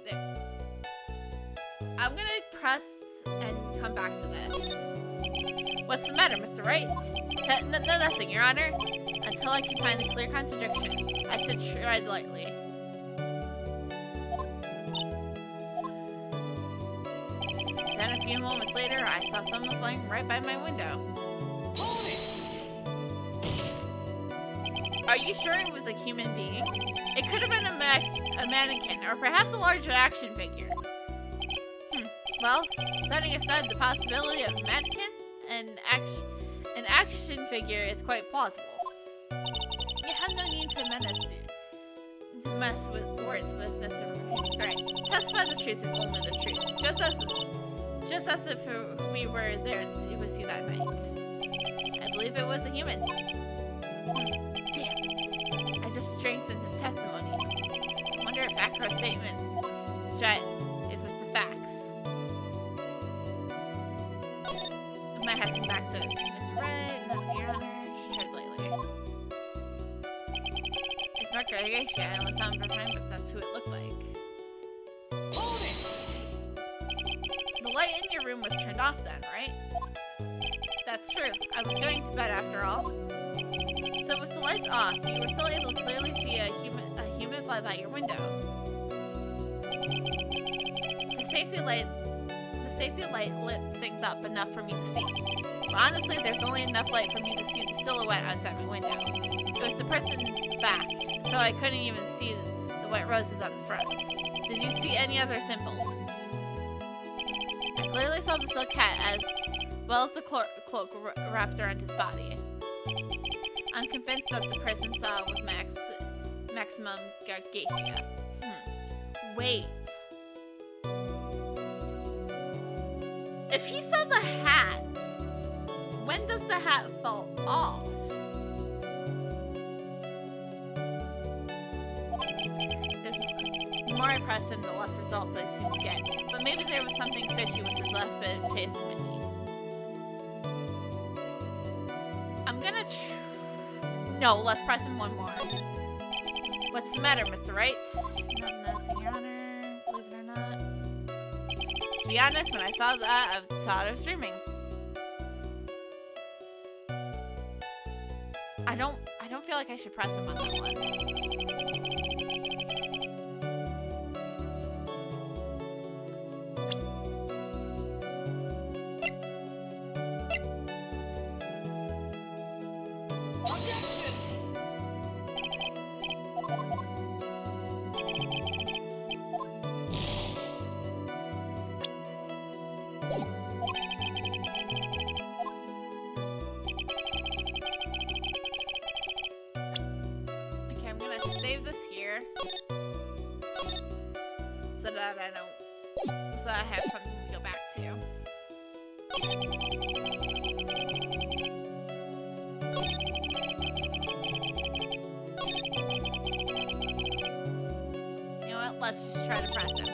There. I'm gonna press and come back to this. What's the matter, Mr. Wright? No, nothing, Your Honor. Until I can find a clear contradiction, I should tread lightly. Then a few moments later, I saw someone flying right by my window. Hold it! Are you sure it was a human being? It could have been a mannequin, or perhaps a larger action figure. Well, setting aside the possibility of a mannequin, an action figure is quite plausible. You have no need to mess with words with Mr. Right. Testify the truth and only the truth. Just as if we were there with you that night. I believe it was a human. Damn. I just strengthened his testimony. I wonder if accurate statements it was the facts. I might have to come back to Mr. Red, that's your honor. She heard lately. It's not recreation, I was on for time, but that's who it looked like. Hold it! The light in your room was turned off then, right? That's true. I was going to bed after all. So with the lights off, you were still able to clearly see a human fly by your window. The safety light lit things up enough for me to see. But honestly, there's only enough light for me to see the silhouette outside my window. It was the person's back, so I couldn't even see the white roses on the front. Did you see any other symbols? I clearly saw the silk hat as well as the cloak wrapped around his body. I'm convinced that the person saw was maximum gargantia. Wait. If he saw the hat, when does the hat fall off? The more I press him, the less results I seem to get. But maybe there was something fishy with his last bit of taste of me. I'm gonna No, let's press him one more. What's the matter, Mr. Wright? Nothing else in your honor, believe it or not. To be honest, when I saw that, I thought I was dreaming. I don't feel like I should press him on that one. So I have something to go back to. You know what? Let's just try to press him.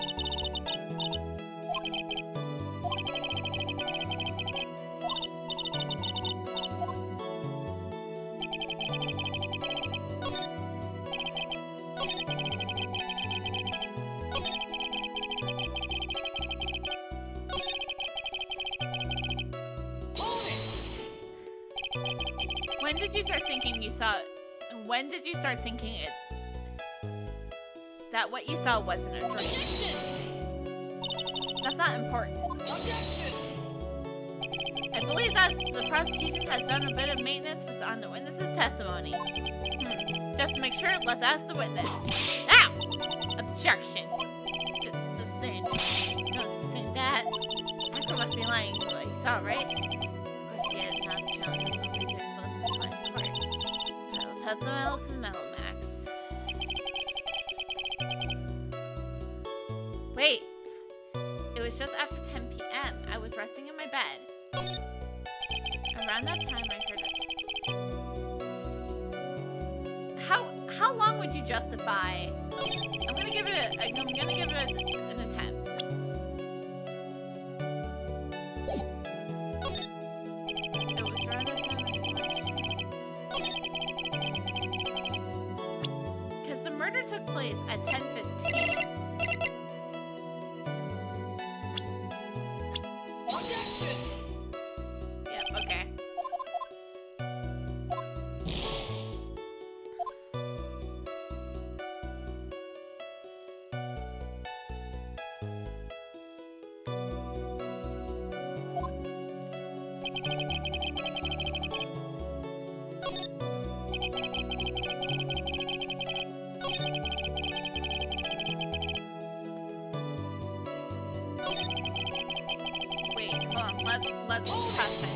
When did you start thinking that what you saw wasn't a dream? Objection! That's not important. Objection! I believe that the prosecution has done a bit of maintenance on the witness's testimony. Just to make sure, let's ask the witness. Ow! Objection. Sustained. Don't sustain that. Actor must be lying to what he saw, right? Of course he is. Now the challenge is supposed to find the court. Heads and metal to the metal, Max. Wait. It was just after 10 p.m. I was resting in my bed. Around that time, I heard it. How long would you justify? I'm gonna give it an attempt. It was around that time. Because the murder took place at 10:15. Yep, okay. Wait, hold on. Let's press it.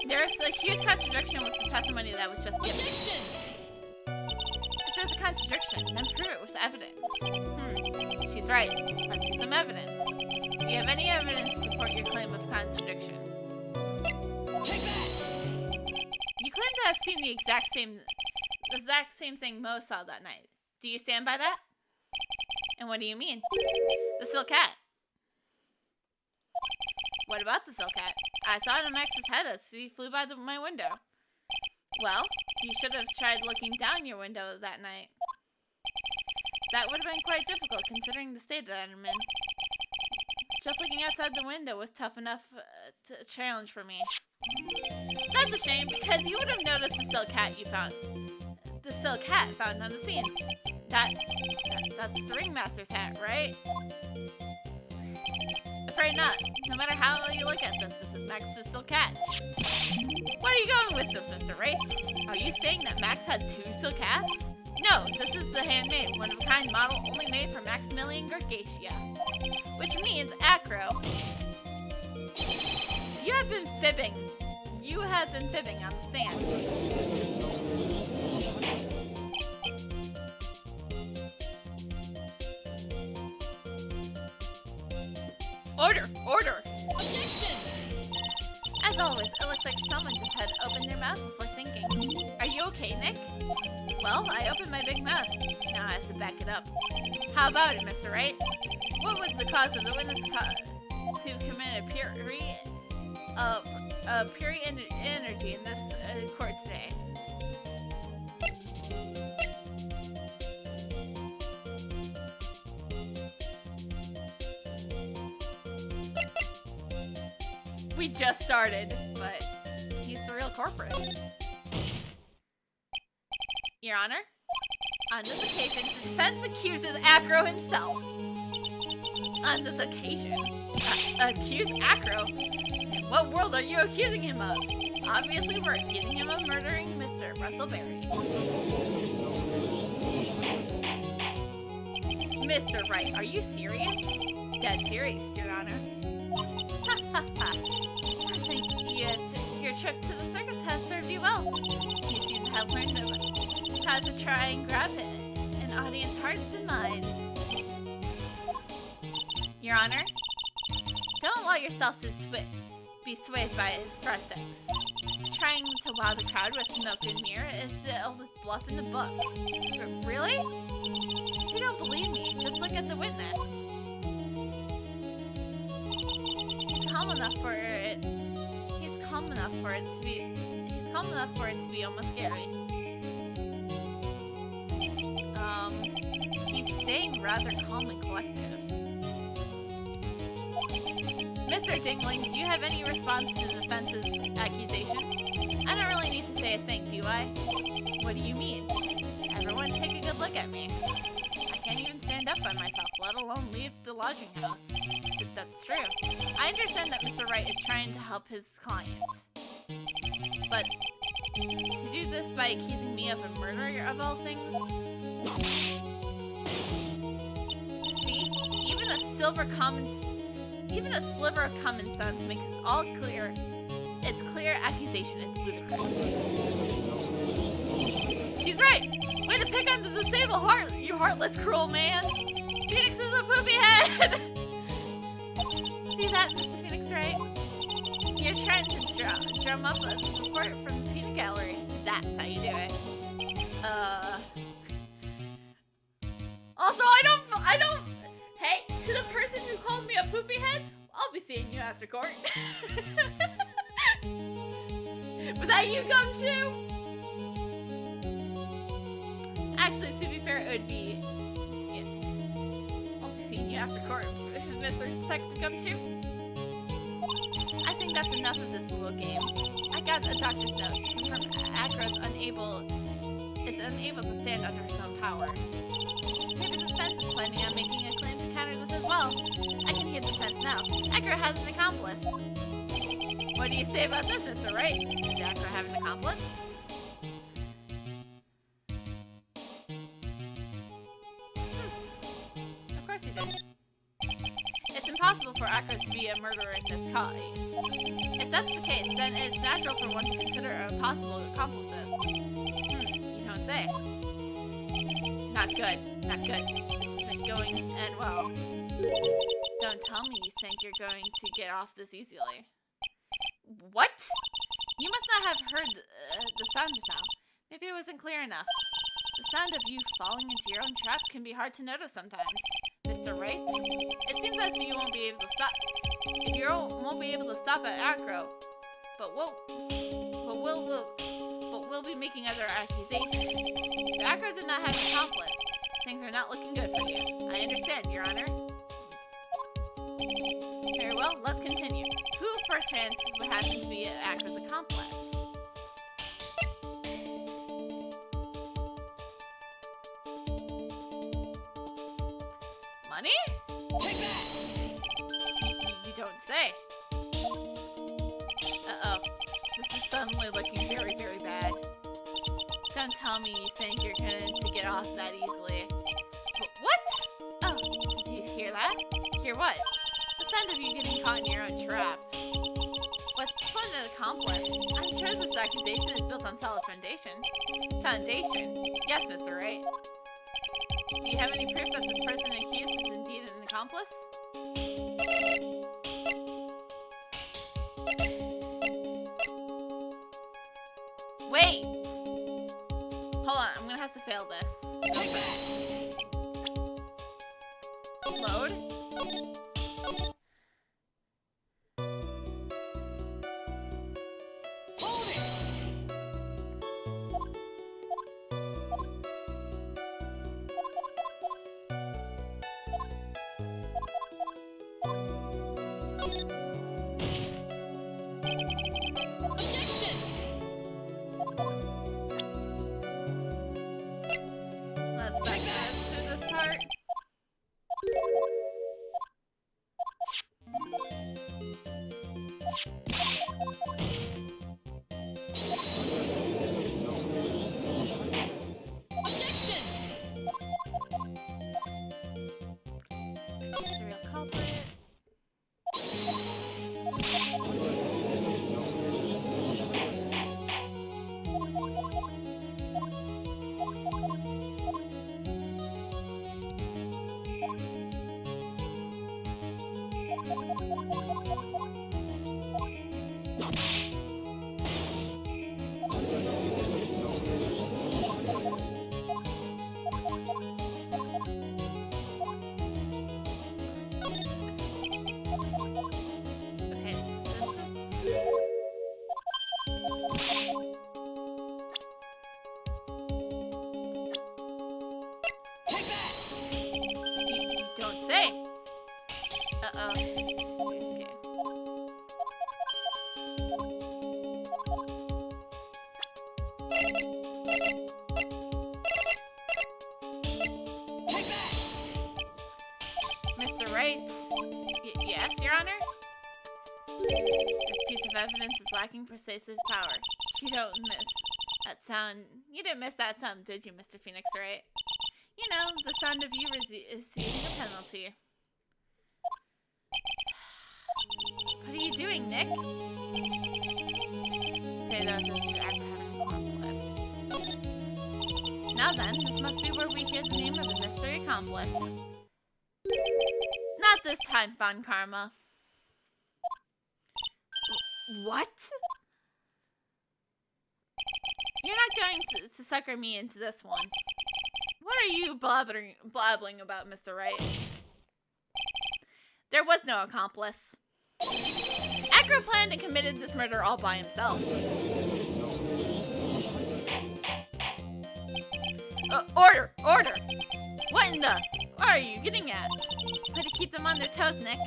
There's a huge contradiction with the testimony that was just given. If there's a contradiction, then prove it with evidence. She's right. Let's see some evidence. Do you have any evidence to support your claim of contradiction? Take that! You claim to have seen the exact same thing Mo saw that night. Do you stand by that? And what do you mean? The silk hat. What about the silk hat? I saw it on Max's head as he flew by my window. Well, you should have tried looking down your window that night. That would have been quite difficult considering the state that I'm in. Just looking outside the window was tough enough challenge for me. That's a shame because you would have noticed the silk hat you found. The silk hat found on the scene. That's the ringmaster's hat, right? Afraid not. No matter how you look at this is Max's silk hat. Where are you going with this, Mr. Race? Are you saying that Max had 2 silk hats? No, this is the handmade, one-of-a-kind model only made for Maximilian Gargatia. Which means, Acro, you have been fibbing. You have been fibbing on the stand. Order! Order! Objection! As always, it looks like someone just had opened their mouth before thinking. Are you okay, Nick? Well, I opened my big mouth. Now I have to back it up. How about it, Mr. Wright? What was the cause of the witness to commit a pure energy in this court today? We just started, but he's the real corporate. Your Honor, on this occasion, the defense accuses Acro himself. On this occasion? Accuse Acro? In what world are you accusing him of? Obviously, we're accusing him of murdering Mr. Russell Berry. Mr. Wright, are you serious? Dead serious, Your Honor. Ha ha ha. I think your trip to the circus has served you well. You seem to have learned how to try and grab an audience's hearts and minds. Your Honor, don't allow yourself to be swayed by his tactics. Trying to wow the crowd with smoke and mirror is the oldest bluff in the book. But really? If you don't believe me, just look at the witness. He's calm enough for it to be almost scary. He's staying rather calm and collective. Mr. Dingling, do you have any response to the defense's accusation? I don't really need to say a thing, do I? What do you mean? Everyone take a good look at me. I can't even stand up by myself, let alone leave the lodging house. If that's true. I understand that Mr. Wright is trying to help his client. But to do this by accusing me of a murderer of all things? See? Even a sliver of common sense makes it all clear. Its clear accusation is ludicrous. She's right! Way to pick on the disabled heart, you heartless, cruel man! Phoenix is a poopy head! See that, Mr. Phoenix, right? You're trying to drum up a support from the peanut gallery. That's how you do it. Also, I don't. Hey, to the person who called me a poopy head, I'll be seeing you after court. Was that you, Gumshoe? Actually, to be fair, it would be. Yeah. I'll be seeing you after court, Mr. Detective Gumshoe. I think think that's enough of this little game. I got a doctor's note to confirm Acro is unable to stand under his own power. Maybe the defense is planning on making a claim to counter this as well. I can hear the defense now. Acro has an accomplice. What do you say about this, Mr. Wright? Does Acro have an accomplice? Of course he did. It's impossible for Acro to be a murderer in this case. If that's the case, then it's natural for one to consider a possible accomplices. You don't say. Not good. Not good. This isn't going to end well. Don't tell me you think you're going to get off this easily. What? You must not have heard the sound just now. Maybe it wasn't clear enough. The sound of you falling into your own trap can be hard to notice sometimes. Mr. Wright? It seems as if you won't be able to stop. If you won't be able to stop at Acro, but we'll be making other accusations. If Acro did not have an accomplice, things are not looking good for you. I understand, Your Honor. Very well, let's continue. Who, perchance, would happen to be Acro's accomplice? Money? Take that! You don't say. Uh-oh. This is suddenly looking very, very bad. Don't tell me you think you're going to get off that easily. What? Oh, did you hear that? Hear what? The sound of you getting caught in your own trap. What's an accomplice? I'm sure this accusation is built on solid foundation. Foundation? Yes, Mr. Wright. Do you have any proof that this person accused is indeed an accomplice? Wait! Hold on, I'm gonna have to fail this. Load? Hold it! Objection! Let's back up to this part. Objection! Serial culprit. Okay, so this is... Take that! You don't say. Uh-oh. Okay. Take that! Mr. Wright? Yes, Your Honor? This piece of evidence is lacking persuasive power. You don't miss that sound. You didn't miss that sound, did you, Mr. Phoenix Wright? You know, the sound of you receiving a penalty. What are you doing, Nick? Say that this is Acro having an accomplice. Now then, this must be where we hear the name of the mystery accomplice. Not this time, Von Karma. What? You're not going to sucker me into this one. What are you blabbling about, Mr. Wright? There was no accomplice. Acro planned and committed this murder all by himself. Order! Order! What in the? What are you getting at? Way to keep them on their toes, Nick.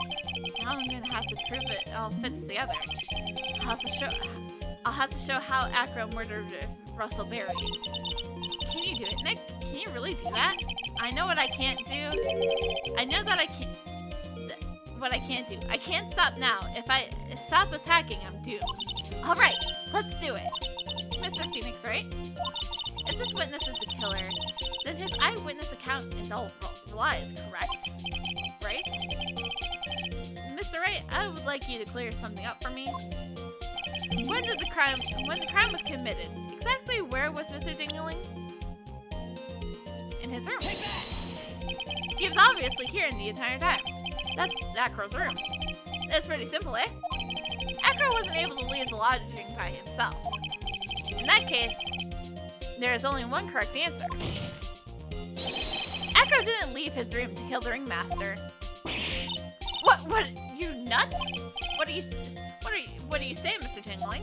Now I'm gonna have to prove it all fits together. I'll have to show how Acro murdered Russell Berry. Can you do it, Nick? Can you really do that? I know what I can't do. I know that I can't. What I can't do. I can't stop now. If I stop attacking, I'm doomed. All right, let's do it, Mr. Phoenix. Right? If this witness is the killer, then his eyewitness account is all lies, correct? Right? Mr. Wright, I would like you to clear something up for me. When the crime was committed, exactly where was Mr. Dingling? In his room. He was obviously here in the entire time. That's Acro's room. It's pretty simple, eh? Acro wasn't able to leave the lodging by himself. In that case, there is only one correct answer. Acro didn't leave his room to kill the ringmaster. What, you nuts? What do you say, Mr. Tingling?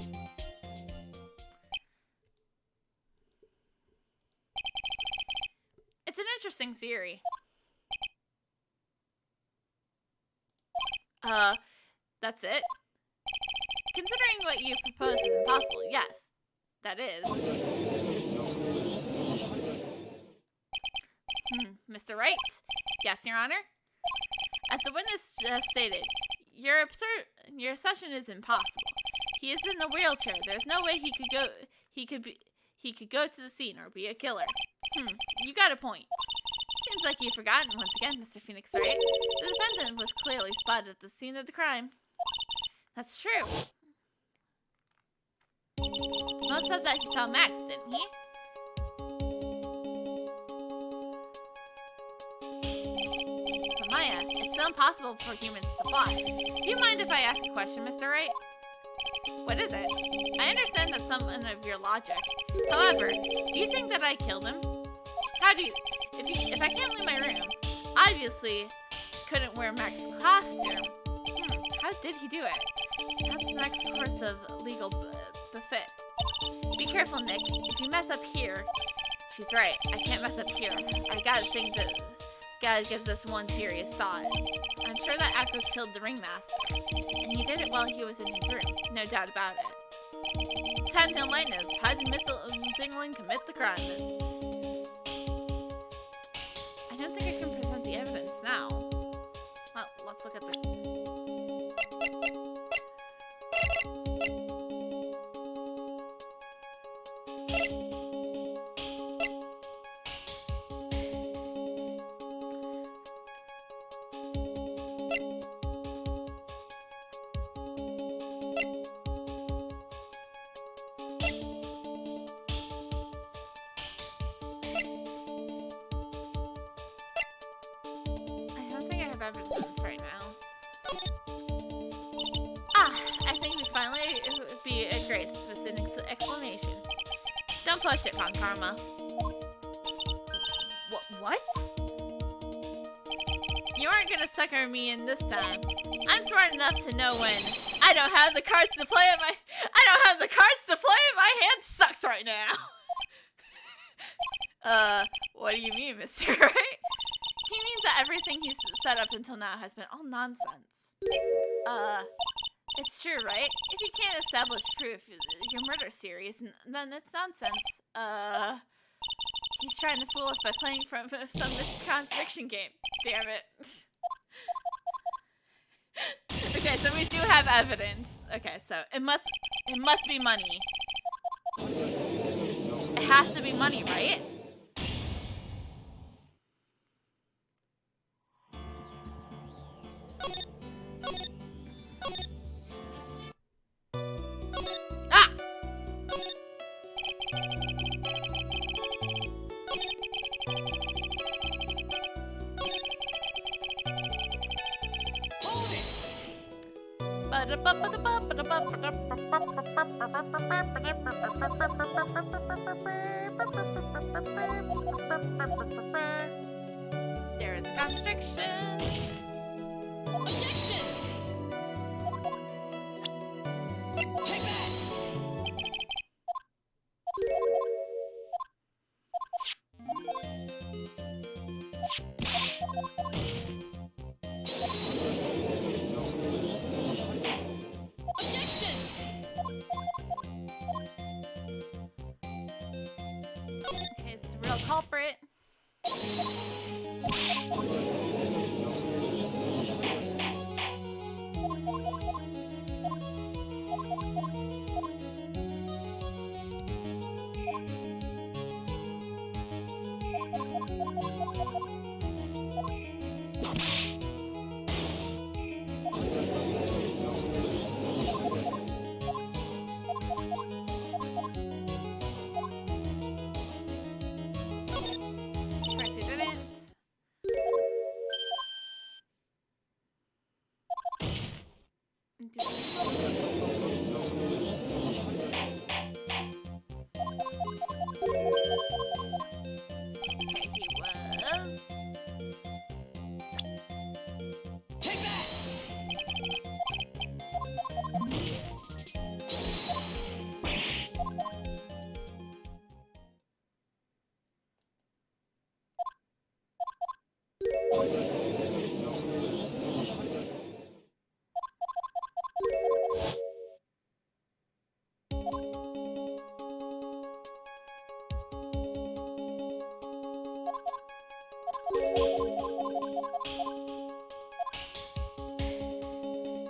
It's an interesting theory. That's it? Considering what you propose is impossible, yes, that is. Mr. Wright? Yes, Your Honor? As the witness just stated, your assertion is impossible. He is in a wheelchair. There's no way he could go to the scene or be a killer. You got a point. Seems like you've forgotten once again, Mr. Phoenix, right? The defendant was clearly spotted at the scene of the crime. That's true. Most said that he saw Max, didn't he? But Maya, it's so impossible for humans to fly. Do you mind if I ask a question, Mr. Wright? What is it? I understand that's some of your logic. However, do you think that I killed him? How do you... If I can't leave my room, obviously couldn't wear Max's costume. How did he do it? That's the next course of legal buffet. Be careful, Nick. If you mess up here... She's right. I can't mess up here. I gotta give this one serious thought. I'm sure that Acro killed the ringmaster. And he did it while he was in his room. No doubt about it. Time to enlighten us. How did Mr. Dingling commit the crime? I don't think I can present the evidence now. Well, let's look at the... evidence right now. I think we finally be a grace with an explanation. Don't push it, Von Karma. What? You aren't gonna sucker me in this time. I'm smart enough to know when I don't have the cards to play in my hand sucks right now. What do you mean, Mr. Wright? He means that everything he's set up until now has been all nonsense. It's true, right? If you can't establish proof your murder series, then it's nonsense. He's trying to fool us by playing from some misconstruction game. Damn it. Okay, so we do have evidence. Okay, so it must be money. It has to be money, right? There is contradiction. Objection! Take that! No culprit.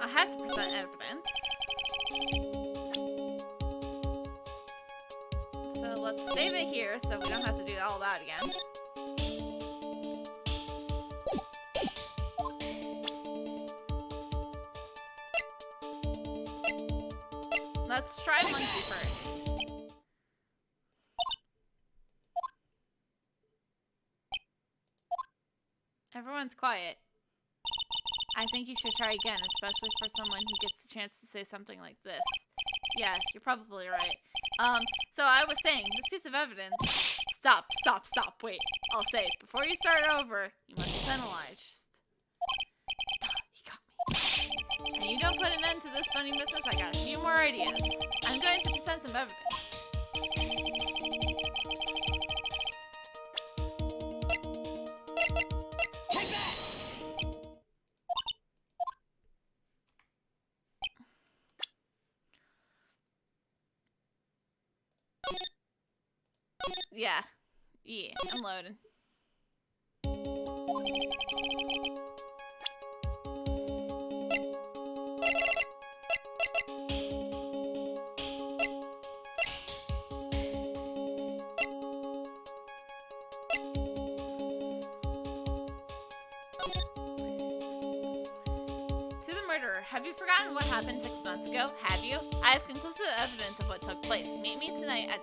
I have to present evidence. So let's save it here so we don't have to do all that again. Let's try monkey first. Everyone's quiet. I think you should try again, especially for someone who gets the chance to say something like this. Yeah, you're probably right. So I was saying, this piece of evidence... Stop, wait. I'll say it. Before you start over, you must be penalized. He got me. And you don't put an end to this funny business, I got a few more ideas. I'm going to present some evidence. Yeah, I'm loading. To the murderer, have you forgotten what happened 6 months ago? Have you? I have conclusive evidence of what took place. Meet me tonight at...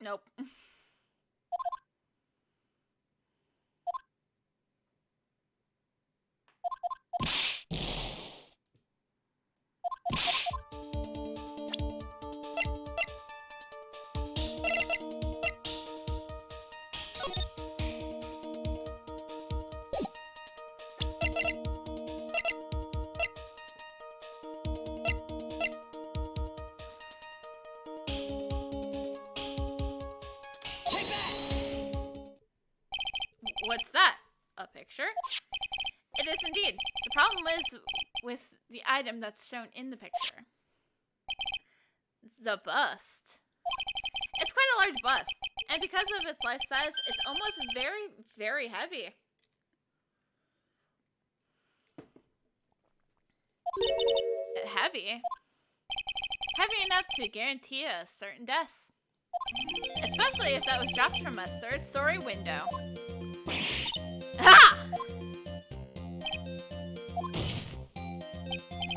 Nope. What's that? A picture? It is indeed. The problem is with the item that's shown in the picture. The bust. It's quite a large bust, and because of its life size, it's almost very, very heavy. Heavy? Heavy enough to guarantee a certain death. Especially if that was dropped from a third-story window. Ha!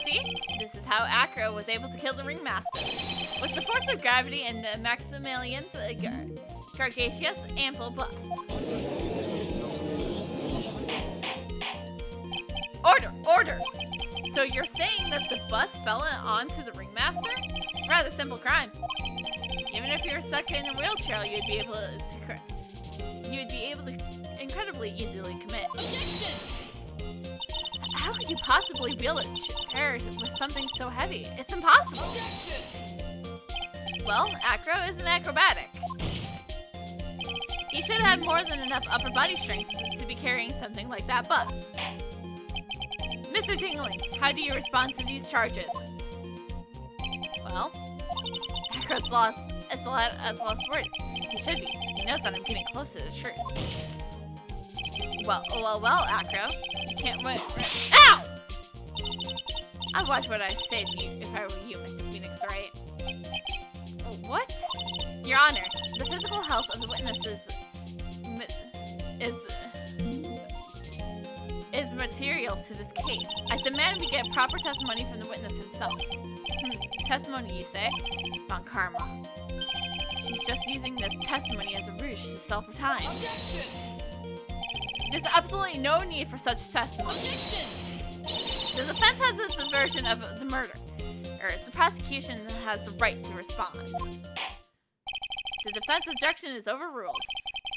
See? This is how Acro was able to kill the ringmaster. With the force of gravity and the Maximilian's gargantuous ample bust. Order! So you're saying that the bust fell onto the ringmaster? Rather simple crime. Even if you were stuck in a wheelchair, you'd be able to incredibly easily commit. Objection! How could you possibly wield a chair with something so heavy? It's impossible. Objection! Well, Acro is an acrobatic. He should have more than enough upper body strength to be carrying something like that bust. Mr. Tingling, how do you respond to these charges? Well, Acro's lost. It's lost words. He should be. He knows that I'm getting close to the truth. Well, Acro. You can't win. Ow! I'd watch what I say if I were you, Mr. Phoenix, right? What? Your Honor, the physical health of the witnesses is material to this case. I demand we get proper testimony from the witness himself. Testimony, you say? On karma. She's just using this testimony as a ruse to sell for time. Objection! There's absolutely no need for such testimony. Objection! The defense has its version of the murder. The prosecution has the right to respond. The defense objection is overruled.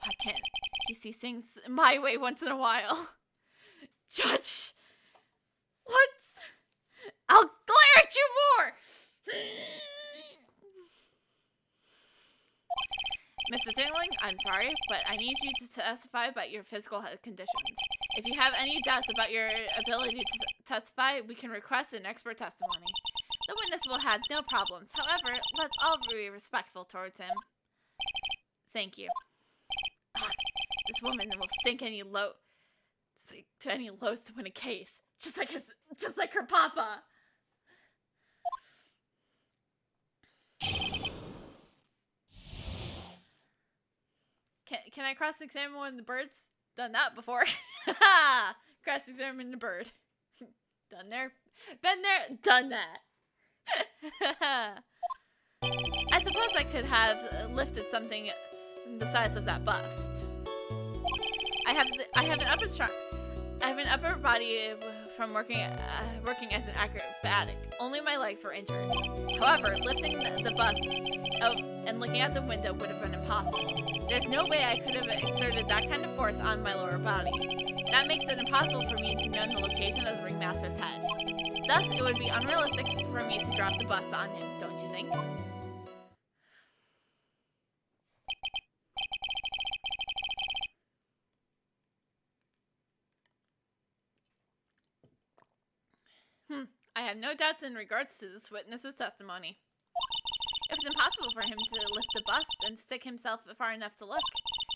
Why can't he see things my way once in a while? Judge! What? I'll glare at you more! Mr. Tingling, I'm sorry, but I need you to testify about your physical conditions. If you have any doubts about your ability to testify, we can request an expert testimony. The witness will have no problems. However, let's all be respectful towards him. Thank you. This woman will sink to any lows to win a case, just like her papa. Can I cross-examine one of the birds? Done that before. Cross-examine the bird. Done there. Been there. Done that. I suppose I could have lifted something the size of that bust. I have an upper body from working as an acrobatic. Only my legs were injured. However, lifting the bust and looking out the window would have been impossible. There's no way I could have exerted that kind of force on my lower body. That makes it impossible for me to know the location of the ringmaster's head. Thus, it would be unrealistic for me to drop the bust on him, don't you think? I have no doubts in regards to this witness's testimony. If it's impossible for him to lift the bust and stick himself far enough to look,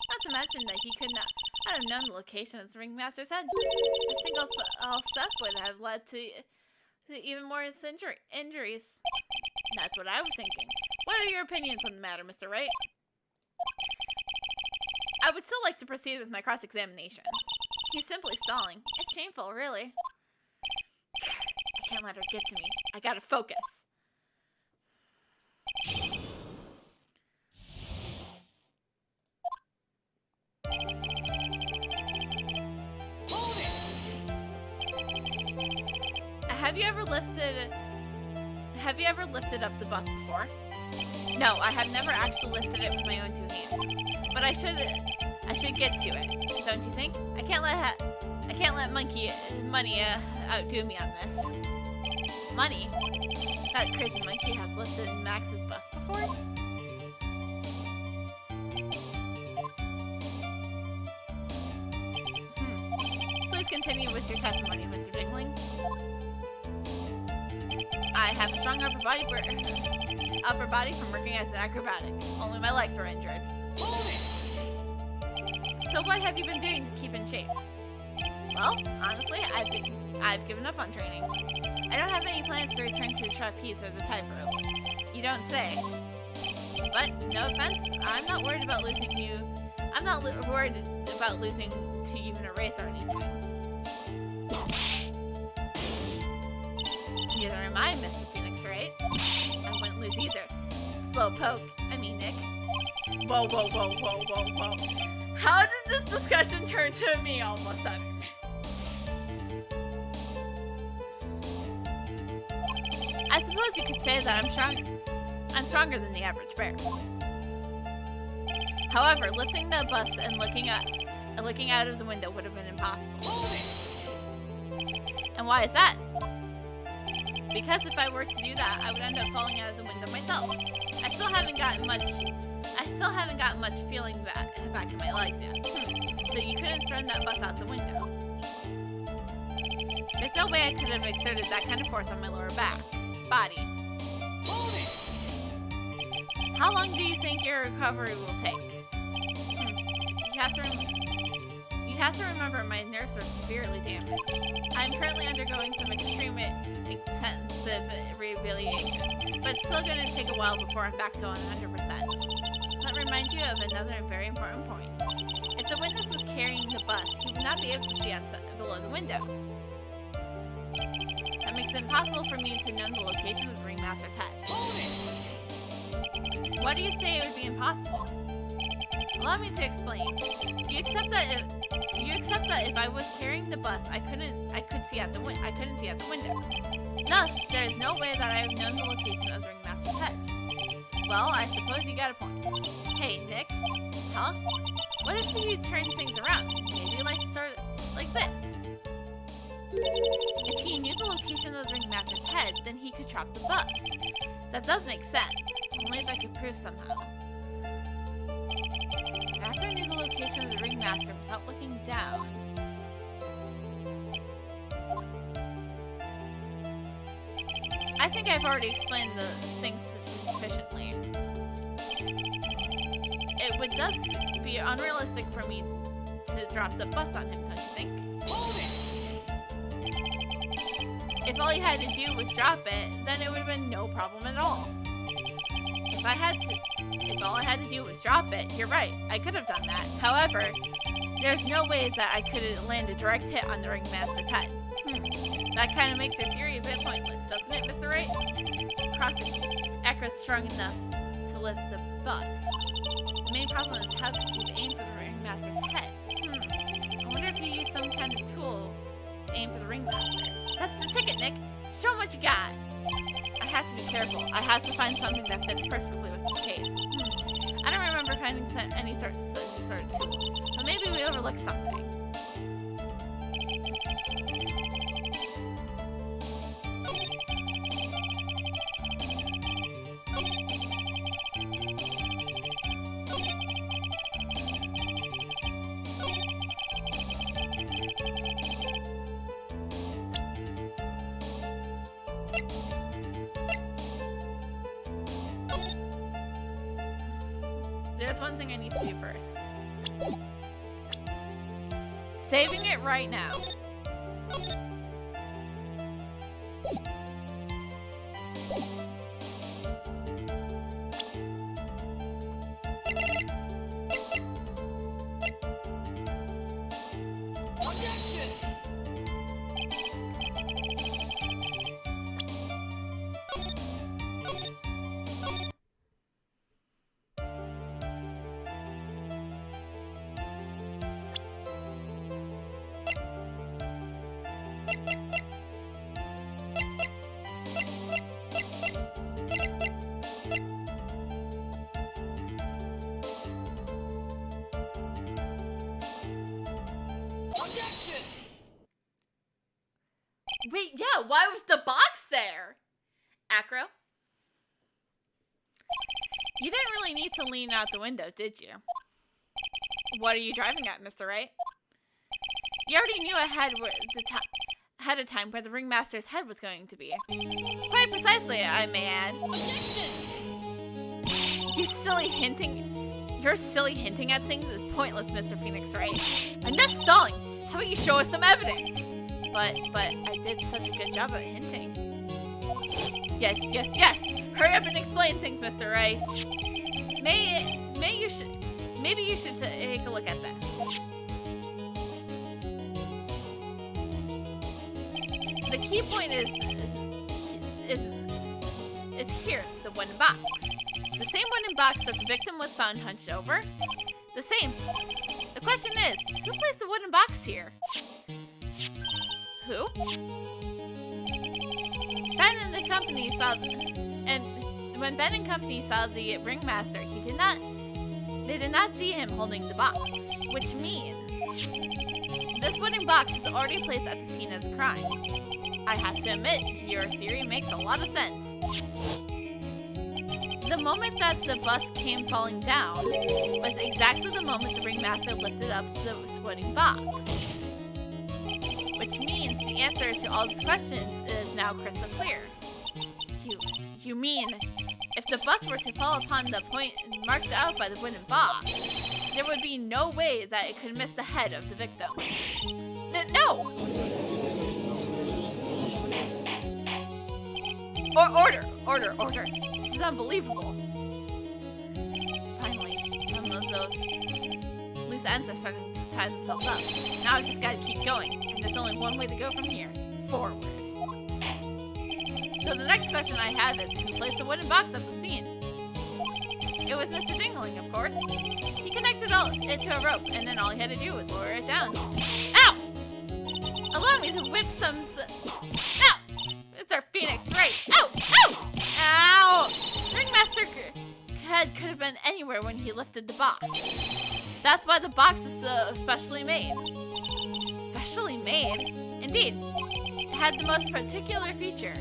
not to mention that he could not have known the location of the ringmaster's head, a single step would have led to even more injuries. That's what I was thinking. What are your opinions on the matter, Mr. Wright? I would still like to proceed with my cross-examination. He's simply stalling. It's shameful, really. I can't let her get to me. I gotta focus. Hold it! Have you ever lifted up the bust before? No, I have never actually lifted it with my own two hands. But I should get to it, don't you think? I can't let money outdo me on this. Money? That crazy monkey has lifted Max's bust before? Please continue with your testimony, Mr. Dickling. I have a strong upper body from working as an acrobatic. Only my legs were injured. So what have you been doing to keep in shape? Well, honestly, I've given up on training. I don't have any plans to return to the trapeze or the tightrope. You don't say. But, no offense, I'm not worried about losing you. I'm not worried about losing to you in a race or anything. Neither am I, Mr. Phoenix, right? I wouldn't lose either. Slowpoke. I mean, Nick. Whoa. How did this discussion turn to me all of a sudden? I suppose you could say that I'm stronger than the average bear. However, lifting the bust and looking out of the window would have been impossible. And why is that? Because if I were to do that, I would end up falling out of the window myself. I still haven't gotten much feeling back in my legs yet. So you couldn't throw that bus out the window. There's no way I could have exerted that kind of force on my lower body. How long do you think your recovery will take? You have to remember my nerves are severely damaged. I'm currently undergoing some extremely intensive rehabilitation, but it's still going to take a while before I'm back to 100%. Let me remind you of another very important point. If the witness was carrying the bus, he would not be able to see outside below the window. That makes it impossible for me to know the location of the ringmaster's head. Why do you say it would be impossible? Allow me to explain. You accept that if I was carrying the bus, I couldn't see out the window. Thus, there is no way that I have known the location of the ringmaster's head. Well, I suppose you got a point. Hey, Nick. Huh? What if you turn things around? Maybe like start like this. If he knew the location of the ringmaster's head, then he could drop the bus. That does make sense. Only if I could prove somehow. After I knew the location of the ringmaster without looking down. I think I've already explained the things sufficiently. It would thus be unrealistic for me to drop the bus on him, don't you think? If all you had to do was drop it, then it would have been no problem at all. If all I had to do was drop it, you're right, I could have done that. However, there's no ways that I could have landed a direct hit on the ringmaster's head. That kind of makes your theory a bit pointless, doesn't it, Mr. Wright? Crossing Accura's strong enough to lift the bus. The main problem is how could you aim for the ringmaster's head? I wonder if you use some kind of tool to aim for the ringmaster. That's the ticket, Nick. Show 'em what you got. I have to be careful. I have to find something that fits perfectly with this case. I don't remember finding any sort of tool, but maybe we overlooked something. There's one thing I need to do first. Saving it right now. Wait, yeah, why was the box there? Acro? You didn't really need to lean out the window, did you? What are you driving at, Mr. Wright? You already knew ahead of time where the ringmaster's head was going to be. Quite precisely, I may add. Objection! Your silly hinting at things is pointless, Mr. Phoenix Wright. Enough stalling! How about you show us some evidence? But I did such a good job at hinting. Yes. Hurry up and explain things, Mr. Wright. Maybe you should take a look at this. The key point is here, the wooden box. The same wooden box that the victim was found hunched over. The same. The question is, who placed the wooden box here? Who? Ben and the company saw when Ben and company saw the ringmaster, they did not see him holding the box, which means this wooden box is already placed at the scene of the crime. I have to admit, your theory makes a lot of sense. The moment that the bus came falling down was exactly the moment the ringmaster lifted up the wooden box. Which means the answer to all these questions is now crystal clear. You mean, if the bus were to fall upon the point marked out by the wooden box, there would be no way that it could miss the head of the victim. No! Order. This is unbelievable. Finally, some of those loose ends are starting to tie themselves up. Now I've just got to keep going, and there's only one way to go from here. Forward. So the next question I have is, who placed the wooden box at the scene? It was Mr. Dingling, of course. He connected it to a rope, and then all he had to do was lower it down. Ow! Allow me to whip some... Ow! It's our Phoenix, right? Ow! Ow! Ow! Ringmaster head could have been anywhere when he lifted the box. That's why the box is so specially made. Specially made? Indeed. It had the most particular feature.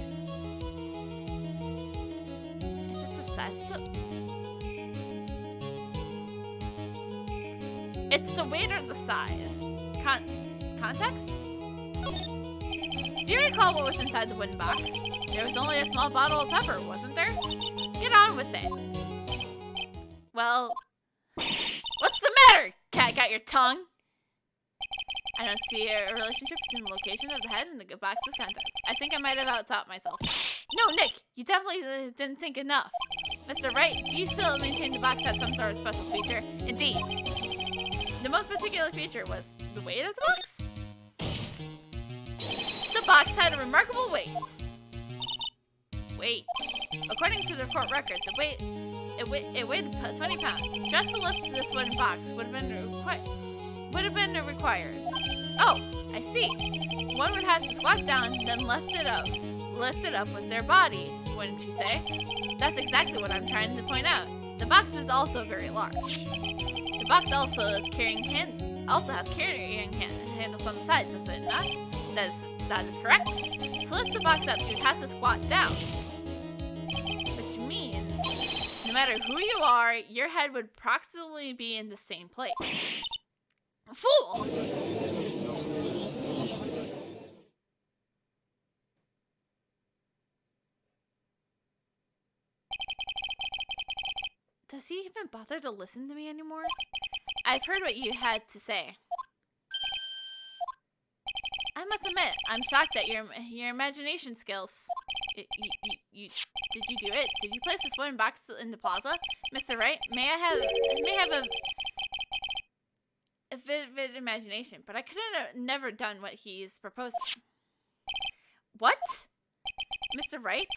Is it the size of it? It's the weight or the size? Context? Do you recall what was inside the wooden box? There was only a small bottle of pepper, wasn't there? Get on with it. Well, what's the matter? Cat got your tongue? I don't see a relationship between the location of the head and the box's contents. I think I might have out-thought myself. No, Nick, you definitely didn't think enough. Mr. Wright, do you still maintain the box had some sort of special feature? Indeed. The most particular feature was the weight of the box? The box had a remarkable weight. Weight. According to the court record, it weighed 20 pounds. Just to lift this wooden box would have been required. Oh, I see. One would have to squat down, then lift it up with their body, wouldn't you say? That's exactly what I'm trying to point out. The box is also very large. The box also has carrying handles on the sides, does it not? That is correct. To lift the box up, you'd have to squat down. Which means, no matter who you are, your head would approximately be in the same place. Fool! Does he even bother to listen to me anymore? I've heard what you had to say. I must admit, I'm shocked at your imagination skills. Did you do it? Did you place this wooden box in the plaza? Mr. Wright, may have a vivid imagination, but I could have never done what he's proposing. What? Mr. Wright,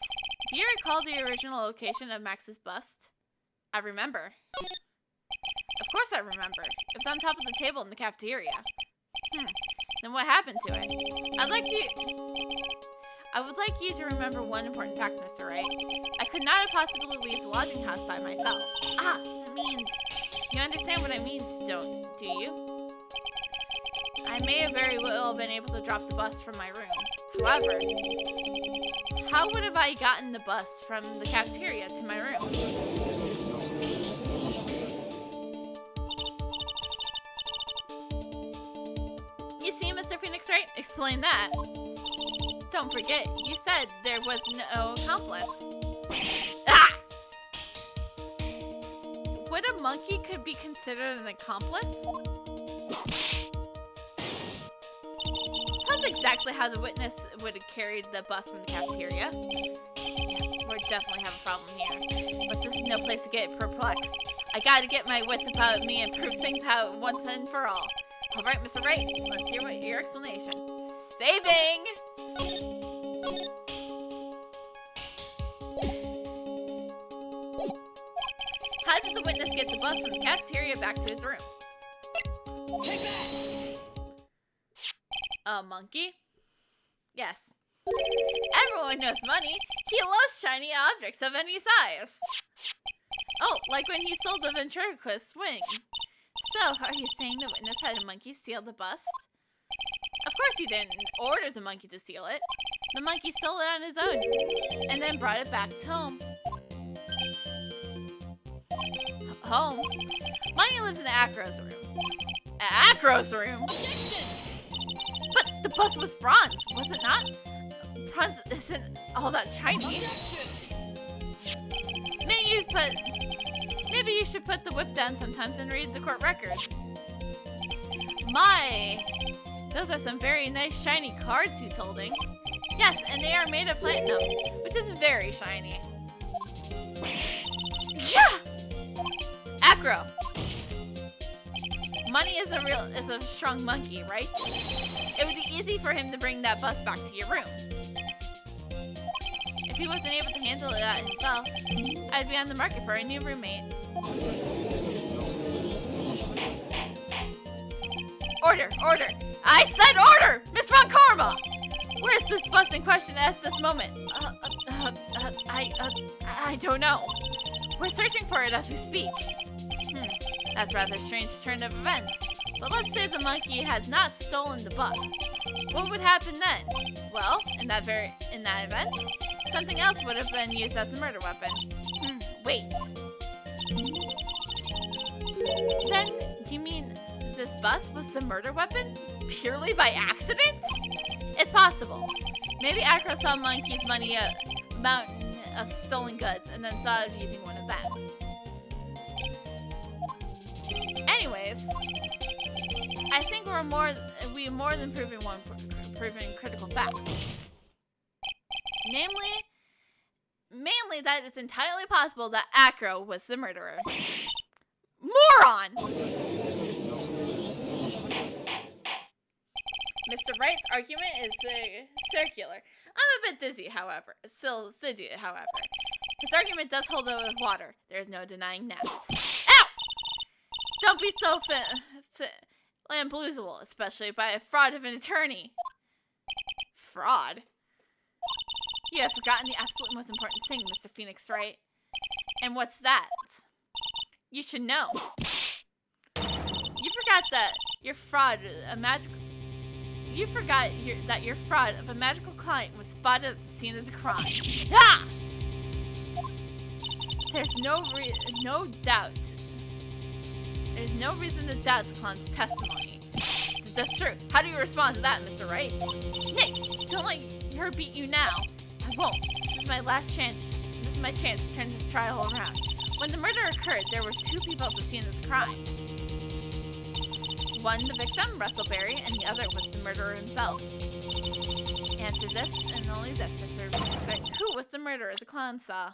do you recall the original location of Max's bust? I remember. Of course I remember. It was on top of the table in the cafeteria. Then what happened to it? I would like you to remember one important fact, Mr. Wright. I could not have possibly leave the lodging house by myself. That means... You understand what I mean, do you? I may have very well been able to drop the bus from my room. However, how would have I gotten the bus from the cafeteria to my room? You see, Mr. Phoenix Wright? Explain that. Don't forget, you said there was no accomplice. Would a monkey could be considered an accomplice? That's exactly how the witness would have carried the bus from the cafeteria. Yeah, we definitely have a problem here. But this is no place to get perplexed. I gotta get my wits about me and prove things out once and for all. Alright, Mr. Wright, let's hear your explanation. Saving! How did the witness get the bus from the cafeteria back to his room? Take that! A monkey? Yes. Everyone knows money. He loves shiny objects of any size. Oh, like when he sold the ventriloquist swing. So, are you saying the witness had a monkey steal the bust? Of course he didn't order the monkey to steal it. The monkey stole it on his own, and then brought it back to home. Home? Money lives in Acro's room. Acro's room? Objection! But the bust was bronze, was it not? Bronze isn't all that shiny. Objection! Many Maybe you should put the whip down sometimes and read the court records. My, those are some very nice shiny cards he's holding. Yes, and they are made of platinum, which is very shiny. Yeah! Acro. Money is a strong monkey, right? It would be easy for him to bring that bus back to your room. If he wasn't able to handle that himself, I'd be on the market for a new roommate. Order! Order! I said order! Miss Von Karma! Where's this bus in question at this moment? I don't know. We're searching for it as we speak. That's a rather strange turn of events. But let's say the monkey had not stolen the bus. What would happen then? Well, in that event, something else would have been used as a murder weapon. Wait. Then, you mean this bus was the murder weapon? Purely by accident? It's possible. Maybe Acro saw Monkey's money a mountain of stolen goods and then thought of using one of them. Anyways, I think we more than proven critical facts. Mainly that it's entirely possible that Acro was the murderer. Moron! Mr. Wright's argument is circular. I'm a bit dizzy, however. His argument does hold the water. There's no denying that. Ow! Don't be so lampoonable, especially by a fraud of an attorney. Fraud? You have forgotten the absolute most important thing, Mr. Phoenix Wright. And what's that? You should know. You forgot that your fraud of a magical client was spotted at the scene of the crime. Ah! There's no doubt. There's no reason to doubt the clown's testimony. That's true. How do you respond to that, Mr. Wright? Nick, don't let her beat you now. I won't. This is my last chance. This is my chance to turn this trial around. When the murder occurred, there were two people at the scene of the crime. One, the victim, Russell Berry, and the other was the murderer himself. Answer this, and only this, Mr. Wright. Who was the murderer the clown saw?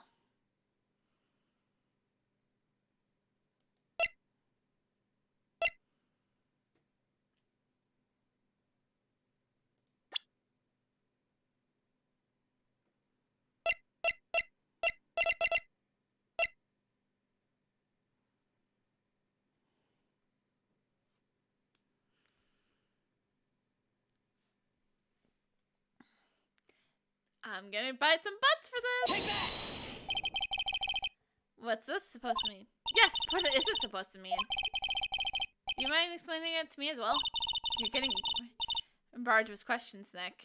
I'm gonna buy some butts for this. Take that! What's this supposed to mean? Yes, what is it supposed to mean? Do you mind explaining it to me as well? You're getting barraged with questions, Nick.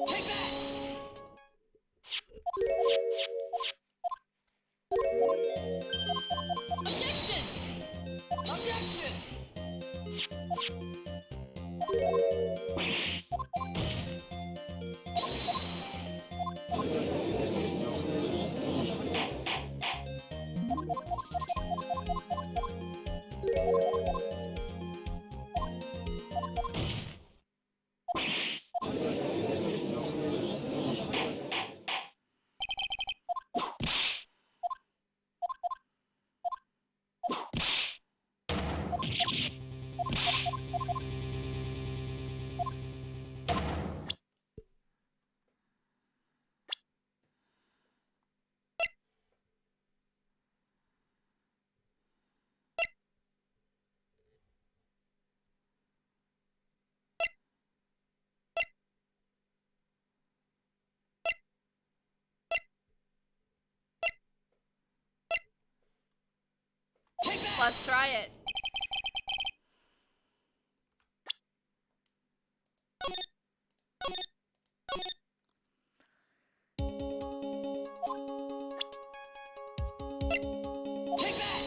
Take that! Objection! Objection! Let's try it. Take that!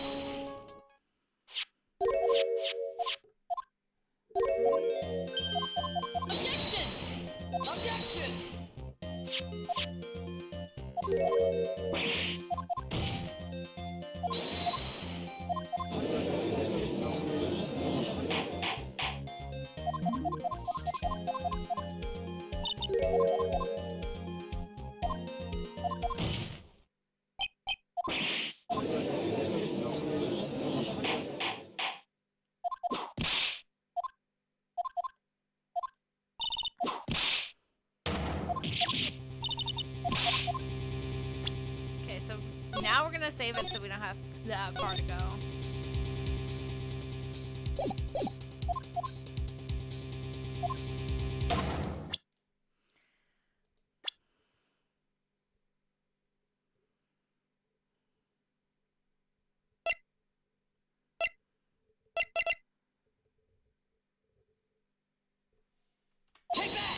save it so we don't have that far to go. Take that!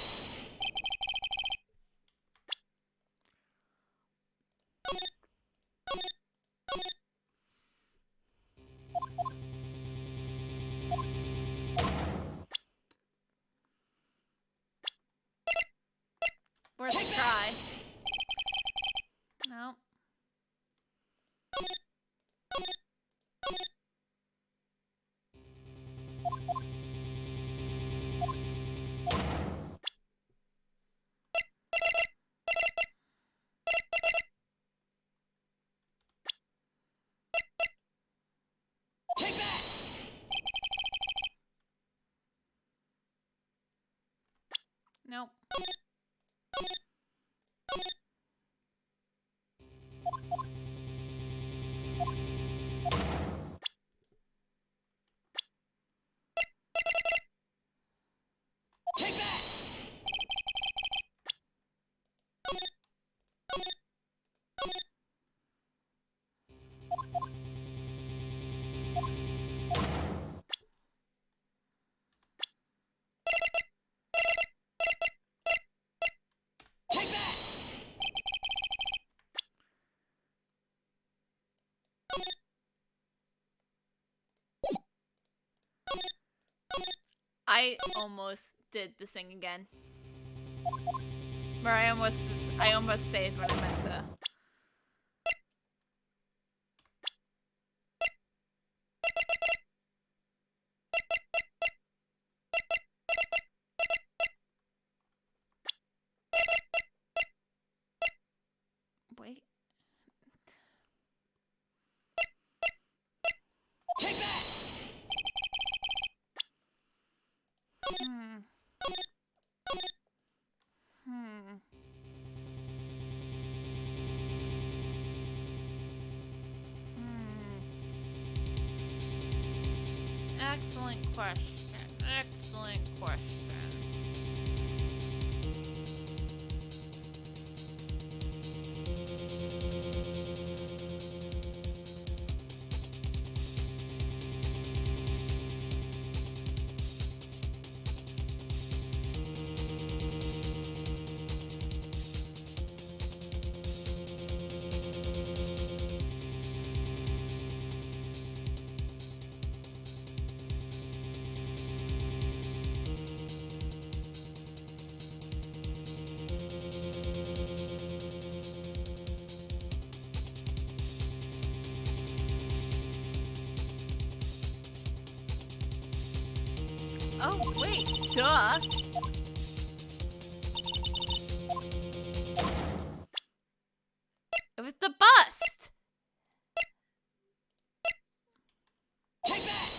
Worth a try. No. Take that! Nope. Take that! Take that! I almost did the thing again. Where I almost saved what I meant to. Wait. Take that! Excellent question. Excellent question. Oh, wait, duh. It was the bust. Take that!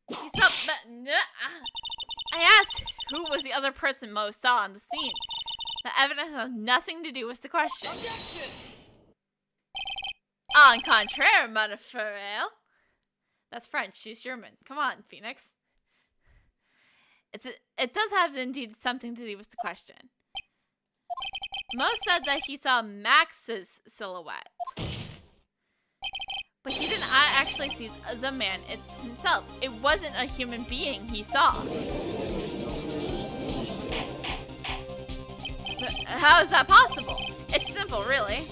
He's up, but I asked who was the other person Mo saw on the scene. The evidence has nothing to do with the question. Objection! En contraire, Motherfucker. That's French. She's German. Come on, Phoenix. It does have indeed something to do with the question. Mo said that he saw Max's silhouette. But he didn't actually see the man himself. It wasn't a human being he saw. But how is that possible? It's simple, really.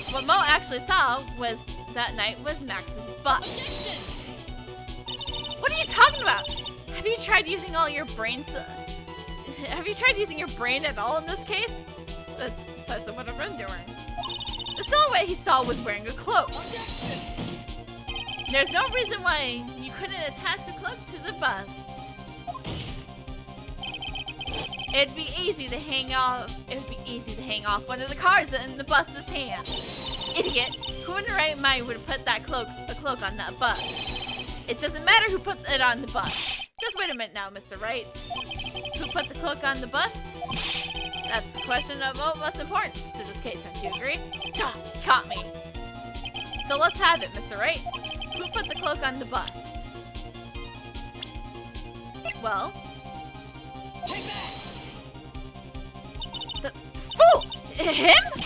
What Mo actually saw that night was Max's butt. Objection! What are you talking about? Have you tried using all your brains? Have you tried using your brain at all in this case? That's precisely what I've been doing. The silhouette he saw was wearing a cloak. Objection! There's no reason why you couldn't attach the cloak to the bust. It'd be easy to hang off one of the cards in the bust's hand. Idiot! Who in the right mind would have put the cloak on that bust? It doesn't matter who put it on the bust. Just wait a minute now, Mr. Wright. Who put the cloak on the bust? That's the question of utmost importance to this case, don't you agree? Duh, you caught me. So let's have it, Mr. Wright. Who put the cloak on the bust? Well... Take that! The fool! Him?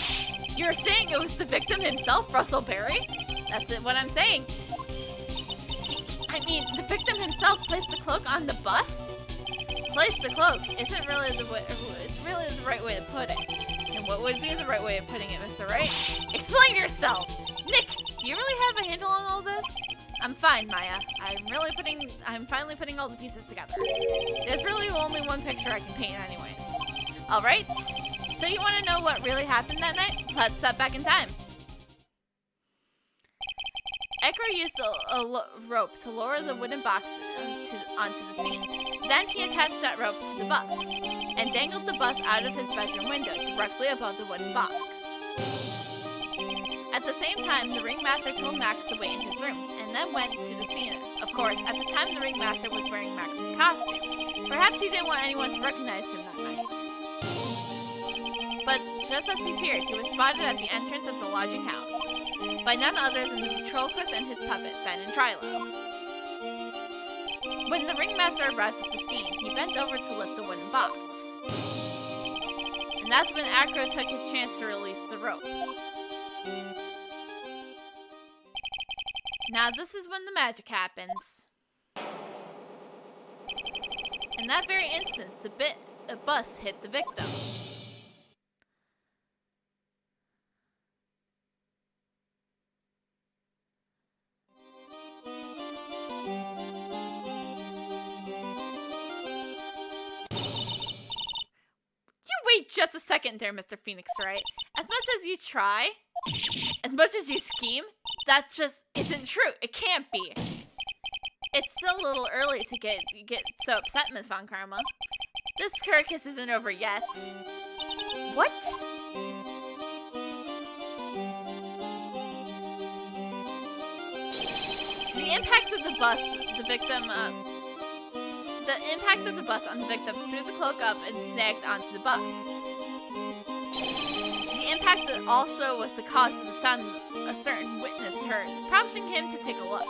You're saying it was the victim himself, Russell Berry? That's it, what I'm saying. I mean, the victim himself placed the cloak on the bust? Placed the cloak isn't really the way, it's really the right way to put it. And what would be the right way of putting it, Mr. Wright? Explain yourself! Nick, do you really have a handle on all this? I'm fine, Maya. I'm finally putting all the pieces together. There's really only one picture I can paint anyways. Alright, so you want to know what really happened that night? Let's step back in time. Ekro used a rope to lower the wooden box onto the scene. Then he attached that rope to the bus and dangled the bus out of his bedroom window directly above the wooden box. At the same time, the ringmaster told Max to wait in his room and then went to the scene. Of course, at the time the ringmaster was wearing Max's costume. Perhaps he didn't want anyone to recognize him that night. But just as he feared, he was spotted at the entrance of the lodging house by none other than the ventriloquist and his puppet, Ben and Trilo. When the ringmaster arrived at the scene, he bent over to lift the wooden box. And that's when Acro took his chance to release the rope. Now this is when the magic happens. In that very instant, a bus hit the victim. Wait just a second there, Mr. Phoenix Wright. As much as you try, as much as you scheme, that just isn't true. It can't be. It's still a little early to get so upset, Miss Von Karma. This circus isn't over yet. What? The impact of the bus, the impact of the bus on the victim threw the cloak up and snagged onto the bust. The impact also was the cause of the sound a certain witness heard, prompting him to take a look.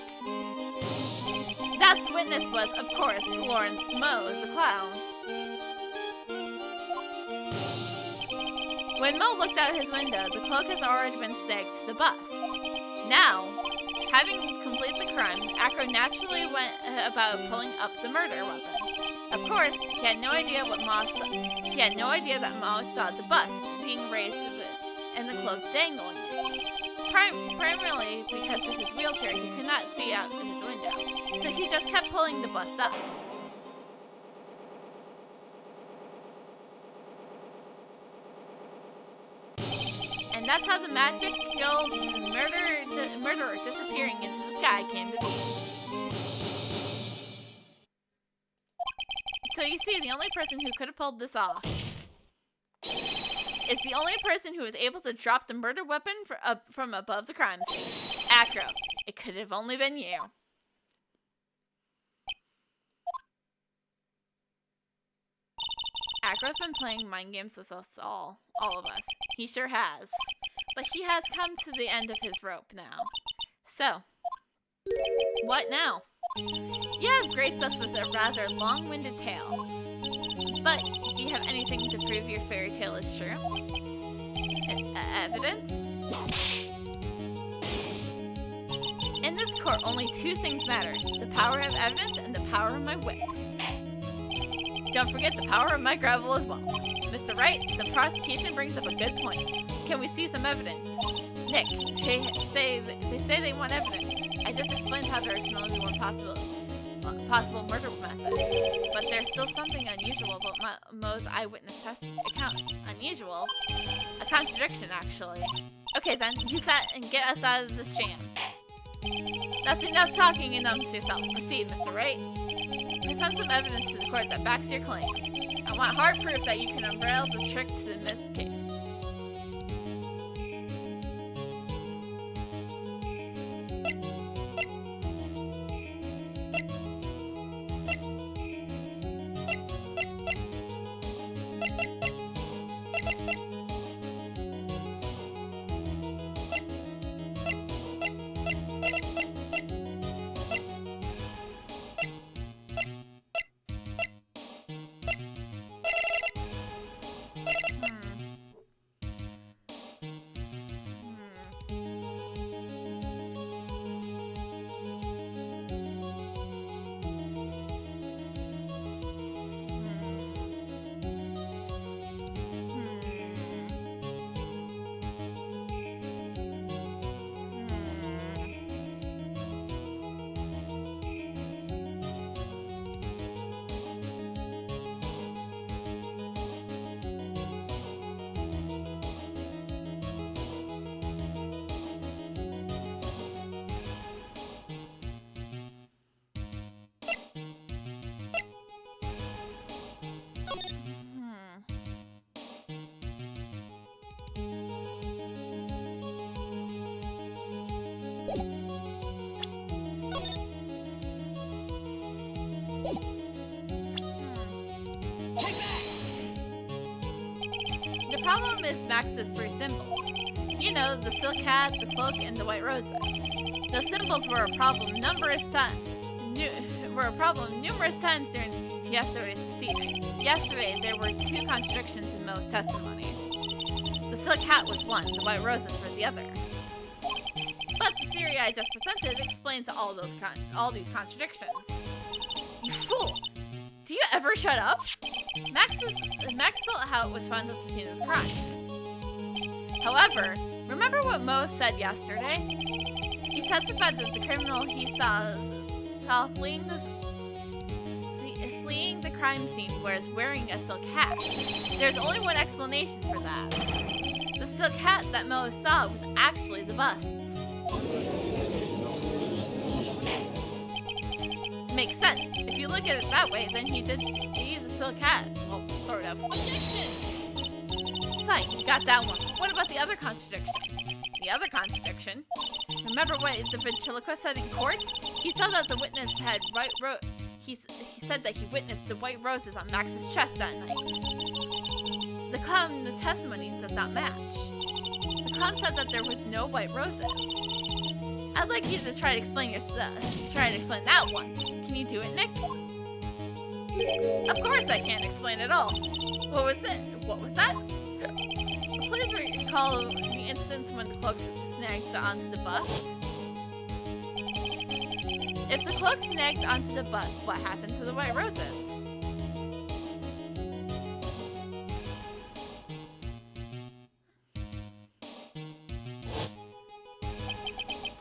That witness was, of course, Lawrence Moe, the clown. When Moe looked out his window, the cloak has already been snagged to the bus. Now, having completed the crime, Acro naturally went about pulling up the murder weapon. Of course, he had no idea that Moe saw the bus being raised and the cloak dangling it. Primarily because of his wheelchair, he could not see out his window, so he just kept pulling the bus up. And that's how the magic killed the murderer disappearing into the sky came to be. So you see, the only person who could have pulled this off is the only person who was able to drop the murder weapon from above the crime scene. Acro. It could have only been you. Acro's been playing mind games with us all of us. He sure has. But he has come to the end of his rope now. So, what now? You have graced us with a rather long-winded tale. But, do you have anything to prove your fairy tale is true? Evidence? In this court, only two things matter. The power of evidence and the power of my whip. Don't forget the power of my gravel as well. Mr. Wright, the prosecution brings up a good point. Can we see some evidence? Nick, they say they want evidence. I just explained how there can only be one possible murder method. But there's still something unusual about Moe's eyewitness account. Unusual? A contradiction, actually. Okay then, use that and get us out of this jam. That's enough talking and to yourself. Proceed, Mr. Wright. Present some evidence to the court that backs your claim. I want hard proof that you can unravel the trick to the missed case. problem is Max's three symbols. You know, the silk hat, the cloak, and the white roses. Those symbols were a problem numerous times during yesterday's proceeding. Yesterday, there were two contradictions in Mo's testimony. The silk hat was one, the white roses were the other. But the theory I just presented explains all these contradictions. You fool! Do you ever shut up? Max thought how it was found at the scene of the crime. However, remember what Mo said yesterday? He testified that the criminal he saw fleeing the crime scene was wearing a silk hat. There's only one explanation for that. The silk hat that Mo saw was actually the bust's. Makes sense. If you look at it that way, then he did see the silk hat. Well, sort of. Objection! Fine, you got that one. What about the other contradiction? The other contradiction? Remember what the ventriloquist said in court? He said that the witness had he said that he witnessed the white roses on Max's chest that night. The testimony does not match. The con said that there was no white roses. I'd like you to try to explain that one. Can you do it, Nick? Of course I can't explain it all. What was it? What was that? Please recall the instance when the cloak snagged onto the bust. If the cloak snagged onto the bust, what happened to the white roses?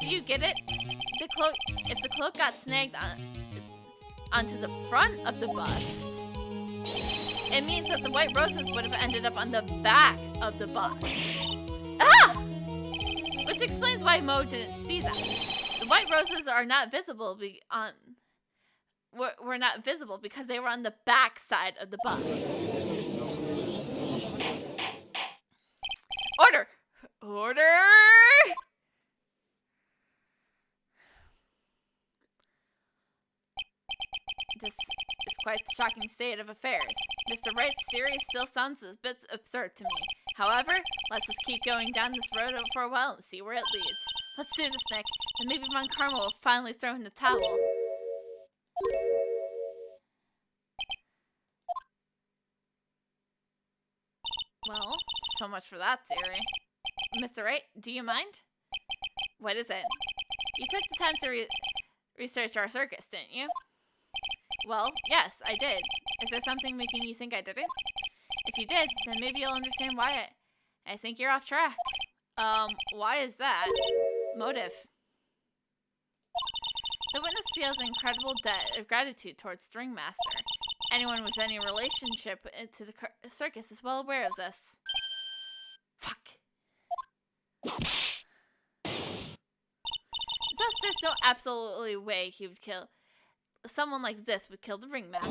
Do you get it? If the cloak got snagged onto the front of the bust, it means that the white roses would have ended up on the back of the bust. Ah! Which explains why Mo didn't see that. The white roses are not visible were not visible because they were on the back side of the bust. Order! Order! This is quite the shocking state of affairs. Mr. Wright's theory still sounds a bit absurd to me. However, let's just keep going down this road for a while and see where it leads. Let's do this, Nick, and maybe Von Karma will finally throw in the towel. Well, so much for that theory. Mr. Wright, do you mind? What is it? You took the time to research our circus, didn't you? Well, yes, I did. Is there something making you think I didn't? If you did, then maybe you'll understand why I think you're off track. Why is that? Motive. The witness feels an incredible debt of gratitude towards the ringmaster. Anyone with any relationship to the circus is well aware of this. Fuck. Thus, there's no absolutely way he would kill... Someone like this would kill the ringmaster.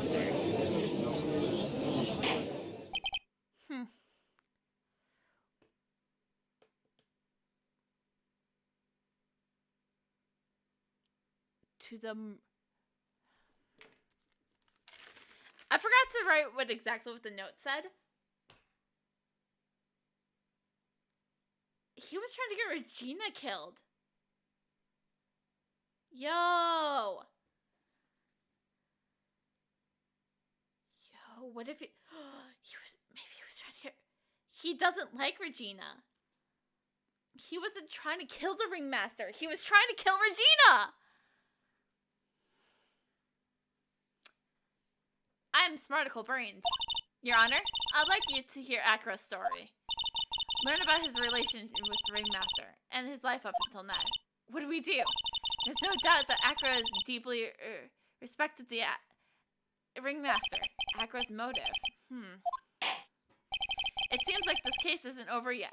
I forgot to write exactly what the note said. He was trying to get Regina killed. Yo, what if maybe he was trying to get... He doesn't like Regina. He wasn't trying to kill the ringmaster. He was trying to kill Regina. I am Smarticle Brains. Your Honor, I'd like you to hear Acro's story. Learn about his relationship with the ringmaster and his life up until now. What do we do? There's no doubt that Acro has deeply respected the ringmaster. Acro's motive. It seems like this case isn't over yet.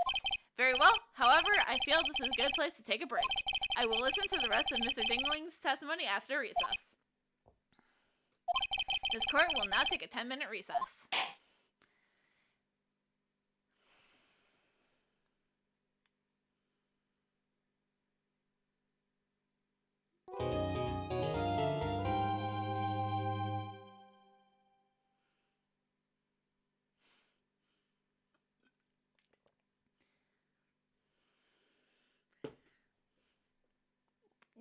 Very well. However, I feel this is a good place to take a break. I will listen to the rest of Mr. Dingling's testimony after recess. This court will now take a 10-minute recess.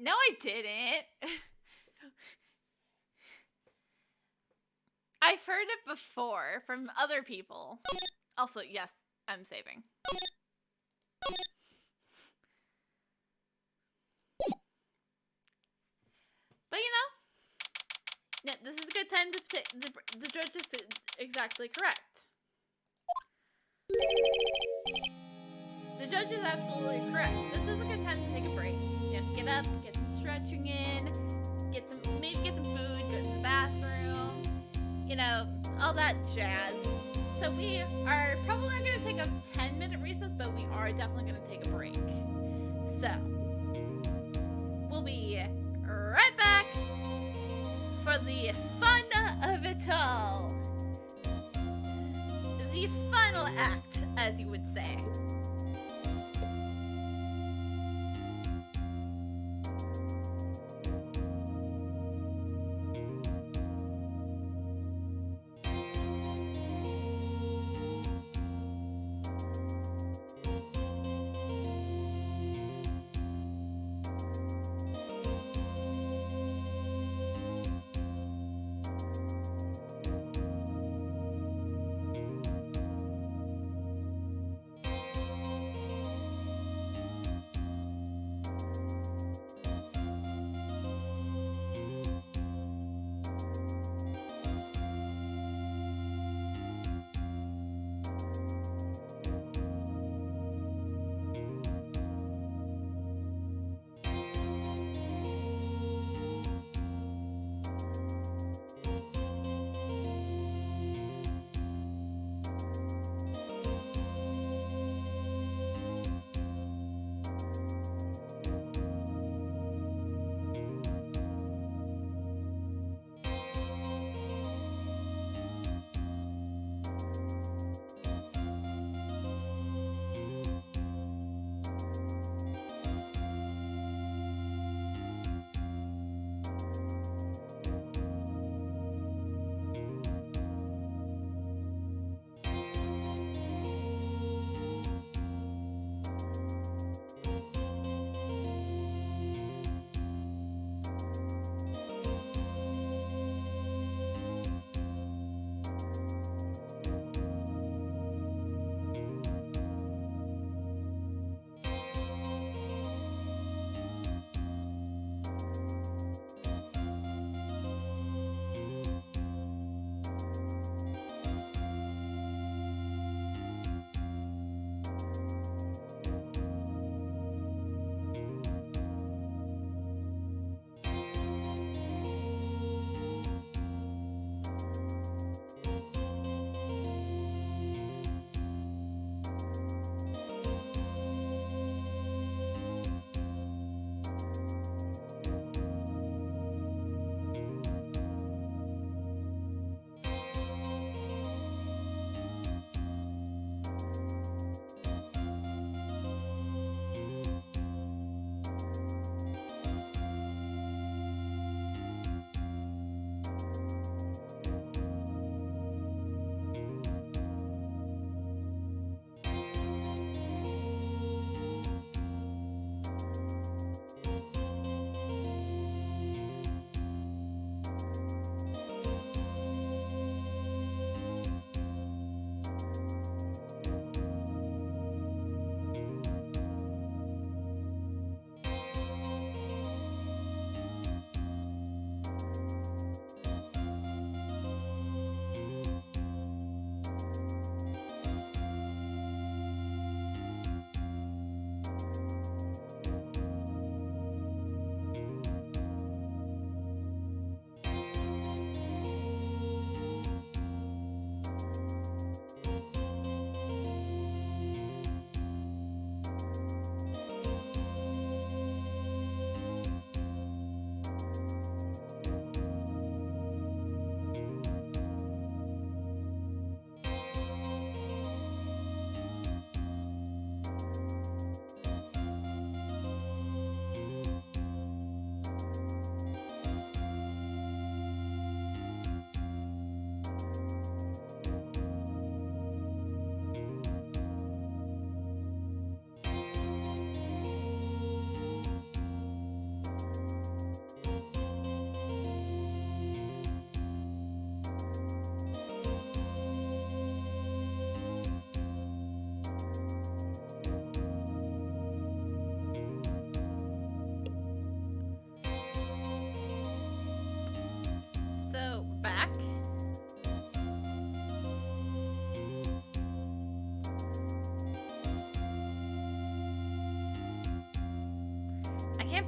No, I didn't. I've heard it before from other people. Also, yes, I'm saving. But this is a good time to say the judge is exactly correct. The judge is absolutely correct. This is a good time to take a break. Get up, get some stretching in, maybe get some food, go to the bathroom, all that jazz. So we are probably not going to take a 10-minute recess, but we are definitely going to take a break. So we'll be right back for the fun of it all. The final act, as you would say.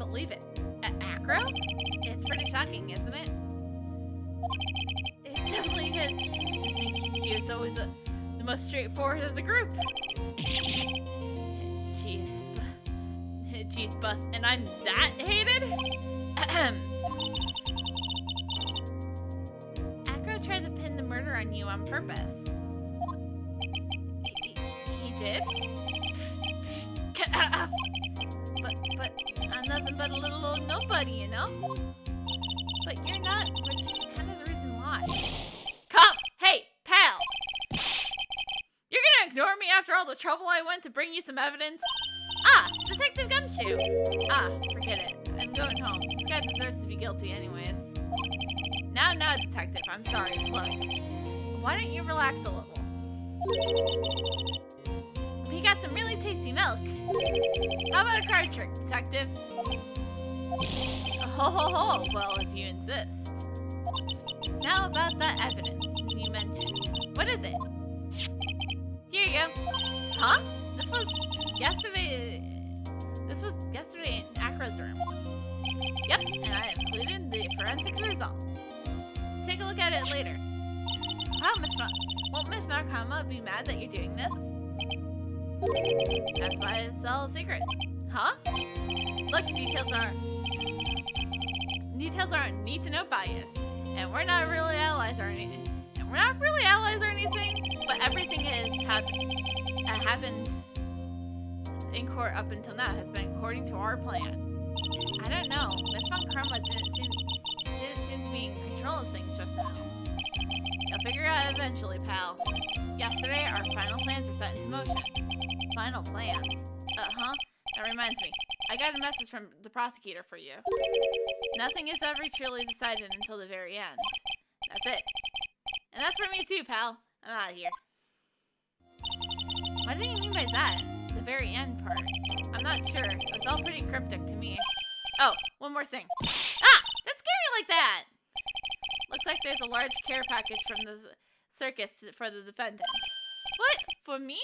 believe it. Acro? It's pretty shocking, isn't it? It definitely is. He was always the most straightforward of the group. Jeez, Bus, and I'm that hated? Acro tried to pin the murder on you on purpose. He did? But I'm nothing but a little old nobody, you know? But you're not, which is kind of the reason why. Come! Hey, pal! You're gonna ignore me after all the trouble I went to bring you some evidence? Ah, Detective Gumshoe! Ah, forget it. I'm going home. This guy deserves to be guilty anyways. Now, Detective, I'm sorry. Look, why don't you relax a little? We got some really tasty milk. How about a card trick, Detective? Oh, well, if you insist. Now about that evidence you mentioned. What is it? Here you go. Huh? This was yesterday in Acro's room. Yep, and I included the forensic result. Take a look at it later. Wow, won't Miss Markama be mad that you're doing this? That's why it's all a secret. Huh? Look, details aren't need-to-know bias, and we're not really allies or anything. But everything happened in court up until now has been according to our plan. I don't know. Miss Von Karma didn't seem to be in control of things just now. You'll figure it out eventually, pal. Yesterday, our final plans were set into motion. Final plans? Uh-huh. That reminds me. I got a message from the prosecutor for you. Nothing is ever truly decided until the very end. That's it. And that's for me too, pal. I'm out of here. What do you mean by that? The very end part. I'm not sure. It's all pretty cryptic to me. Oh, one more thing. Ah! Don't scare me like that! Looks like there's a large care package from the circus for the defendant. What? For me?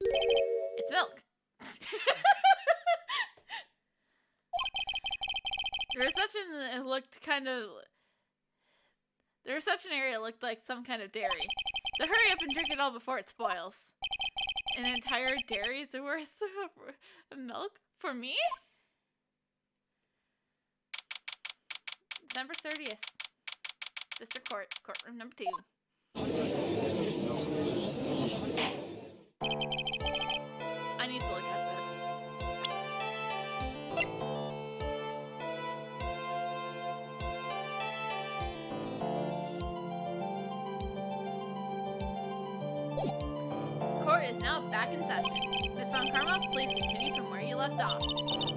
It's milk. The reception area looked like some kind of dairy. So hurry up and drink it all before it spoils. An entire dairy's worth of milk? For me? December 30th. District Court. Courtroom number 2. I need to look at this. Court is now back in session. Ms. Von Karma, please continue from where you left off.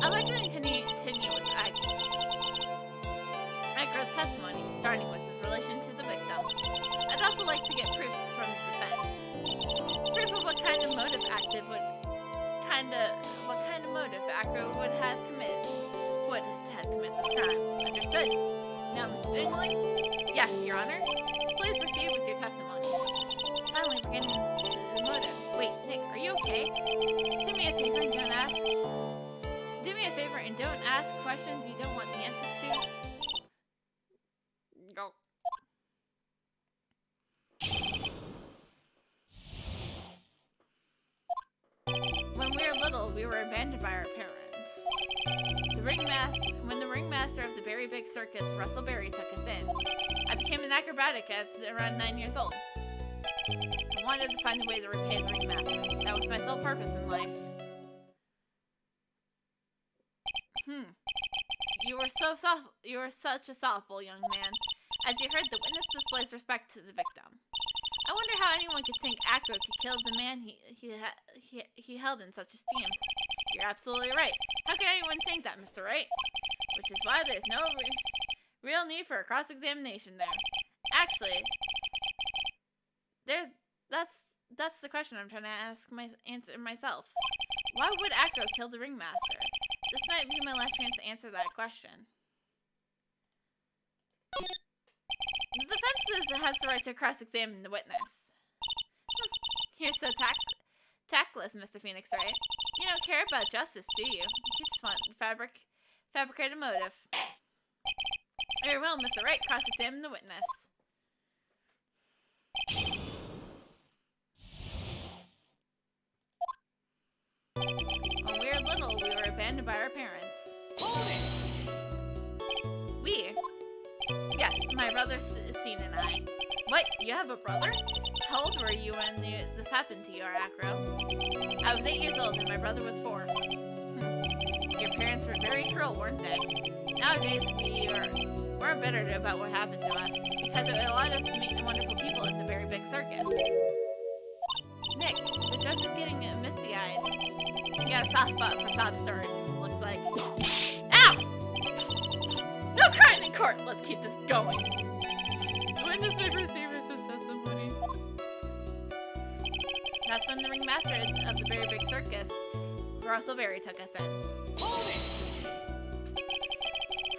I'd like to continue with Agro's testimony, starting with his relation to the victim. I'd also like to get proofs from the defense. Proof of what kind of motive Acro would have committed this crime. Understood. Now, Mr. Dingley? Yes, Your Honor. Please proceed with your testimony. Finally, we're getting the motive. Wait, Nick, are you okay? Just do me a favor and don't ask. Do me a favor and don't ask questions you don't want the answers to. Go. When we were little, we were abandoned by our parents. When the ringmaster of the Berry Big Circus, Russell Berry, took us in, I became an acrobatic at around 9 years old. I wanted to find a way to repay the ringmaster. That was my sole purpose in life. You were such a thoughtful young man. As you heard, the witness displays respect to the victim. I wonder how anyone could think Acro could kill the man he held in such esteem. You're absolutely right. How could anyone think that, Mr. Wright? Which is why there's no real need for a cross-examination there. Actually, that's the question I'm trying to answer myself. Why would Acro kill the ringmaster? This might be my last chance to answer that question. The defense has the right to cross-examine the witness. You're so tactless, Mr. Phoenix Wright. You don't care about justice, do you? You just want Fabricate a motive. Very well, Mr. Wright. Cross-examine the witness. When we were little, we were abandoned by our parents. Hold it! We? Yes, my brother Scene and I. What? You have a brother? How old were you when this happened to you, Acro? I was 8 years old and my brother was 4. Your parents were very cruel, weren't they? Nowadays, we're bitter about what happened to us because it allowed us to meet the wonderful people in the very big circus. Nick, the judge is getting misty-eyed. You got a soft spot for sob stories, looks like. Ow! No crying in court! Let's keep this going. The witness may proceed with his testimony. That's when the ringmaster of the very big circus, Russell Berry, took us in. Hold it!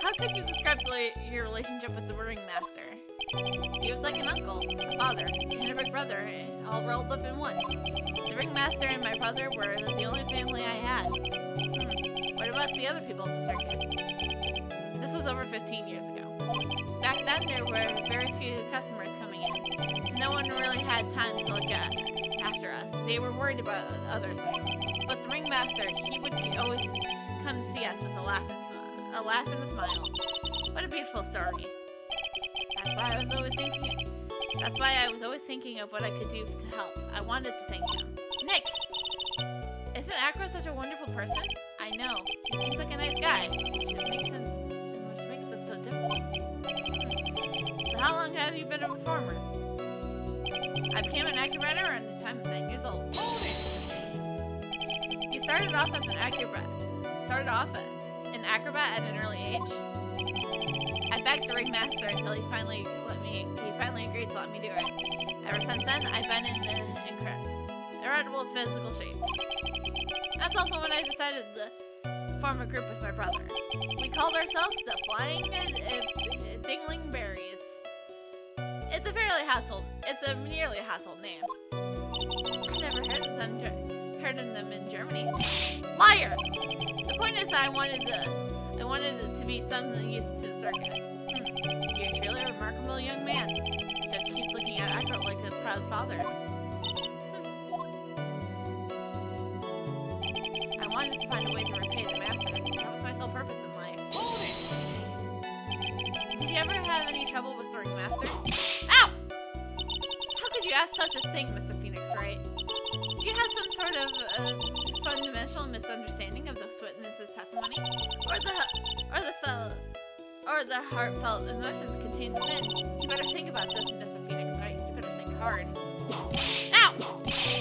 How could you describe your relationship with the ringmaster? He was like an uncle, a father, and a big brother, all rolled up in one. The ringmaster and my brother were the only family I had. What about the other people at the circus? This was over 15 years ago. Back then, there were very few customers coming in, so no one really had time to look after us. They were worried about other things. But the ringmaster, he would always come to see us with a laugh and a smile. What a beautiful story. That's why I was always thinking of what I could do to help. I wanted to thank him. Nick! Isn't Acro such a wonderful person? I know. He seems like a nice guy, which makes this so difficult. So how long have you been a performer? I became an acrobat around the time of 9 years old. You started off as an acrobat. At an early age. I begged the ringmaster until he finally agreed to let me do it. Ever since then, I've been in incredible physical shape. That's also when I decided to form a group with my brother. We called ourselves the Flying Dingling Berries. It's a nearly household name. I've never heard of them in Germany. Liar! The point is that I wanted it to be something used to the circus. You're truly a remarkable young man. The judge keeps looking at Acro like a proud father. I wanted to find a way to repay the master. That was my sole purpose in life. Did you ever have any trouble with the ringmaster? Ow! How could you ask such a thing, Mr. Phoenix Wright? Do you have some sort of fundamental misunderstanding of the witness's testimony, or the heartfelt emotions contained within? You better think about this, Mr. Phoenix Wright. You better think hard. Ow!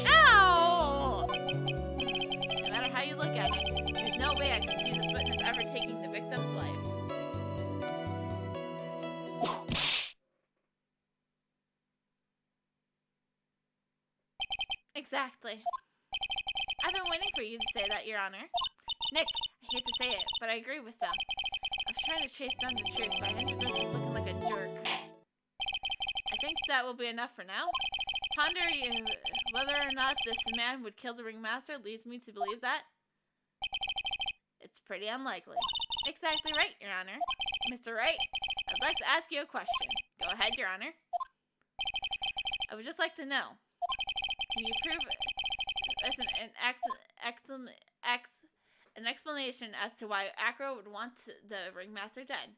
Ow! No matter how you look at it, there's no way I can see this witness ever taking the victim's life. Exactly. I've been waiting for you to say that, Your Honor. Nick, I hate to say it, but I agree with them. I was trying to chase down the truth, but I ended up just looking like a jerk. I think that will be enough for now. Ponder whether or not this man would kill the ringmaster leads me to believe that it's pretty unlikely. Exactly right, Your Honor. Mr. Wright, I'd like to ask you a question. Go ahead, Your Honor. I would just like to know. Can you prove as an explanation as to why Acro would want the ringmaster dead?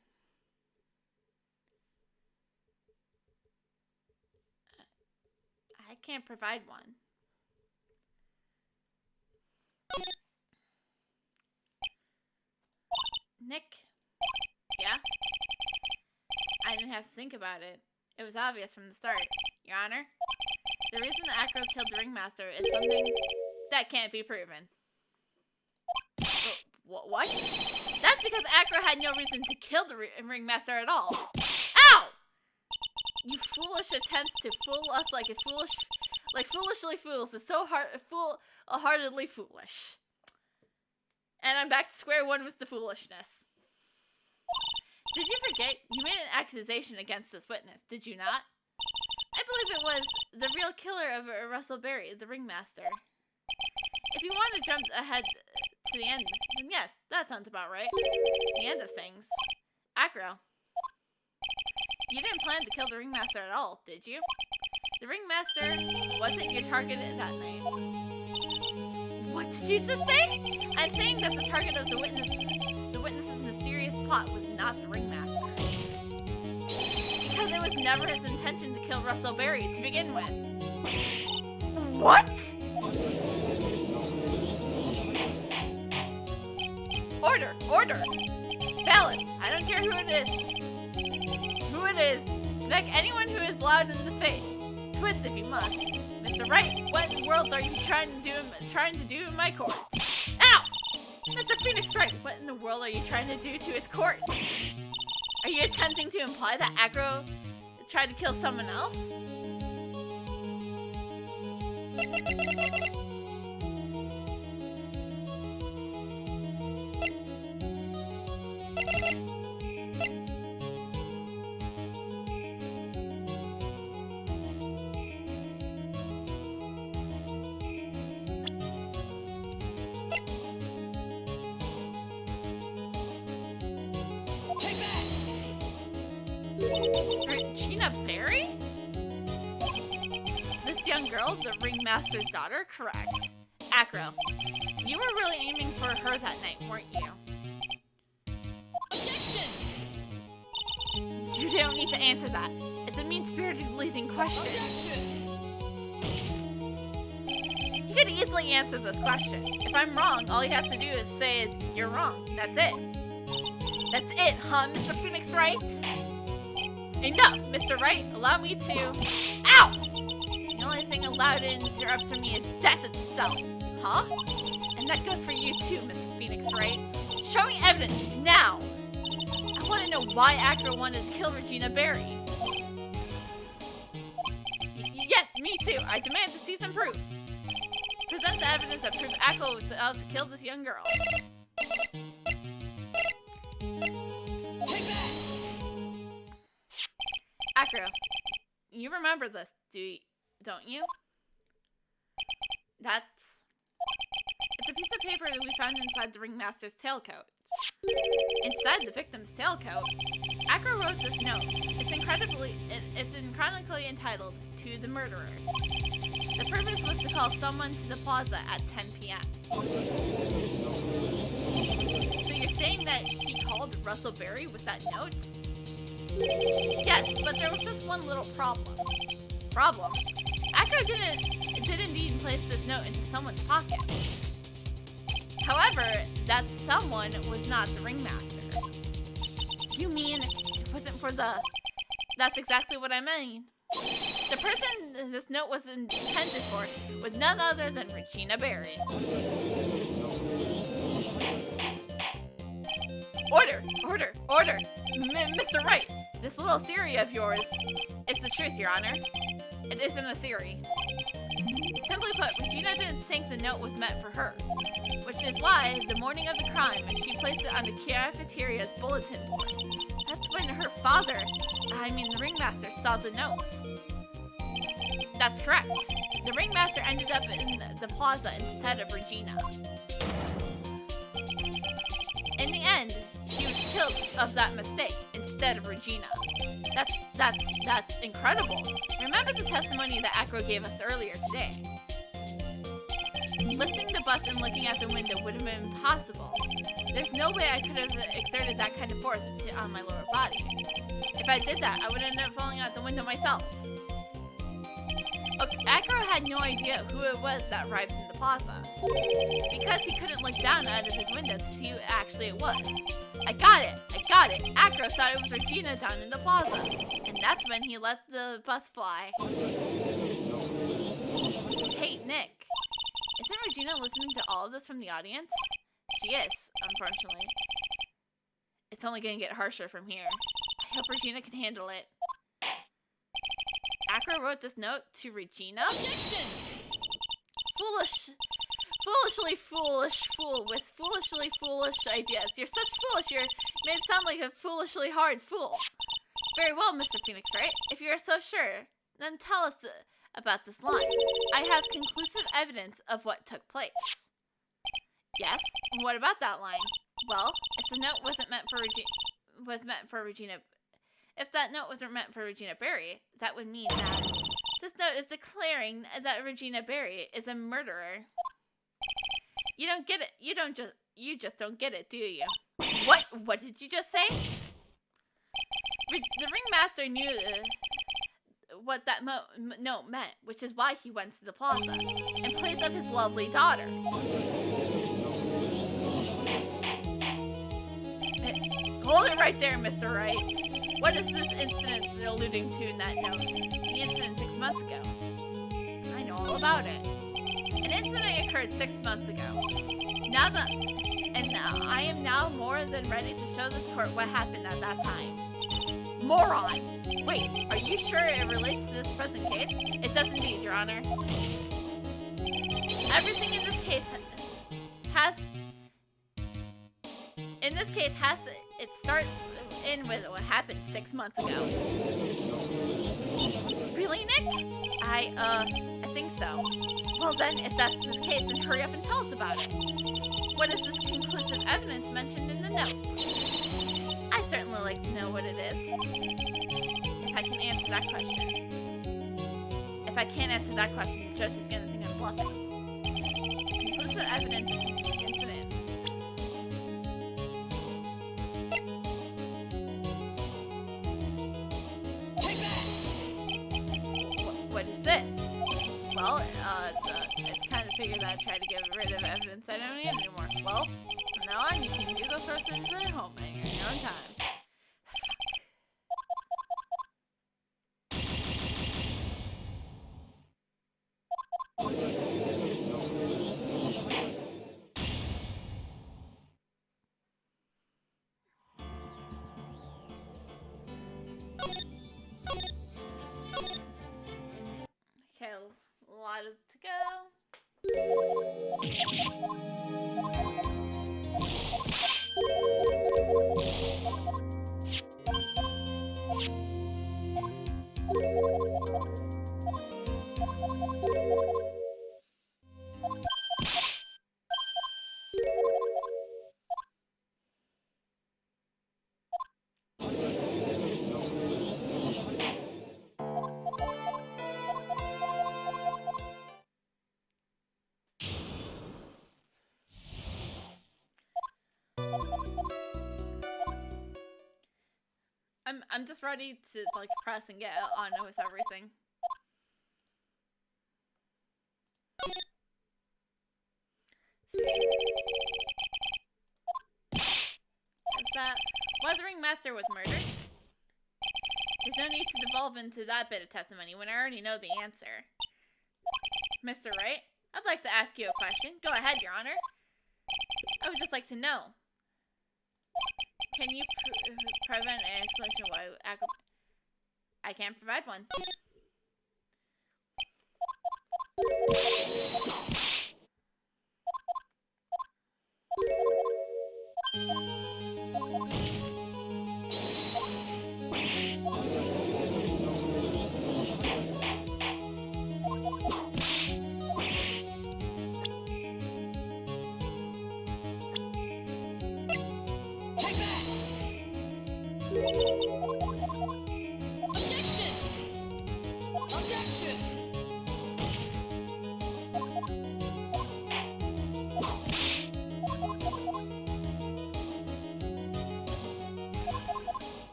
I can't provide one. Nick? Yeah? I didn't have to think about it. It was obvious from the start, Your Honor. The reason Acro killed the ringmaster is something that can't be proven. What? That's because Acro had no reason to kill the ringmaster at all. Ow! You foolish attempts to fool us like foolishly fools is so heartedly foolish. And I'm back to square one with the foolishness. Did you forget? You made an accusation against this witness, did you not? I believe it was the real killer of Russell Berry, the ringmaster. If you want to jump ahead to to the end. And yes, that sounds about right. The end of things. Acro, you didn't plan to kill the ringmaster at all, did you? The ringmaster wasn't your target that night. What did you just say? I'm saying that the target of the witness's mysterious plot was not the ringmaster. Because it was never his intention to kill Russell Berry to begin with. What? Order! Order! Valid! I don't care who it is. Who it is. Smack anyone who is loud in the face. Twist if you must. Mr. Wright, what in the world are you trying to do in my court? Ow! Mr. Phoenix Wright, what in the world are you trying to do to his court? Are you attempting to imply that Acro tried to kill someone else? Regina Berry? This young girl, the ringmaster's daughter? Correct. Acro, you were really aiming for her that night, weren't you? Objection! You don't need to answer that. It's a mean-spirited leading question. You could easily answer this question. If I'm wrong, all you have to do is say is, you're wrong. That's it. That's it, huh, Mr. Phoenix Wright? Enough, Mr. Wright. Allow me to... Ow! The only thing allowed to interrupt me is death itself. Huh? And that goes for you too, Mr. Phoenix Wright. Show me evidence, now! I want to know why Acro wanted to kill Regina Berry. Yes, me too. I demand to see some proof. Present the evidence that proves Acro was out to kill this young girl. Acro, you remember this, don't you? It's a piece of paper that we found inside the ringmaster's tailcoat. Inside the victim's tailcoat, Acro wrote this note. It's chronically entitled, "To the Murderer." The purpose was to call someone to the plaza at 10 p.m. So you're saying that he called Russell Berry with that note? Yes, but there was just one little problem. Problem? Acro did indeed place this note into someone's pocket. However, that someone was not the ringmaster. You mean it wasn't for the... That's exactly what I mean. The person this note was intended for was none other than Regina Berry. Order! Order! Order! Mr. Wright, this little theory of yours, it's the truth, Your Honor. It isn't a theory. Simply put, Regina didn't think the note was meant for her, which is why, the morning of the crime, she placed it on the cafeteria's bulletin board. That's when her father, the ringmaster, saw the note. That's correct. The ringmaster ended up in the plaza instead of Regina. In the end, he was killed of that mistake instead of Regina. That's incredible. Remember the testimony that Acro gave us earlier today. Lifting the bus and looking out the window would have been impossible. There's no way I could have exerted that kind of force on my lower body. If I did that, I would end up falling out the window myself. Acro had no idea who it was that arrived in the plaza, because he couldn't look down out of his window to see who actually it was. I got it! Acro thought it was Regina down in the plaza, and that's when he let the bus fly. Hey, Nick. Isn't Regina listening to all of this from the audience? She is, unfortunately. It's only gonna get harsher from here. I hope Regina can handle it. Acro wrote this note to Regina? Objection! Foolishly foolish fool with foolishly foolish ideas. You're such foolish, you're made sound like a foolishly hard fool. Very well, Mr. Phoenix Wright. If you are so sure, then tell us about this line. I have conclusive evidence of what took place. Yes. What about that line? Well, if the note wasn't meant for Regina, if that note wasn't meant for Regina Barry, that would mean that this note is declaring that Regina Barry is a murderer. You don't get it. You just don't get it, do you? What did you just say? The ringmaster knew what that note meant, which is why he went to the plaza in place of his lovely daughter. Hold it right there, Mr. Wright. What is this incident alluding to in that note? The incident 6 months ago. I know all about it. An incident occurred 6 months ago. I am now more than ready to show this court what happened at that time. Moron! Wait, are you sure it relates to this present case? It does indeed, Your Honor. Everything in this case it starts in with what happened 6 months ago. Really, Nick? I think so. Well then, if that's the case, then hurry up and tell us about it. What is this conclusive evidence mentioned in the notes? I'd certainly like to know what it is. If I can answer that question. If I can't answer that question, the judge is gonna think I'm bluffing. Conclusive evidence incident. Take that! What is this? Well, it's kind of figured that I tried to get rid of evidence I don't need anymore. Well, from now on, you can use those sources at home in your own time. Okay, a lot to go. I'm just ready to like press and get on with everything. Is that why the ringmaster was murdered? There's no need to devolve into that bit of testimony when I already know the answer. Mr. Wright, I'd like to ask you a question. Go ahead, Your Honor. I would just like to know. Can you prevent an explanation why I can't provide one? Take that! Objection! Objection!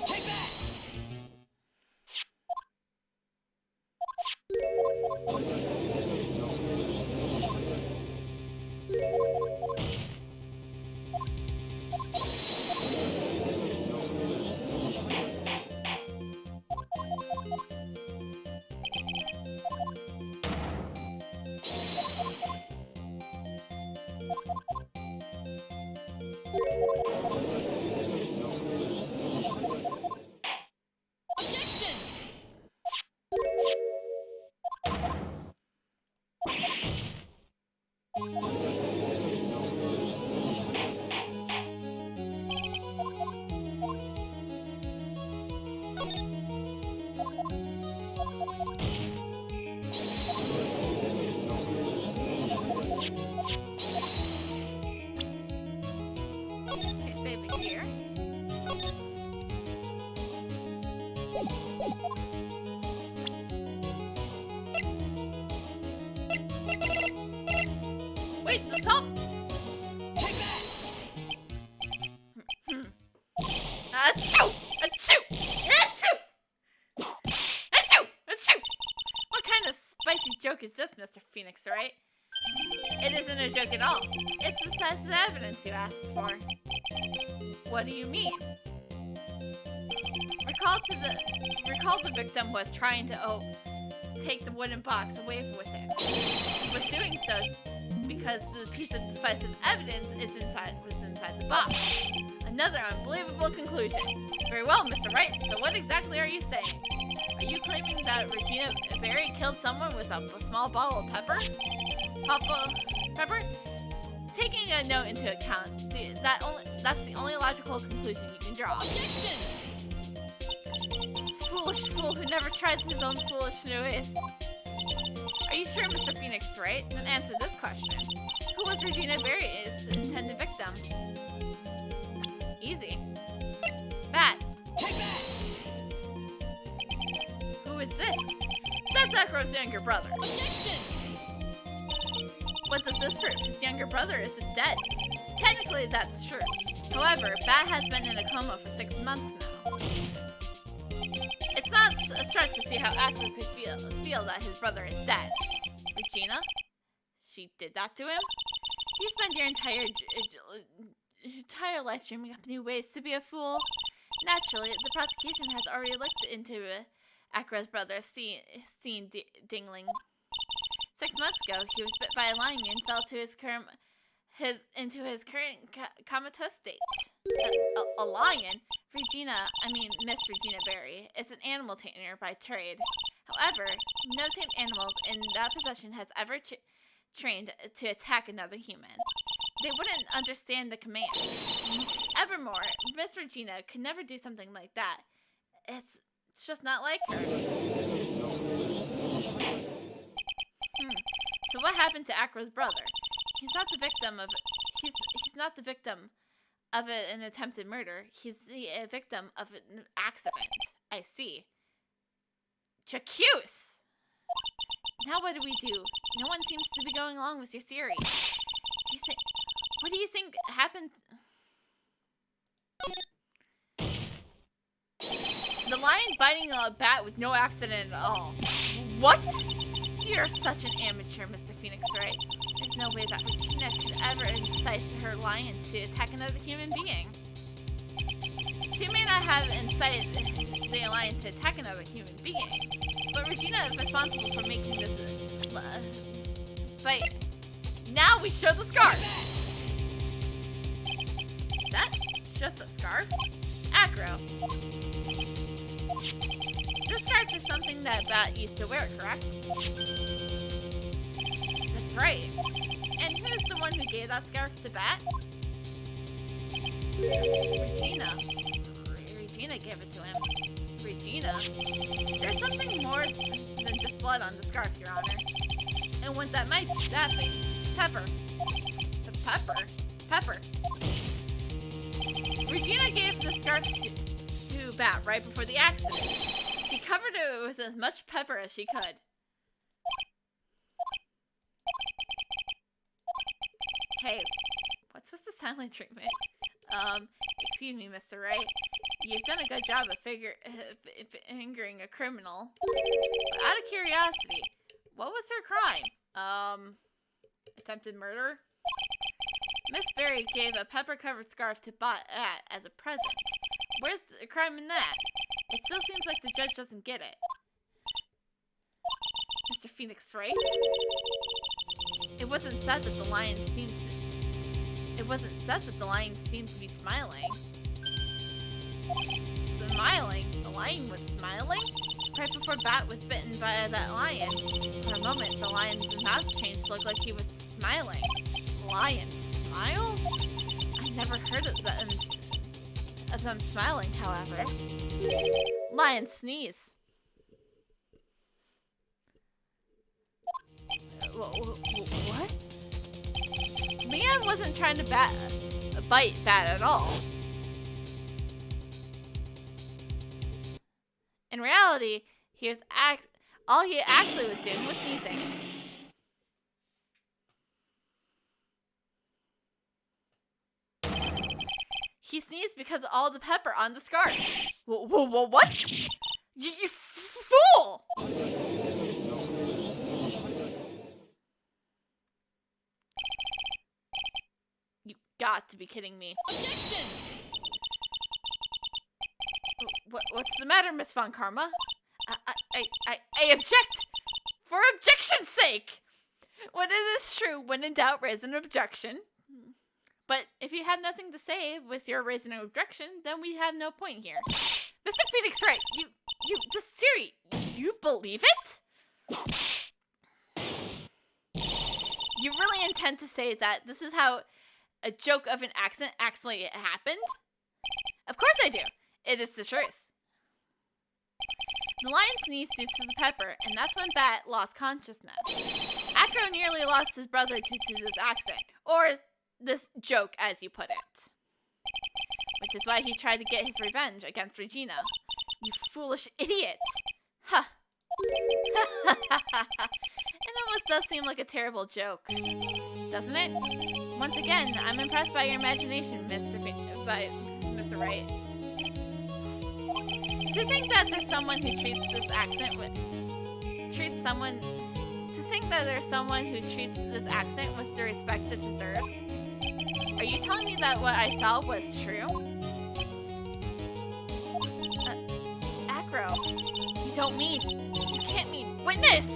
Take that! Objection! Wait, stop! Take that! Achoo! Achoo! Achoo! Achoo! Achoo! What kind of spicy joke is this, Mr. Phoenix, right? It isn't a joke at all. It's the size of the evidence you asked for. What do you mean? Recall the victim was trying to take the wooden box away with him. He was doing so because the piece of decisive evidence was inside the box. Another unbelievable conclusion. Very well, Mr. Wright. So what exactly are you saying? Are you claiming that Regina Berry killed someone with a small bottle of pepper? Pepper? Taking a note into account, that's the only logical conclusion you can draw. Objection! Foolish fool who never tries his own foolish ways. Are you sure, Mr. Phoenix, right? Then answer this question. Who was Regina Berry's intended victim? Easy. Bat. Take that! Who is this? That's Echo's younger brother. Objection! What does this prove? His younger brother isn't dead. Technically, that's true. However, Bat has been in a coma for 6 months now. It's not a stretch to see how Echo could feel that his brother is dead. Regina? She did that to him? You spent your entire life dreaming up new ways to be a fool. Naturally, the prosecution has already looked into Akra's brother, seen Dingling. 6 months ago, he was bit by a lion and fell to into his current comatose state. A lion? Miss Regina Berry is an animal tamer by trade. However, no tamed animals in that possession has ever trained to attack another human. They wouldn't understand the command. Evermore, Miss Regina could never do something like that. It's just not like her. So what happened to Akra's brother? He's not the victim of an attempted murder. He's the victim of an accident. I see. Chacuse! Now what do we do? No one seems to be going along with your theory. What do you think happened? The lion biting a bat was no accident at all. What? You're such an amateur, Mr. Phoenix, right? There's no way that Regina could ever incite her lion to attack another human being. She may not have incited the lion to attack another human being, but Regina is responsible for making this fight. Now we show the scarf! Is that just a scarf? Acro. This scarf is something that Bat used to wear, correct? That's right. And who's the one who gave that scarf to Bat? Regina. Regina gave it to him. Regina? There's something more than just blood on the scarf, Your Honor. And what that might be, that thing. Pepper. The pepper? Pepper. Regina gave the scarf to Bat right before the accident. She covered it with as much pepper as she could. Hey, what's with the silent treatment? Excuse me, Mr. Wright. You've done a good job of fingering a criminal. But out of curiosity, what was her crime? Attempted murder? Miss Berry gave a pepper-covered scarf to Bat as a present. Where's the crime in that? It still seems like the judge doesn't get it. Mr. Phoenix, right? It wasn't said that the lion seemed to be smiling. Smiling? The lion was smiling? Right before Bat was bitten by that lion. For a moment, the lion's mouth changed to look like he was smiling. Lion smile? I never heard of them smiling, however. Lion sneeze. What? Leon wasn't trying to bite Bat at all. In reality, all he actually was doing was sneezing. He sneezed because of all the pepper on the scarf. What? You fool! You got to be kidding me. Objection! What's the matter, Miss Von Karma? I object for objection's sake! When it is true, when in doubt, raise an objection. But if you have nothing to say with your raising an objection, then we have no point here. Mr. Phoenix Wright, this theory, you believe it? You really intend to say that this is how a joke of an accident actually happened? Of course I do. It is the truth. The lion sneezed due to the pepper, and that's when Bat lost consciousness. Acro nearly lost his brother due to this accident, or this joke, as you put it. Which is why he tried to get his revenge against Regina. You foolish idiot! Huh. It almost does seem like a terrible joke, doesn't it? Once again, I'm impressed by your imagination, Mr. Wright. To think that there's someone who treats this accent with the respect it deserves. Are you telling me that what I saw was true? Acro, you can't mean witness!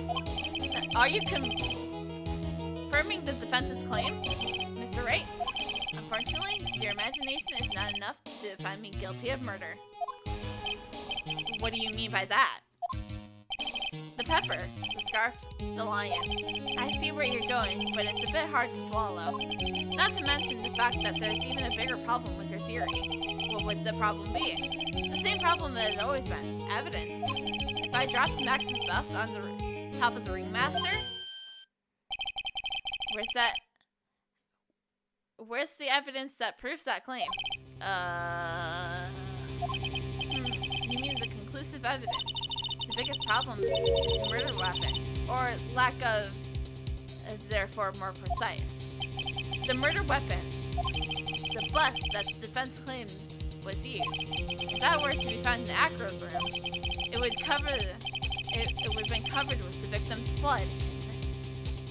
Are you confirming the defense's claim, Mr. Wright? Unfortunately, your imagination is not enough to find me guilty of murder. What do you mean by that? The pepper, the scarf, the lion. I see where you're going, but it's a bit hard to swallow. Not to mention the fact that there's even a bigger problem with your theory. What would the problem be? The same problem that has always been, evidence. If I dropped Max's bust on the top of the ringmaster, where's the evidence that proves that claim? You mean the conclusive evidence? The biggest problem is the murder weapon, or lack of, therefore more precise. The murder weapon, the bust that the defense claimed was used. If that were to be found in Acro's room, it would have been covered with the victim's blood.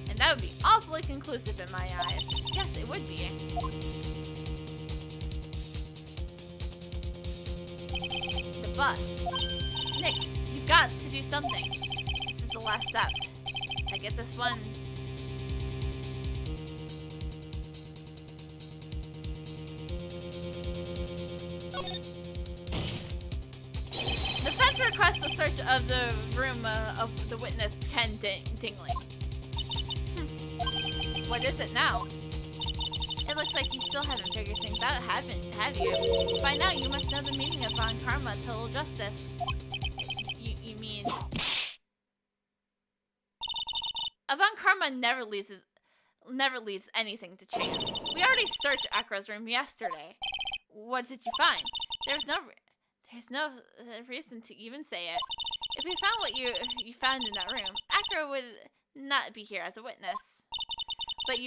And that would be awfully conclusive in my eyes. Yes, it would be. The bust. Nick, you've got to do something. This is the last step. I get this one. The fence requests the search of the room of the witness, Ken Dingley. What is it now? It looks like you still haven't figured things out, have you? By now, you must know the meaning of Von Karma, total justice. You mean... Von Karma never leaves anything to chance. We already searched Acro's room yesterday. What did you find? There's no reason to even say it. If we found what you found in that room, Acro would not be here as a witness. But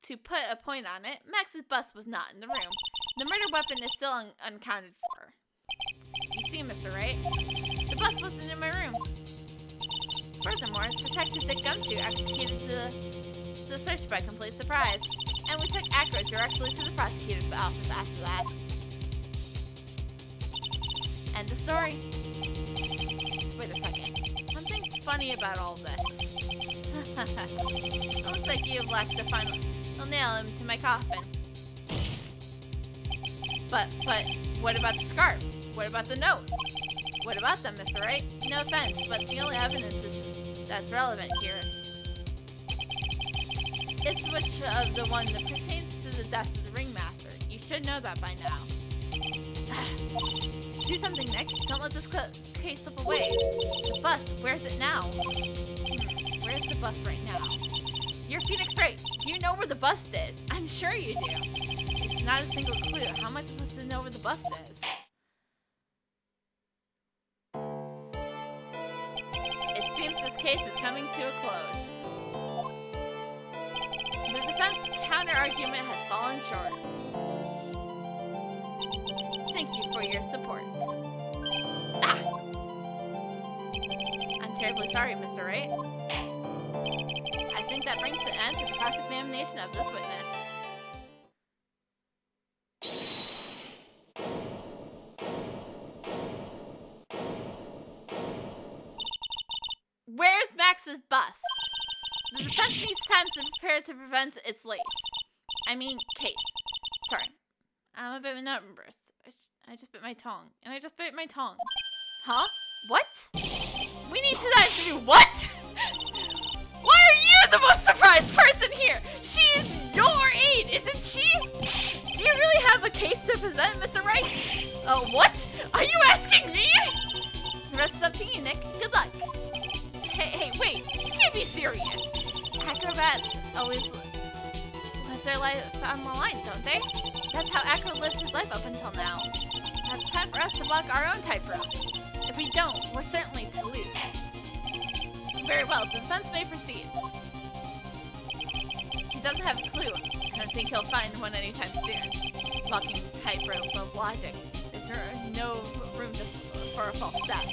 to put a point on it, Max's bust was not in the room. The murder weapon is still unaccounted for. You see, Mr. Wright, the bust wasn't in my room. Furthermore, Detective Dick Gumshoe executed the search by complete surprise, and we took Acro directly to the prosecutor's office after that. End of story. Wait a second. Something's funny about all this. It looks like you have left the final nail into my coffin. But what about the scarf? What about the note? What about them, Mr. Wright? No offense, but the only evidence that's relevant here is which of the one that pertains to the death of the ringmaster. You should know that by now. Do something, Nick. Don't let this case slip away. The bus, where's it now? Where's the bus right now? You're Phoenix Wright. You know where the bus is. I'm sure you do. It's not a single clue. How am I supposed to know where the bus is? It seems this case is coming to a close. The defense counter-argument has fallen short. Thank you for your support. Ah! I'm terribly sorry, Mr. Wright. I think that brings an end to the cross-examination of this witness. Where's Max's bus? The defense needs time to prepare to prevent its case. Sorry. I'm a bit nervous. I just bit my tongue. And I just bit my tongue. Huh? What? We need time to do what? Why are you the most surprised person here? She's your aide, isn't she? Do you really have a case to present, Mr. Wright? What? Are you asking me? The rest is up to you, Nick. Good luck. Hey, wait. You can't be serious. Acrobats always live their life on the line, don't they? That's how Acro lived his life up until now. Now it's time for us to walk our own tightrope. If we don't, we're certainly to lose. Very well, the defense may proceed. He doesn't have a clue. I don't think he'll find one anytime soon. Walking the tightrope of logic. There's no room for a false step.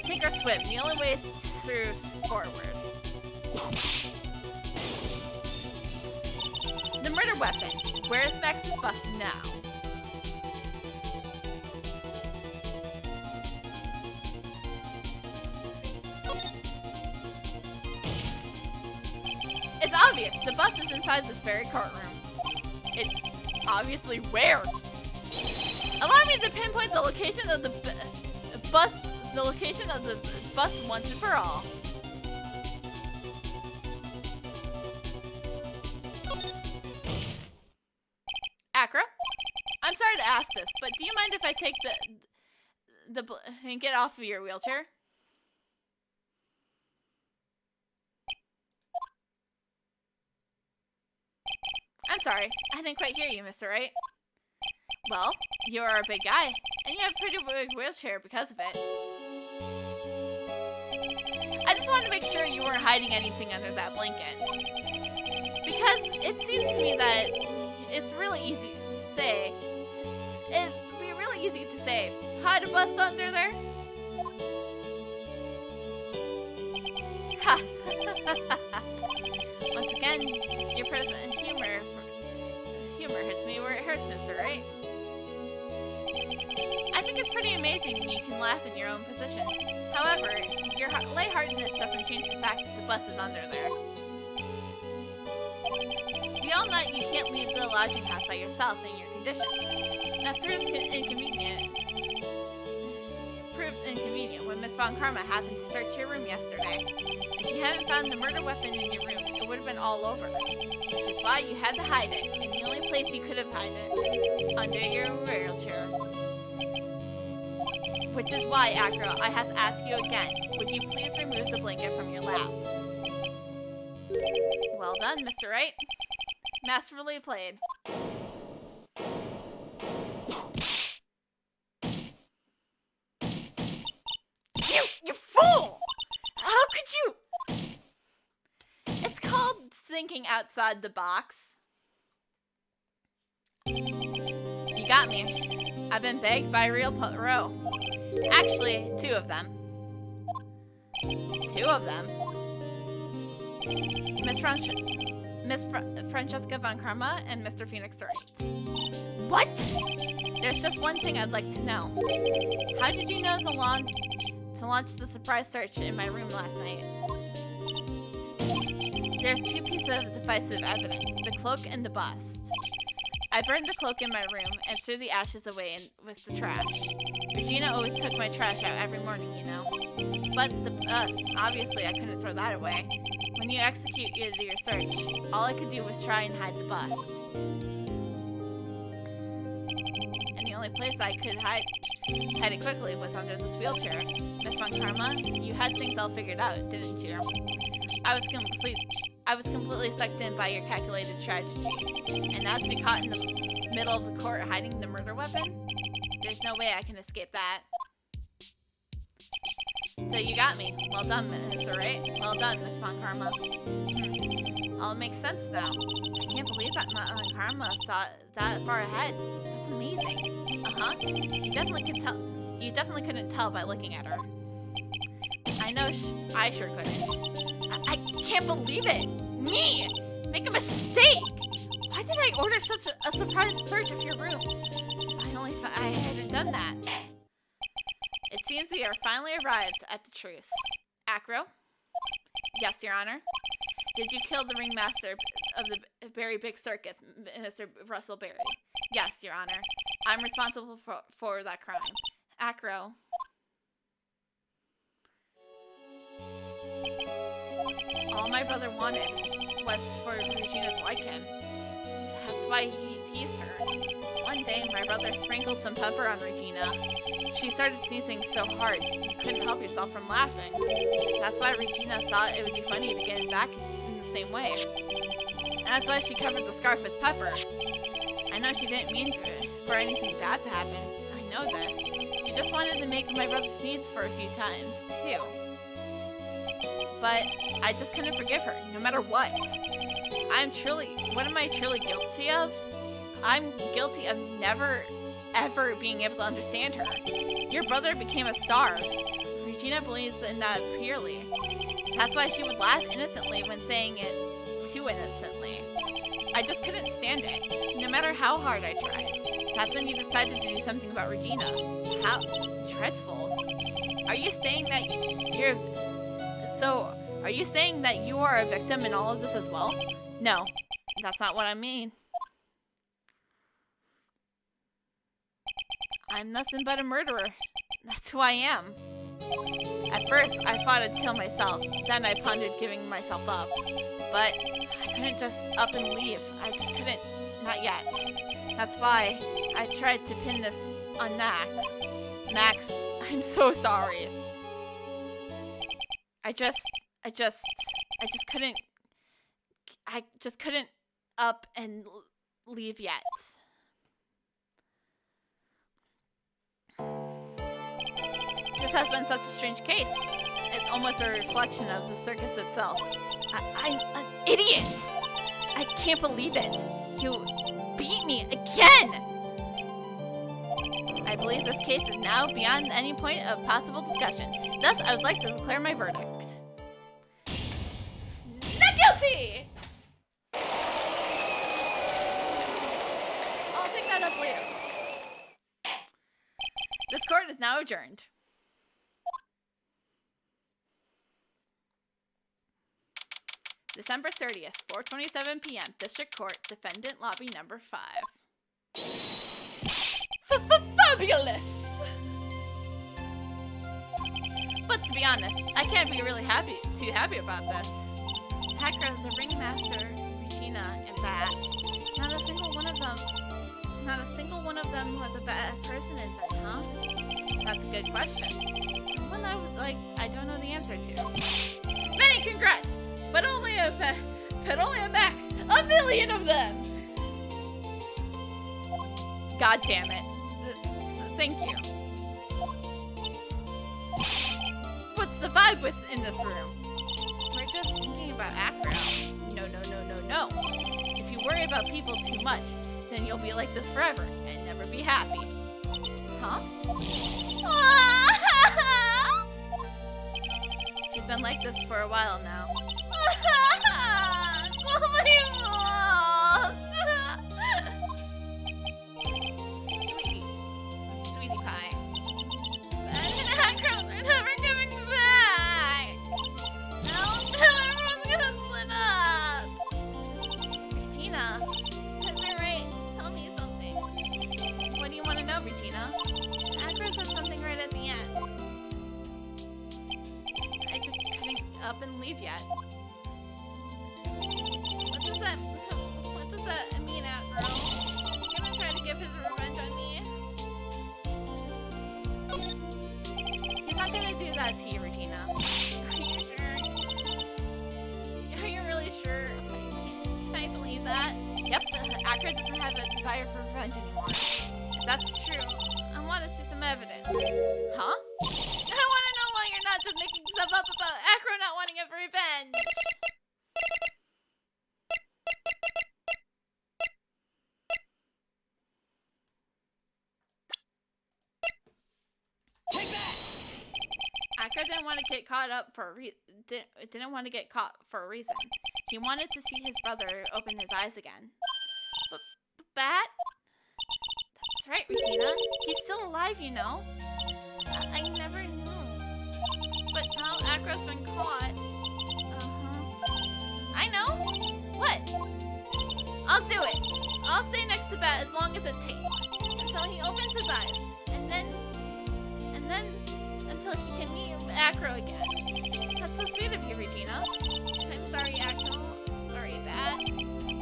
Sink or swim, the only way is through forward. The murder weapon. Where is Max's bus now? It's obvious. The bus is inside this very courtroom. It's obviously where? Allow me to pinpoint the location of the bus. The location of the bus once and for all. Acro? I'm sorry to ask this, but do you mind if I take and get off of your wheelchair? I'm sorry, I didn't quite hear you, Mr. Wright. Well, you're a big guy, and you have a pretty big wheelchair because of it. I just wanted to make sure you weren't hiding anything under that blanket. Because it seems to me that it's really easy to say. It'd be really easy to say, hide a bus under there? Ha! Once again, your present humor hits me where it hurts, Mr. Wright. I think it's pretty amazing when you can laugh in your own position. However, your lightheartedness doesn't change the fact that the bus is under there. We all know you can't leave the lodging house by yourself in your condition. That proves inconvenient when Miss Von Karma happened to search your room yesterday. If you hadn't found the murder weapon in your room, it would have been all over. Which is why you had to hide it, and the only place you could have hid it, under your wheelchair. Which is why, Acro, I have to ask you again, would you please remove the blanket from your lap? Well done, Mr. Wright. Masterfully played. You fool! How could you? It's called thinking outside the box. You got me. I've been begged by a real pro. Actually, two of them. Miss Francesca Von Karma and Mr. Phoenix Wright. What? There's just one thing I'd like to know. How did you know to launch the surprise search in my room last night? There's two pieces of decisive evidence, the cloak and the bust. I burned the cloak in my room and threw the ashes away with the trash. Regina always took my trash out every morning, you know. But the bust, obviously I couldn't throw that away. When you executed your search, all I could do was try and hide the bust. And the only place I could hide it quickly was under this wheelchair. Miss Von Karma, you had things all figured out, didn't you? I was completely sucked in by your calculated strategy. And now to be caught in the middle of the court hiding the murder weapon? There's no way I can escape that. So you got me. Well done, Mr. Wright. Well done, Miss Von Karma. All makes sense now. I can't believe that Karma thought that far ahead. That's amazing. Uh-huh. You definitely could tell. You definitely couldn't tell by looking at her. I know. I sure couldn't. I can't believe it. Me! Make a mistake! Why did I order such a surprise search of your room? I hadn't done that. It seems we are finally arrived at the truce. Acro? Yes, Your Honor. Did you kill the ringmaster of the Berry Big Circus, Mr. Russell Berry? Yes, Your Honor. I'm responsible for that crime. Acro. All my brother wanted was for Regina to like him. That's why he teased her. One day, my brother sprinkled some pepper on Regina. She started sneezing so hard, you couldn't help yourself from laughing. That's why Regina thought it would be funny to get him back in the same way. And that's why she covered the scarf with pepper. I know she didn't mean for anything bad to happen. I know this. She just wanted to make my brother sneeze for a few times, too. But I just couldn't forgive her, no matter what. What am I truly guilty of? I'm guilty of never, ever being able to understand her. Your brother became a star. Regina believes in that purely. That's why she would laugh innocently when saying it too innocently. I just couldn't stand it, no matter how hard I tried. That's when you decided to do something about Regina. How dreadful. Are you saying that you are a victim in all of this as well? No, that's not what I mean. I'm nothing but a murderer. That's who I am. At first, I thought I'd kill myself. Then I pondered giving myself up. But I couldn't just up and leave. I just couldn't. Not yet. That's why I tried to pin this on Max. Max, I'm so sorry. I just couldn't up and leave yet. This has been such a strange case. It's almost a reflection of the circus itself. I'm an idiot! I can't believe it. You beat me again! I believe this case is now beyond any point of possible discussion. Thus, I would like to declare my verdict. Not guilty! I'll pick that up later. This court is now adjourned. December 30th, 4:27 p.m. District Court, Defendant Lobby Number 5. Fabulous! But to be honest, I can't be really too happy about this. Hacker, the ringmaster, Regina, and Bat. Not a single one of them was a bad person inside, huh? That's a good question. One I don't know the answer to. Many congrats! But only a max, 1,000,000 of them! God damn it. Thank you. What's the vibe in this room? We're just thinking about Acro. No. If you worry about people too much, then you'll be like this forever and never be happy. Huh? She's been like this for a while now. Sweetie pie. They're never giving me back. Now everyone's gonna split up. Regina, is that right? Tell me something. What do you want to know, Regina? Acro said something right at the end. I just couldn't up and leave yet. What does that mean, Acro? You gonna try to get his revenge on me? He's not gonna do that to you, Regina. Are you sure? Are you really sure? Can I believe that? Yep, Acro doesn't have a desire for revenge anymore. If that's true, I want to see some evidence. Huh? I want to know why you're not just making stuff up about Acro not wanting a revenge. didn't want to get caught up for didn't want to get caught for a reason. He wanted to see his brother open his eyes again. But Bat? That's right, Regina. He's still alive, you know. I never knew. But now Acro's been caught. I know. What? I'll do it. I'll stay next to Bat as long as it takes. Until he opens his eyes. And then until he can meet Acro again. That's so sweet of you, Regina. I'm sorry, Acro. Sorry, Bat.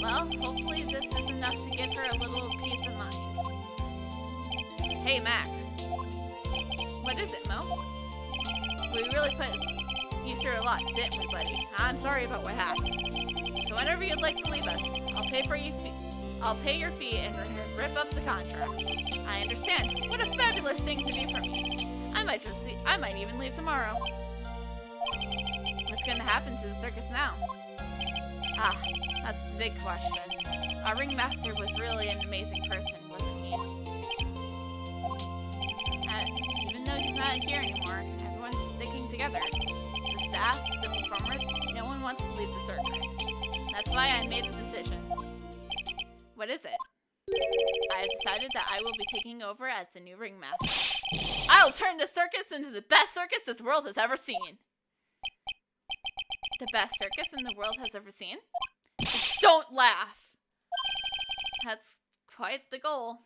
Well, hopefully this is enough to give her a little peace of mind. Hey, Max. What is it, Mo? We really put you through a lot, didn't we, buddy? I'm sorry about what happened. So whenever you'd like to leave us, I'll pay your fee and rip up the contract. I understand. What a fabulous thing to do for me. I might even leave tomorrow. What's gonna happen to the circus now? Ah, that's the big question. Our ringmaster was really an amazing person, wasn't he? Even though he's not here anymore, everyone's sticking together. The staff, the performers, no one wants to leave the circus. That's why I made a decision. What is it? I have decided that I will be taking over as the new ringmaster. I'll turn the circus into the best circus this world has ever seen. The best circus in the world has ever seen? Don't laugh! That's quite the goal.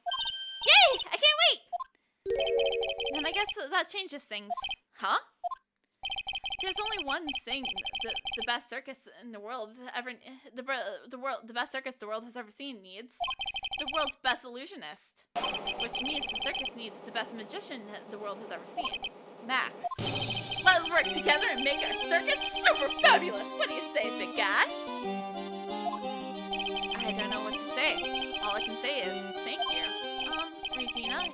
Yay! I can't wait! Then I guess that changes things. Huh? There's only one thing the best circus in the world ever the best circus the world has ever seen needs. The world's best illusionist. Which means the circus needs the best magician the world has ever seen. Max. Let's work together and make our circus super fabulous! What do you say, big guy? I don't know what to say. All I can say is thank you. Regina,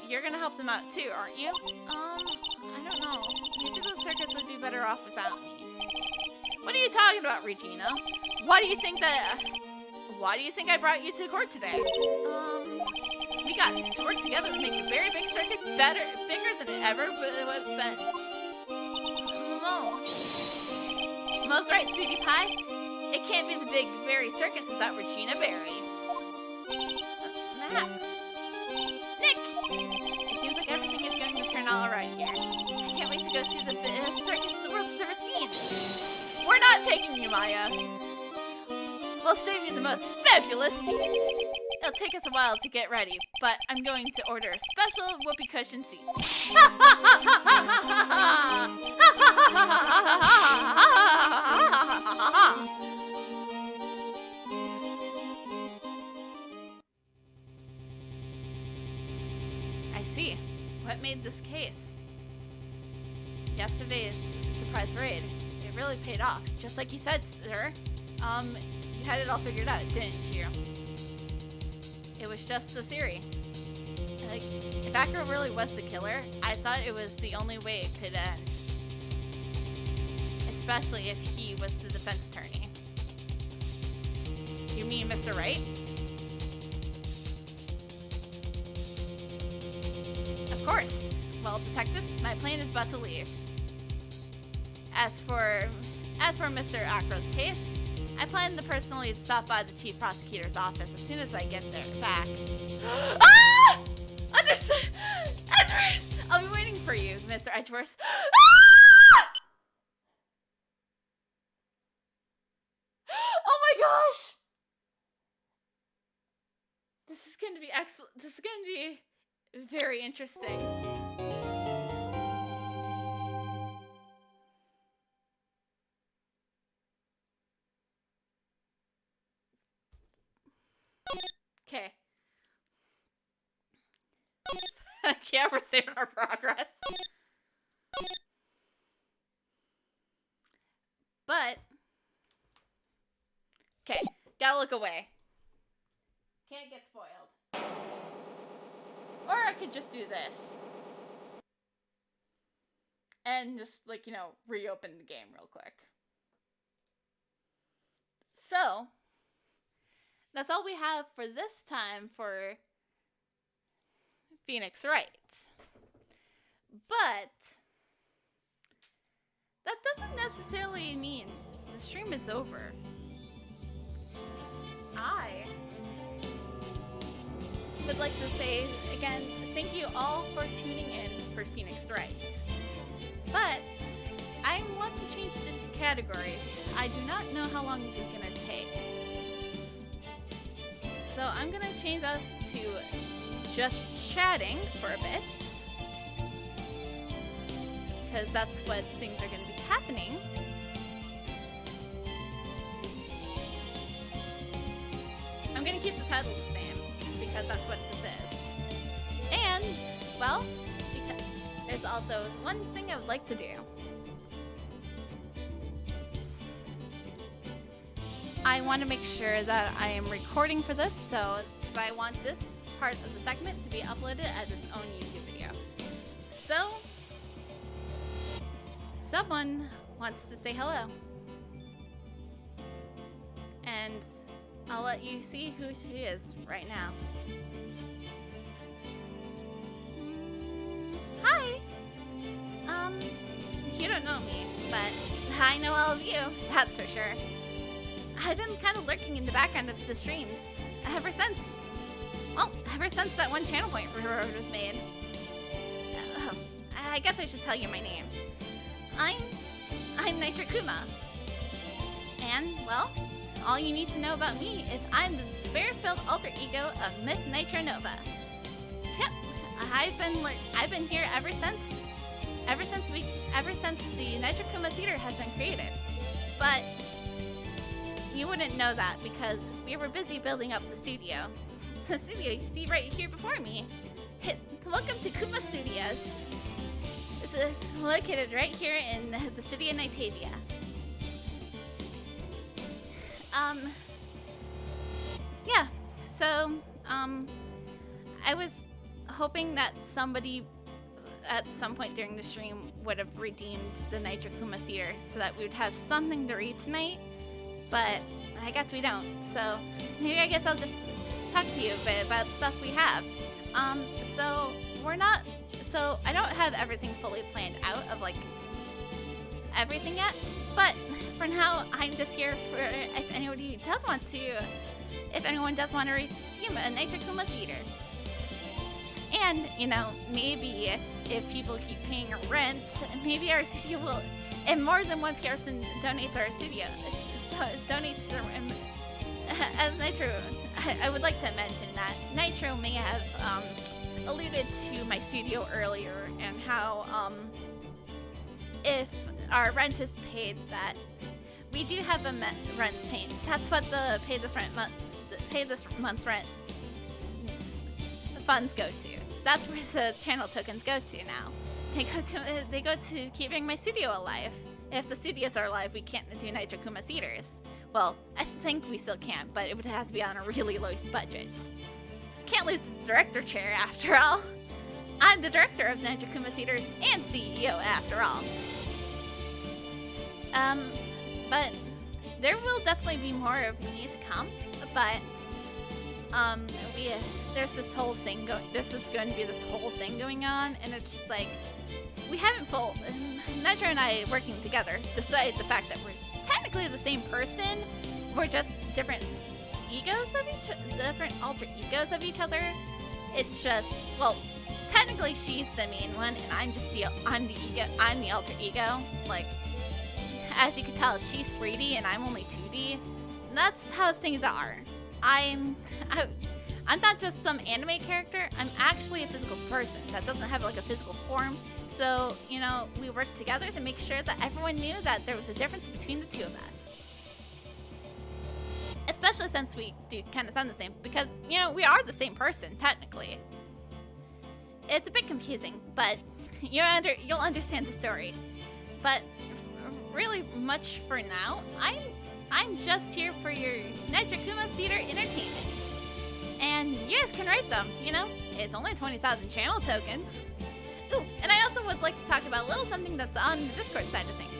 you're gonna help them out too, aren't you? I don't know. Maybe the circus would be better off without me. What are you talking about, Regina? Why do you think I brought you to court today? We got to work together to make a very big circus bigger than it ever would have been. Mo's right, sweetie pie. It can't be the big berry circus without Regina Berry. Max. Nick! It seems like everything is going to turn out alright here. I can't wait to go see the best circus the world has ever seen. We're not taking you, Maya. We'll save you the most fabulous seats. It'll take us a while to get ready, but I'm going to order special whoopee cushion seats. I see. What made this case? Yesterday's surprise raid. It really paid off, just like you said, sir. You had it all figured out, didn't you? It was just a theory. Like, if Acro really was the killer, I thought it was the only way it could end. Especially if he was the defense attorney. You mean Mr. Wright? Of course. Well, detective, my plane is about to leave. As for Mr. Acro's case, I plan to personally stop by the chief prosecutor's office as soon as I get there back. Ah! Understood! Edgeworth! I'll be waiting for you, Mr. Edgeworth. Ah! Oh my gosh! This is going to be excellent. This is going to be very interesting. Okay. Yeah, we're saving our progress. But, okay, gotta look away. Can't get spoiled. Or I could just do this. And just, like, you know, reopen the game real quick. So, that's all we have for this time for Phoenix Wright. But that doesn't necessarily mean the stream is over. I would like to say again, thank you all for tuning in for Phoenix Writes. But I want to change this category. I do not know how long this is going to take. So I'm going to change us to just chatting for a bit. Because that's what things are going to be happening. I'm going to keep the title the same, because that's what this is. And, well, because there's also one thing I would like to do. I want to make sure that I am recording for this, so I want this part of the segment to be uploaded as its own YouTube video. So, someone wants to say hello. And I'll let you see who she is right now. Hi! You don't know me, but I know all of you, that's for sure. I've been kind of lurking in the background of the streams ever since that one channel point reward was made. I guess I should tell you my name. I'm Nitro Kuma. And, well, all you need to know about me is I'm the despair-filled alter ego of Miss Nitro Nova. Yep, I've been here ever since the Nitro Kuma Theater has been created. But you wouldn't know that because we were busy building up the studio. The studio you see right here before me. Welcome to Kuma Studios. It's located right here in the city of Nitavia. Yeah, so, I was hoping that somebody at some point during the stream would have redeemed the Nitro Kuma Theater so that we would have something to read tonight, but I guess we don't, so maybe I guess I'll just talk to you a bit about stuff we have. So I don't have everything fully planned out of, like, everything yet, but for now, I'm just here for if anyone does want to redeem a Nitro Kuma Theater. And, you know, maybe if people keep paying our rent, maybe our studio will, if more than one person donates our studio, as Nitro, I would like to mention that Nitro may have alluded to my studio earlier and how if our rent is paid, that we do have a rent paid. That's what the pay this month's rent funds go to. That's where the channel tokens go to now. They go to keeping my studio alive. If the studios are alive, we can't do Nitro Kuma Theaters. Well, I think we still can, but it would have to be on a really low budget. Can't lose the director chair after all. I'm the director of Nitro Kuma Theaters and CEO after all. But there will definitely be more of me to come, but there's this whole thing going on, and it's just like, we haven't Nitro and I working together, despite the fact that we're technically the same person, we're just different alter egos of each other. It's just, well, technically she's the main one, and I'm the alter ego. Like, as you can tell, she's 3D and I'm only 2D. And that's how things are. I'm not just some anime character, I'm actually a physical person that doesn't have like a physical form. So, you know, we worked together to make sure that everyone knew that there was a difference between the two of us. Especially since we do kind of sound the same, because, you know, we are the same person, technically. It's a bit confusing, but you'll understand the story. But really much for now, I'm just here for your Nitro Kuma Theater entertainment. And you guys can write them, you know? It's only 20,000 channel tokens. Ooh, and I also would like to talk about a little something that's on the Discord side of things.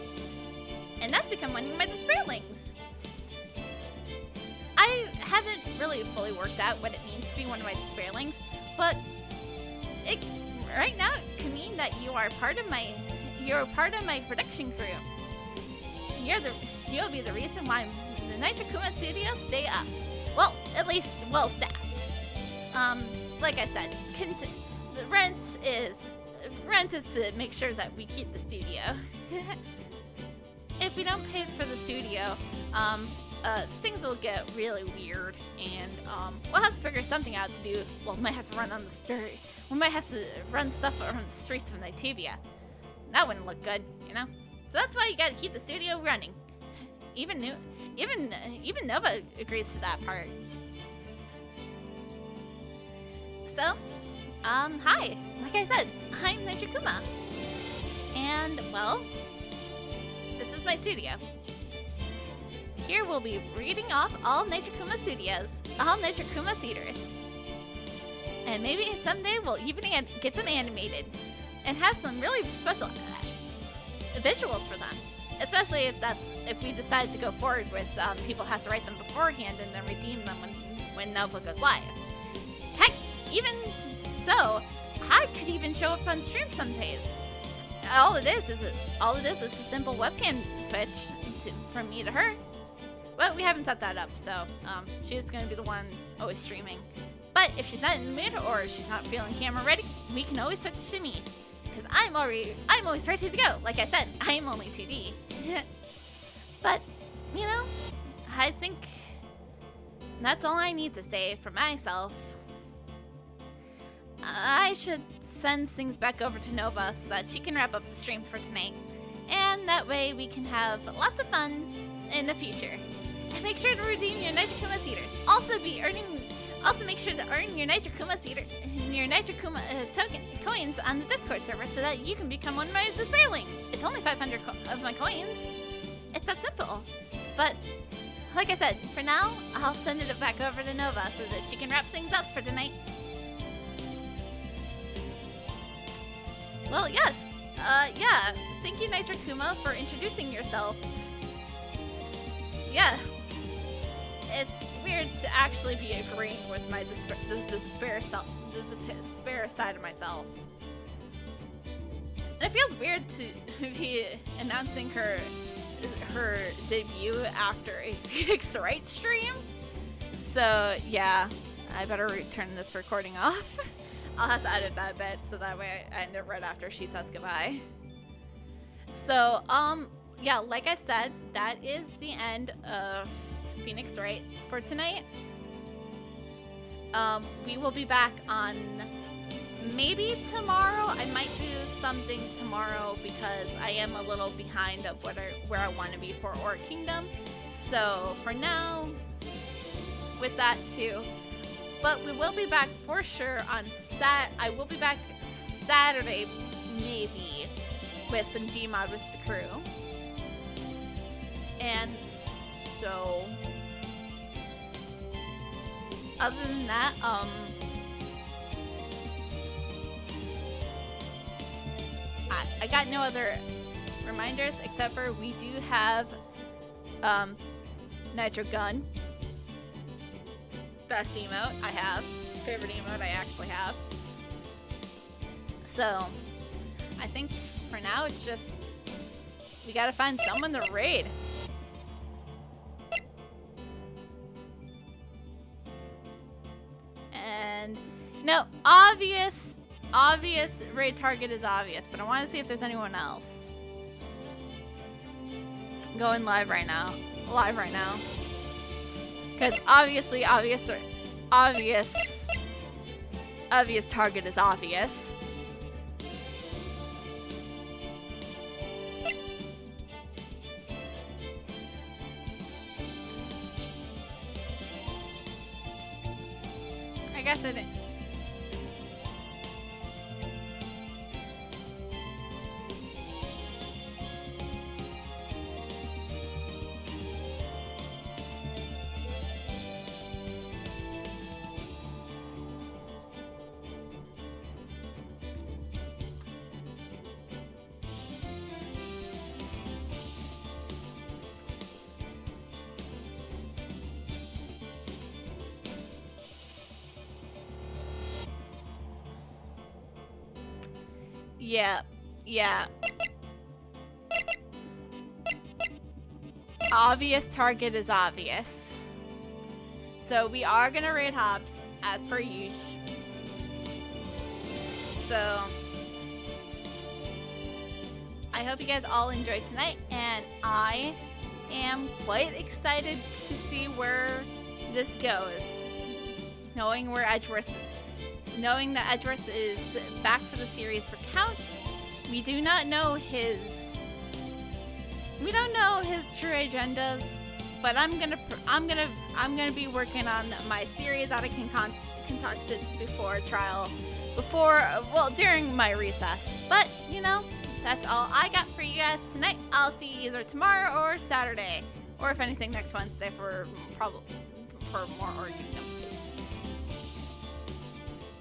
And that's become one of my Despairlings. I haven't really fully worked out what it means to be one of my Despairlings, but right now it can mean that you're part of my production crew. You'll be the reason why the Nitro Kuma studios stay up. Well, at least well staffed. Like I said, the rent is to make sure that we keep the studio. If we don't pay for the studio, things will get really weird, and we'll have to figure something out to do. Well, we might have to run on the street. We might have to run stuff around the streets of Nitavia. That wouldn't look good, you know. So that's why you gotta keep the studio running. Even Nova agrees to that part. So, hi. Like I said, I'm Nitro Kuma, and well, this is my studio. Here we'll be reading off all Nitro Kuma studios, all Nitro Kuma theaters. And maybe someday we'll even get them animated and have some really special visuals for them. Especially if we decide to go forward with people have to write them beforehand and then redeem them when Nova goes live. Heck, even so, I could even show up on stream some days. All it is a simple webcam switch from me to her. But we haven't set that up, so she's going to be the one always streaming. But if she's not in the mood or she's not feeling camera ready, we can always switch to me. Because I'm always ready to go. Like I said, I'm only 2D. But, you know, I think that's all I need to say for myself. I should send things back over to Nova so that she can wrap up the stream for tonight. And that way we can have lots of fun in the future. And make sure to redeem your Nitro Kuma theater. Also make sure to earn your Nitro Kuma theater and your Nitro Kuma token coins on the Discord server so that you can become one of my Despairlings. It's only 500 of my coins. It's that simple. But like I said, for now, I'll send it back over to Nova so that she can wrap things up for tonight. Well, yes. Yeah. Thank you, Nitro Kuma, for introducing yourself. Yeah. It's weird to actually be agreeing with my despair side of myself. And it feels weird to be announcing her debut after a Phoenix Wright stream. So yeah, I better turn this recording off. I'll have to edit that bit so that way I end it right after she says goodbye. So yeah, like I said, that is the end of Phoenix Wright for tonight. We will be back on maybe tomorrow. I might do something tomorrow because I am a little behind of where I want to be for Orc Kingdom. So for now, with that too. But we will be back for sure on I will be back Saturday maybe with some Gmod with the crew. And so other than that, I got no other reminders except for we do have Nitro Gun. Best emote I have. Favorite emote I actually have. So I think for now it's just we gotta find someone to raid. And no, obvious raid target is obvious, but I want to see if there's anyone else. Going live right now. Because obviously obvious target is obvious. I guess I didn't. Yeah. Yeah. Obvious target is obvious. So we are gonna raid Hobbs as per usual. So I hope you guys all enjoyed tonight, and I am quite excited to see where this goes. Knowing that Edgeworth is back for the series for Counts, we do not know his true agendas, but I'm gonna be working on my series that I concocted during my recess. But you know, that's all I got for you guys tonight. I'll see you either tomorrow or Saturday, or if anything next Wednesday for more or